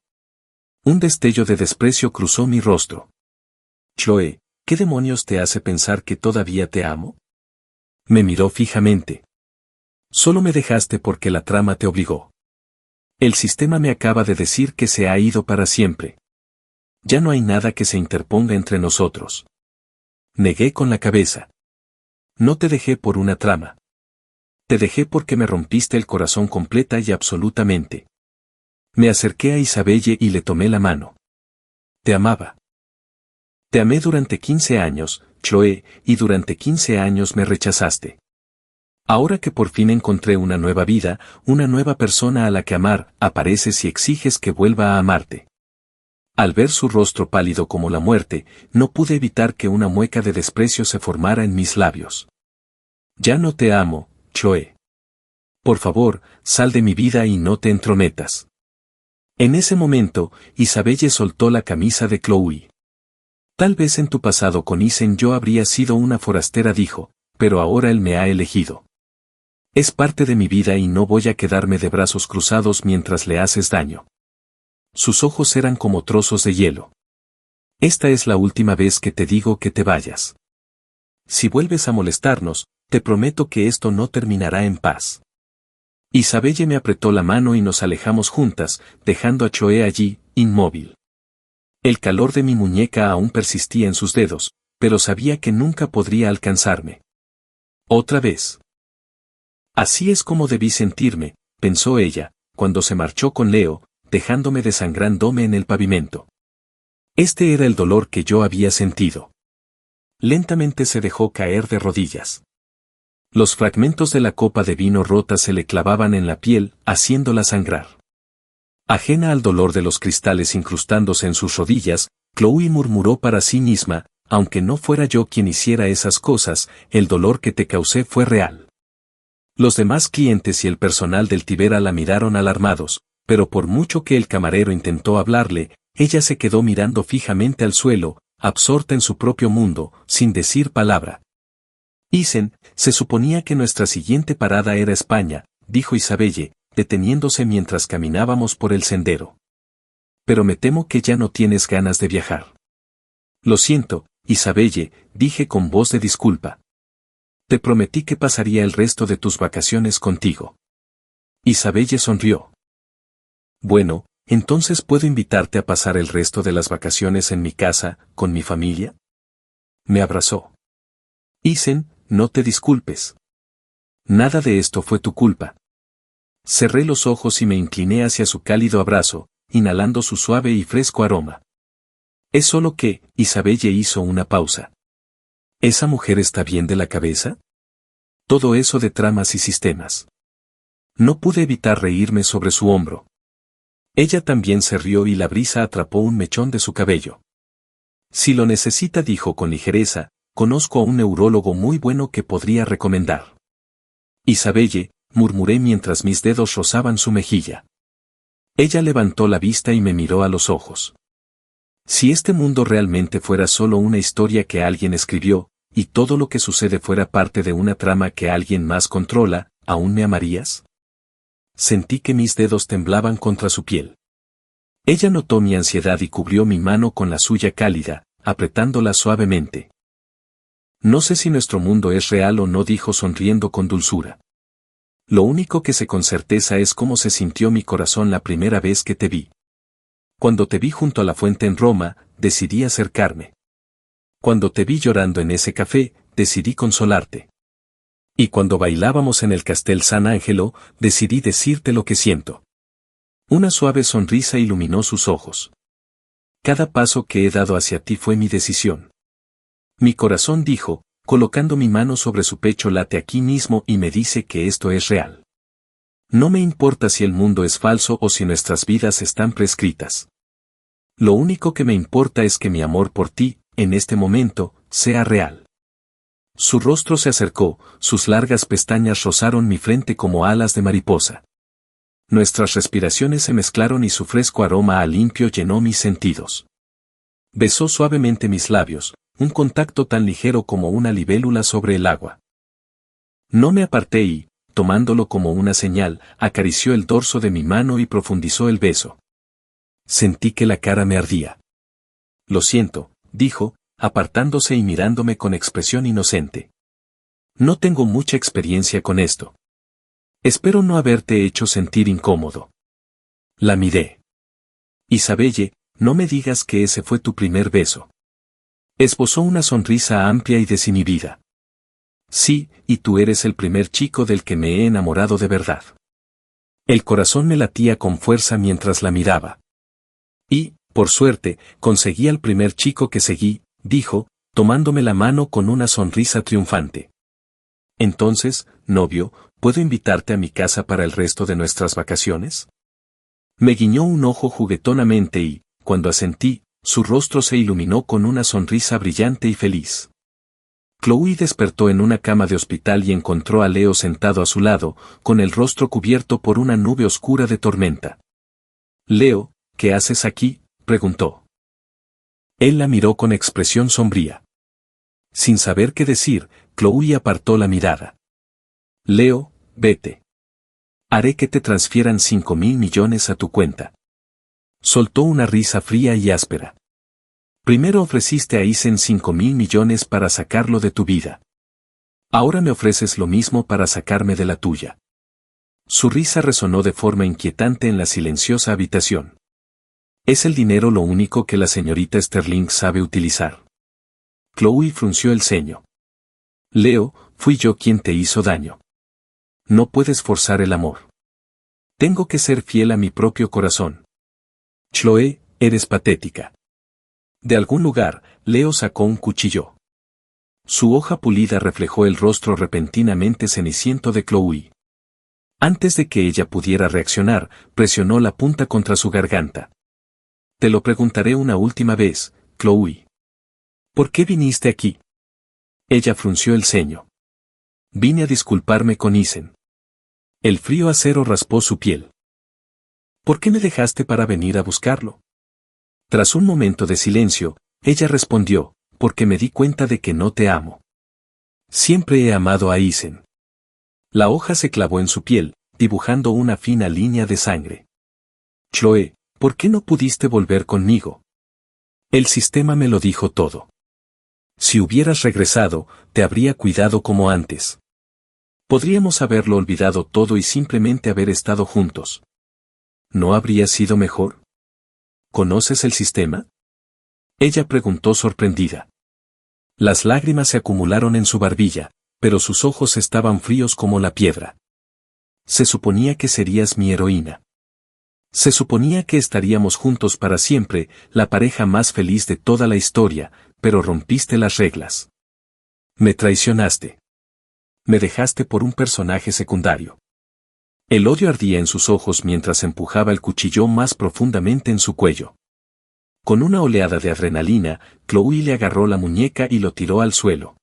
Un destello de desprecio cruzó mi rostro. Chloe, ¿qué demonios te hace pensar que todavía te amo? Me miró fijamente. Solo me dejaste porque la trama te obligó. El sistema me acaba de decir que se ha ido para siempre. Ya no hay nada que se interponga entre nosotros. Negué con la cabeza. No te dejé por una trama. Te dejé porque me rompiste el corazón completa y absolutamente. Me acerqué a Isabelle y le tomé la mano. Te amaba. Te amé durante 15 años, Chloe, y durante 15 años me rechazaste. Ahora que por fin encontré una nueva vida, una nueva persona a la que amar, apareces y exiges que vuelva a amarte. Al ver su rostro pálido como la muerte, no pude evitar que una mueca de desprecio se formara en mis labios. Ya no te amo, Chloe. Por favor, sal de mi vida y no te entrometas. En ese momento, Isabelle soltó la camisa de Chloe. Tal vez en tu pasado con Isen yo habría sido una forastera, dijo, pero ahora él me ha elegido. Es parte de mi vida y no voy a quedarme de brazos cruzados mientras le haces daño. Sus ojos eran como trozos de hielo. Esta es la última vez que te digo que te vayas. Si vuelves a molestarnos, te prometo que esto no terminará en paz. Isabelle me apretó la mano y nos alejamos juntas, dejando a Chloe allí, inmóvil. El calor de mi muñeca aún persistía en sus dedos, pero sabía que nunca podría alcanzarme. Otra vez. Así es como debí sentirme, pensó ella, cuando se marchó con Leo, dejándome desangrándome en el pavimento. Este era el dolor que yo había sentido. Lentamente se dejó caer de rodillas. Los fragmentos de la copa de vino rota se le clavaban en la piel, haciéndola sangrar. Ajena al dolor de los cristales incrustándose en sus rodillas, Chloe murmuró para sí misma, aunque no fuera yo quien hiciera esas cosas, el dolor que te causé fue real. Los demás clientes y el personal del Tibera la miraron alarmados, pero por mucho que el camarero intentó hablarle, ella se quedó mirando fijamente al suelo, absorta en su propio mundo, sin decir palabra. Isen, se suponía que nuestra siguiente parada era España, dijo Isabelle, deteniéndose mientras caminábamos por el sendero. Pero me temo que ya no tienes ganas de viajar. Lo siento, Isabelle, dije con voz de disculpa. Te prometí que pasaría el resto de tus vacaciones contigo. Isabelle sonrió. Bueno, entonces puedo invitarte a pasar el resto de las vacaciones en mi casa, con mi familia. Me abrazó. Isen, no te disculpes. Nada de esto fue tu culpa. Cerré los ojos y me incliné hacia su cálido abrazo, inhalando su suave y fresco aroma. Es solo que, Isabelle hizo una pausa. ¿Esa mujer está bien de la cabeza? Todo eso de tramas y sistemas. No pude evitar reírme sobre su hombro. Ella también se rió y la brisa atrapó un mechón de su cabello. Si lo necesita, dijo con ligereza, conozco a un neurólogo muy bueno que podría recomendar. Isabelle, murmuré mientras mis dedos rozaban su mejilla. Ella levantó la vista y me miró a los ojos. Si este mundo realmente fuera solo una historia que alguien escribió, y todo lo que sucede fuera parte de una trama que alguien más controla, ¿aún me amarías? Sentí que mis dedos temblaban contra su piel. Ella notó mi ansiedad y cubrió mi mano con la suya cálida, apretándola suavemente. No sé si nuestro mundo es real o no, dijo sonriendo con dulzura. Lo único que sé con certeza es cómo se sintió mi corazón la primera vez que te vi. Cuando te vi junto a la fuente en Roma, decidí acercarme. Cuando te vi llorando en ese café, decidí consolarte. Y cuando bailábamos en el Castel San Angelo, decidí decirte lo que siento. Una suave sonrisa iluminó sus ojos. Cada paso que he dado hacia ti fue mi decisión. Mi corazón, dijo, colocando mi mano sobre su pecho, late aquí mismo y me dice que esto es real. No me importa si el mundo es falso o si nuestras vidas están prescritas. Lo único que me importa es que mi amor por ti, en este momento, sea real. Su rostro se acercó, sus largas pestañas rozaron mi frente como alas de mariposa. Nuestras respiraciones se mezclaron y su fresco aroma a limpio llenó mis sentidos. Besó suavemente mis labios, un contacto tan ligero como una libélula sobre el agua. No me aparté y, tomándolo como una señal, acarició el dorso de mi mano y profundizó el beso. Sentí que la cara me ardía. Lo siento, dijo, apartándose y mirándome con expresión inocente. No tengo mucha experiencia con esto. Espero no haberte hecho sentir incómodo. La miré. Isabelle, no me digas que ese fue tu primer beso. Esbozó una sonrisa amplia y desinhibida. Sí, y tú eres el primer chico del que me he enamorado de verdad. El corazón me latía con fuerza mientras la miraba. Y, por suerte, conseguí al primer chico que seguí, dijo, tomándome la mano con una sonrisa triunfante. Entonces, novio, ¿puedo invitarte a mi casa para el resto de nuestras vacaciones? Me guiñó un ojo juguetonamente y, cuando asentí, su rostro se iluminó con una sonrisa brillante y feliz. Chloe despertó en una cama de hospital y encontró a Leo sentado a su lado, con el rostro cubierto por una nube oscura de tormenta. Leo, ¿qué haces aquí?, preguntó. Él la miró con expresión sombría. Sin saber qué decir, Chloe apartó la mirada. Leo, vete. Haré que te transfieran 5.000 millones a tu cuenta. Soltó una risa fría y áspera. Primero ofreciste a Isen 5.000 millones para sacarlo de tu vida. Ahora me ofreces lo mismo para sacarme de la tuya. Su risa resonó de forma inquietante en la silenciosa habitación. ¿Es el dinero lo único que la señorita Sterling sabe utilizar? Chloe frunció el ceño. Leo, fui yo quien te hizo daño. No puedes forzar el amor. Tengo que ser fiel a mi propio corazón. Chloe, eres patética. De algún lugar, Leo sacó un cuchillo. Su hoja pulida reflejó el rostro repentinamente ceniciento de Chloe. Antes de que ella pudiera reaccionar, presionó la punta contra su garganta. Te lo preguntaré una última vez, Chloe. ¿Por qué viniste aquí? Ella frunció el ceño. Vine a disculparme con Isen. El frío acero raspó su piel. ¿Por qué me dejaste para venir a buscarlo? Tras un momento de silencio, ella respondió, porque me di cuenta de que no te amo. Siempre he amado a Isen. La hoja se clavó en su piel, dibujando una fina línea de sangre. Chloe, ¿por qué no pudiste volver conmigo? El sistema me lo dijo todo. Si hubieras regresado, te habría cuidado como antes. Podríamos haberlo olvidado todo y simplemente haber estado juntos. ¿No habría sido mejor? ¿Conoces el sistema? Ella preguntó sorprendida. Las lágrimas se acumularon en su barbilla, pero sus ojos estaban fríos como la piedra. Se suponía que serías mi heroína. Se suponía que estaríamos juntos para siempre, la pareja más feliz de toda la historia, pero rompiste las reglas. Me traicionaste. Me dejaste por un personaje secundario. El odio ardía en sus ojos mientras empujaba el cuchillo más profundamente en su cuello. Con una oleada de adrenalina, Chloe le agarró la muñeca y lo tiró al suelo.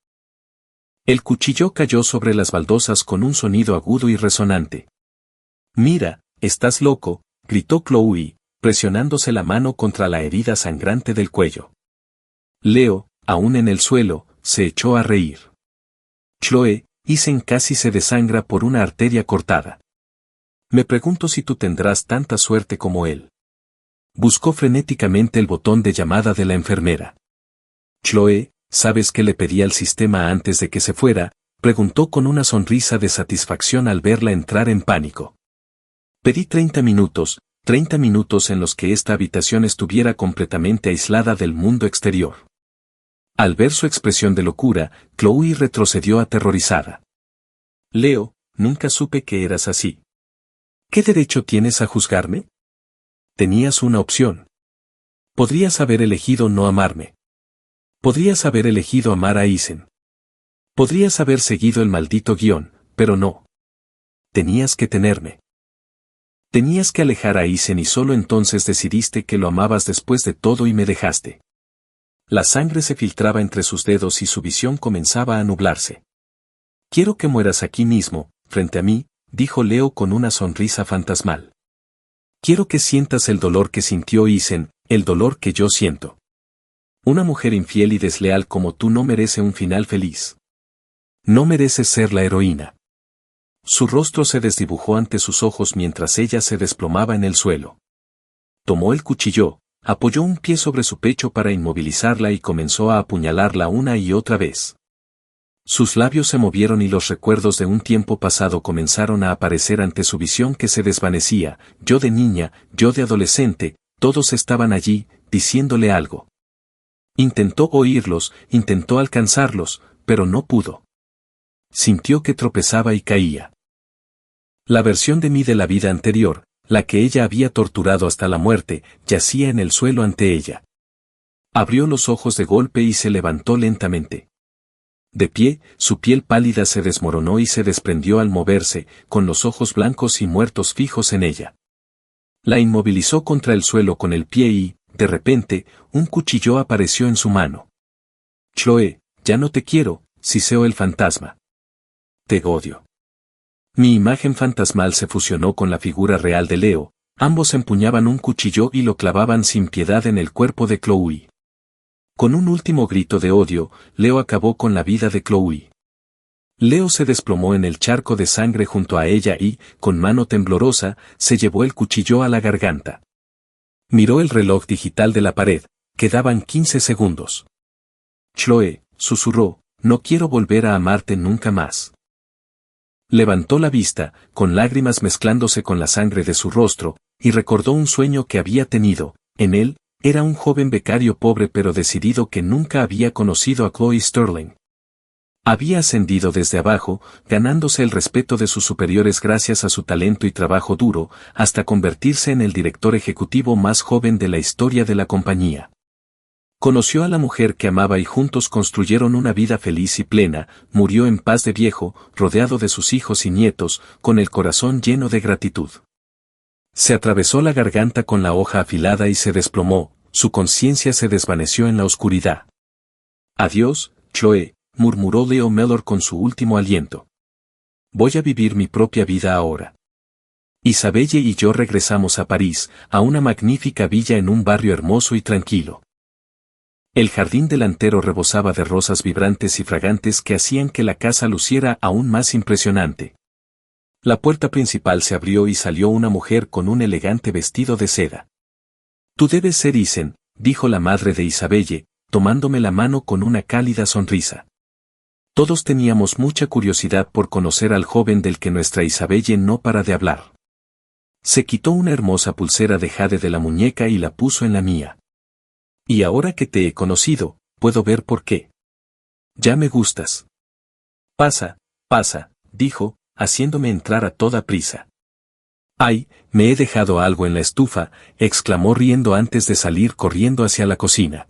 El cuchillo cayó sobre las baldosas con un sonido agudo y resonante. Mira, estás loco, gritó Chloe, presionándose la mano contra la herida sangrante del cuello. Leo, aún en el suelo, se echó a reír. Chloe, Isen casi se desangra por una arteria cortada. Me pregunto si tú tendrás tanta suerte como él. Buscó frenéticamente el botón de llamada de la enfermera. Chloe, ¿sabes qué le pedí al sistema antes de que se fuera?, preguntó con una sonrisa de satisfacción al verla entrar en pánico. Pedí 30 minutos en los que esta habitación estuviera completamente aislada del mundo exterior. Al ver su expresión de locura, Chloe retrocedió aterrorizada. Leo, nunca supe que eras así. ¿Qué derecho tienes a juzgarme? Tenías una opción. Podrías haber elegido no amarme. Podrías haber elegido amar a Isen. Podrías haber seguido el maldito guión, pero no. Tenías que tenerme. Tenías que alejar a Isen y solo entonces decidiste que lo amabas después de todo y me dejaste. La sangre se filtraba entre sus dedos y su visión comenzaba a nublarse. Quiero que mueras aquí mismo, frente a mí, dijo Leo con una sonrisa fantasmal. Quiero que sientas el dolor que sintió Isen, el dolor que yo siento. Una mujer infiel y desleal como tú no merece un final feliz. No mereces ser la heroína. Su rostro se desdibujó ante sus ojos mientras ella se desplomaba en el suelo. Tomó el cuchillo, apoyó un pie sobre su pecho para inmovilizarla y comenzó a apuñalarla una y otra vez. Sus labios se movieron y los recuerdos de un tiempo pasado comenzaron a aparecer ante su visión que se desvanecía, yo de niña, yo de adolescente, todos estaban allí, diciéndole algo. Intentó oírlos, intentó alcanzarlos, pero no pudo. Sintió que tropezaba y caía. La versión de mí de la vida anterior, la que ella había torturado hasta la muerte, yacía en el suelo ante ella. Abrió los ojos de golpe y se levantó lentamente. De pie, su piel pálida se desmoronó y se desprendió al moverse, con los ojos blancos y muertos fijos en ella. La inmovilizó contra el suelo con el pie y, de repente, un cuchillo apareció en su mano. Chloe, ya no te quiero, siseó el fantasma. Te odio. Mi imagen fantasmal se fusionó con la figura real de Leo, ambos empuñaban un cuchillo y lo clavaban sin piedad en el cuerpo de Chloe. Con un último grito de odio, Leo acabó con la vida de Chloe. Leo se desplomó en el charco de sangre junto a ella y, con mano temblorosa, se llevó el cuchillo a la garganta. Miró el reloj digital de la pared, quedaban 15 segundos. Chloe, susurró, no quiero volver a amarte nunca más. Levantó la vista, con lágrimas mezclándose con la sangre de su rostro, y recordó un sueño que había tenido. En él, era un joven becario pobre pero decidido que nunca había conocido a Chloe Sterling. Había ascendido desde abajo, ganándose el respeto de sus superiores gracias a su talento y trabajo duro, hasta convertirse en el director ejecutivo más joven de la historia de la compañía. Conoció a la mujer que amaba y juntos construyeron una vida feliz y plena, murió en paz de viejo, rodeado de sus hijos y nietos, con el corazón lleno de gratitud. Se atravesó la garganta con la hoja afilada y se desplomó, su conciencia se desvaneció en la oscuridad. Adiós, Chloe, murmuró Leo Mellor con su último aliento. Voy a vivir mi propia vida ahora. Isabelle y yo regresamos a París, a una magnífica villa en un barrio hermoso y tranquilo. El jardín delantero rebosaba de rosas vibrantes y fragantes que hacían que la casa luciera aún más impresionante. La puerta principal se abrió y salió una mujer con un elegante vestido de seda. Tú debes ser Isen, dijo la madre de Isabelle, tomándome la mano con una cálida sonrisa. Todos teníamos mucha curiosidad por conocer al joven del que nuestra Isabelle no para de hablar. Se quitó una hermosa pulsera de jade de la muñeca y la puso en la mía. Y ahora que te he conocido, puedo ver por qué. Ya me gustas. Pasa, pasa, dijo, haciéndome entrar a toda prisa. ¡Ay, me he dejado algo en la estufa!, exclamó riendo antes de salir corriendo hacia la cocina.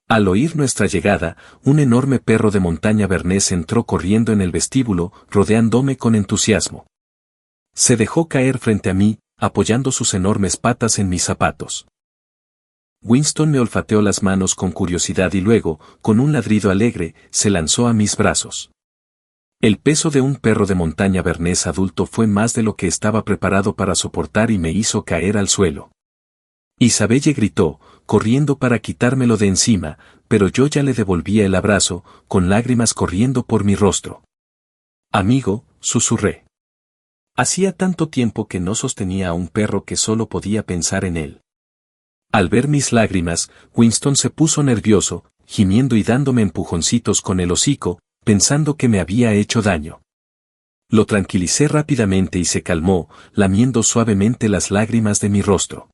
Al oír nuestra llegada, un enorme perro de montaña bernés entró corriendo en el vestíbulo, rodeándome con entusiasmo. Se dejó caer frente a mí, apoyando sus enormes patas en mis zapatos. Winston me olfateó las manos con curiosidad y luego, con un ladrido alegre, se lanzó a mis brazos. El peso de un perro de montaña bernés adulto fue más de lo que estaba preparado para soportar y me hizo caer al suelo. Isabelle gritó, corriendo para quitármelo de encima, pero yo ya le devolvía el abrazo, con lágrimas corriendo por mi rostro. Amigo, susurré. Hacía tanto tiempo que no sostenía a un perro que solo podía pensar en él. Al ver mis lágrimas, Winston se puso nervioso, gimiendo y dándome empujoncitos con el hocico, pensando que me había hecho daño. Lo tranquilicé rápidamente y se calmó, lamiendo suavemente las lágrimas de mi rostro.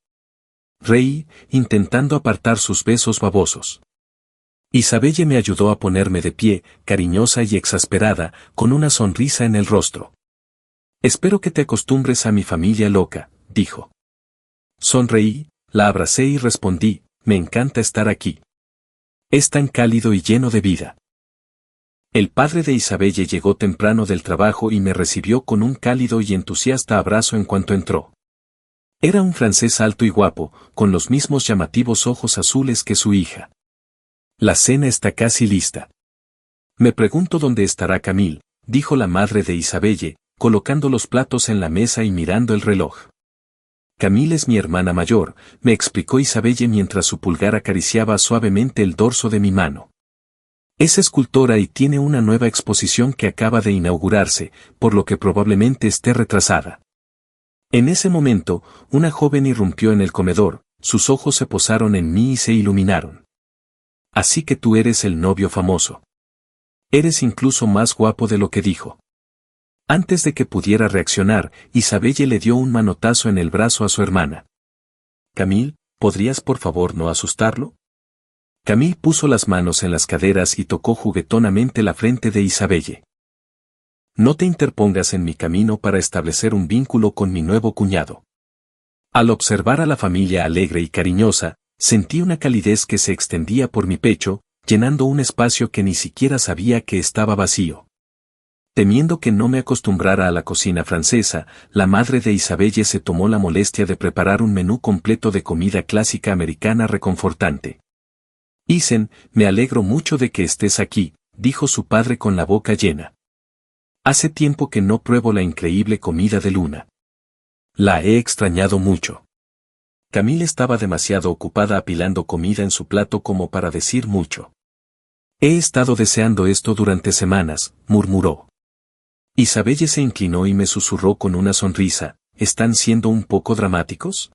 Reí, intentando apartar sus besos babosos. Isabelle me ayudó a ponerme de pie, cariñosa y exasperada, con una sonrisa en el rostro. Espero que te acostumbres a mi familia loca, dijo. Sonreí, la abracé y respondí, me encanta estar aquí. Es tan cálido y lleno de vida. El padre de Isabelle llegó temprano del trabajo y me recibió con un cálido y entusiasta abrazo en cuanto entró. Era un francés alto y guapo, con los mismos llamativos ojos azules que su hija. La cena está casi lista. Me pregunto dónde estará Camille, dijo la madre de Isabelle, colocando los platos en la mesa y mirando el reloj. Camille es mi hermana mayor, me explicó Isabelle mientras su pulgar acariciaba suavemente el dorso de mi mano. Es escultora y tiene una nueva exposición que acaba de inaugurarse, por lo que probablemente esté retrasada. En ese momento, una joven irrumpió en el comedor, sus ojos se posaron en mí y se iluminaron. Así que tú eres el novio famoso. Eres incluso más guapo de lo que dijo. Antes de que pudiera reaccionar, Isabelle le dio un manotazo en el brazo a su hermana. Camille, ¿podrías por favor no asustarlo? Camille puso las manos en las caderas y tocó juguetonamente la frente de Isabelle. No te interpongas en mi camino para establecer un vínculo con mi nuevo cuñado. Al observar a la familia alegre y cariñosa, sentí una calidez que se extendía por mi pecho, llenando un espacio que ni siquiera sabía que estaba vacío. Temiendo que no me acostumbrara a la cocina francesa, la madre de Isabelle se tomó la molestia de preparar un menú completo de comida clásica americana reconfortante. Isen, me alegro mucho de que estés aquí, dijo su padre con la boca llena. Hace tiempo que no pruebo la increíble comida de Luna. La he extrañado mucho. Camille estaba demasiado ocupada apilando comida en su plato como para decir mucho. He estado deseando esto durante semanas, murmuró. Isabelle se inclinó y me susurró con una sonrisa, ¿están siendo un poco dramáticos?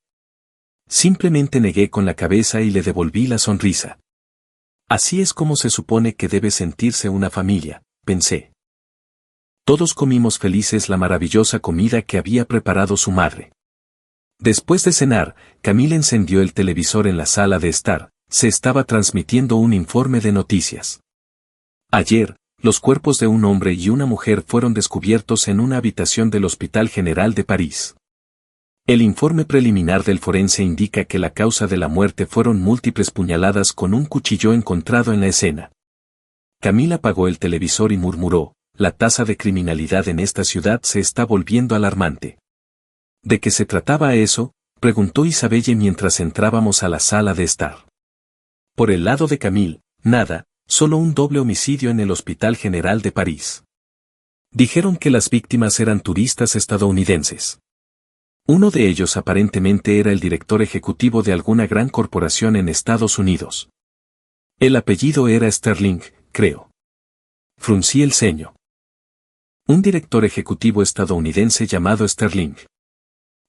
Simplemente negué con la cabeza y le devolví la sonrisa. Así es como se supone que debe sentirse una familia, pensé. Todos comimos felices la maravillosa comida que había preparado su madre. Después de cenar, Camille encendió el televisor en la sala de estar, se estaba transmitiendo un informe de noticias. Ayer, los cuerpos de un hombre y una mujer fueron descubiertos en una habitación del Hospital General de París. El informe preliminar del forense indica que la causa de la muerte fueron múltiples puñaladas con un cuchillo encontrado en la escena. Camille apagó el televisor y murmuró, la tasa de criminalidad en esta ciudad se está volviendo alarmante. ¿De qué se trataba eso?, preguntó Isabelle mientras entrábamos a la sala de estar. Por el lado de Camille, nada, solo un doble homicidio en el Hospital General de París. Dijeron que las víctimas eran turistas estadounidenses. Uno de ellos aparentemente era el director ejecutivo de alguna gran corporación en Estados Unidos. El apellido era Sterling, creo. Fruncí el ceño. Un director ejecutivo estadounidense llamado Sterling.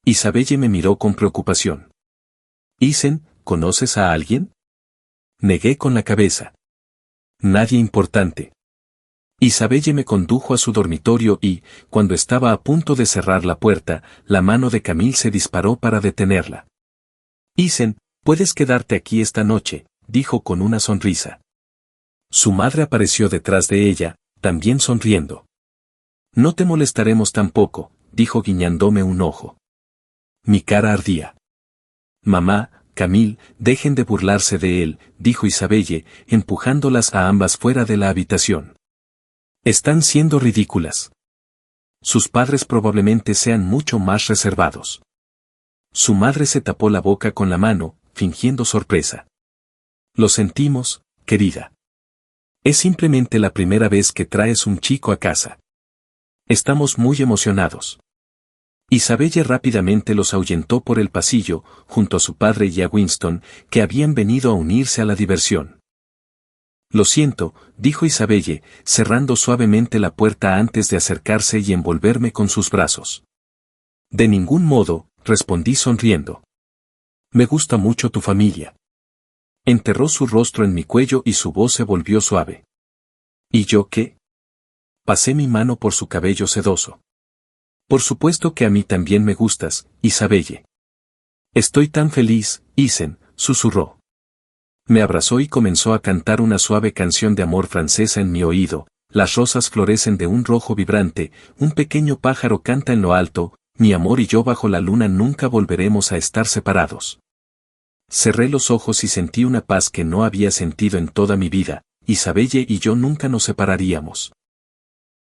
Isabelle me miró con preocupación. Isen, ¿conoces a alguien? Negué con la cabeza. Nadie importante. Isabelle me condujo a su dormitorio y, cuando estaba a punto de cerrar la puerta, la mano de Camille se disparó para detenerla. Isen, puedes quedarte aquí esta noche, dijo con una sonrisa. Su madre apareció detrás de ella, también sonriendo. No te molestaremos tampoco, dijo guiñándome un ojo. Mi cara ardía. Mamá, Camille, dejen de burlarse de él, dijo Isabelle, empujándolas a ambas fuera de la habitación. Están siendo ridículas. Sus padres probablemente sean mucho más reservados. Su madre se tapó la boca con la mano, fingiendo sorpresa. Lo sentimos, querida. Es simplemente la primera vez que traes un chico a casa. Estamos muy emocionados. Isabelle rápidamente los ahuyentó por el pasillo, junto a su padre y a Winston, que habían venido a unirse a la diversión. Lo siento, dijo Isabelle, cerrando suavemente la puerta antes de acercarse y envolverme con sus brazos. De ningún modo, respondí sonriendo. Me gusta mucho tu familia. Enterró su rostro en mi cuello y su voz se volvió suave. ¿Y yo qué? Pasé mi mano por su cabello sedoso. Por supuesto que a mí también me gustas, Isabelle. Estoy tan feliz, Isen, susurró. Me abrazó y comenzó a cantar una suave canción de amor francesa en mi oído. Las rosas florecen de un rojo vibrante, un pequeño pájaro canta en lo alto, mi amor y yo bajo la luna nunca volveremos a estar separados. Cerré los ojos y sentí una paz que no había sentido en toda mi vida. Isabelle y yo nunca nos separaríamos.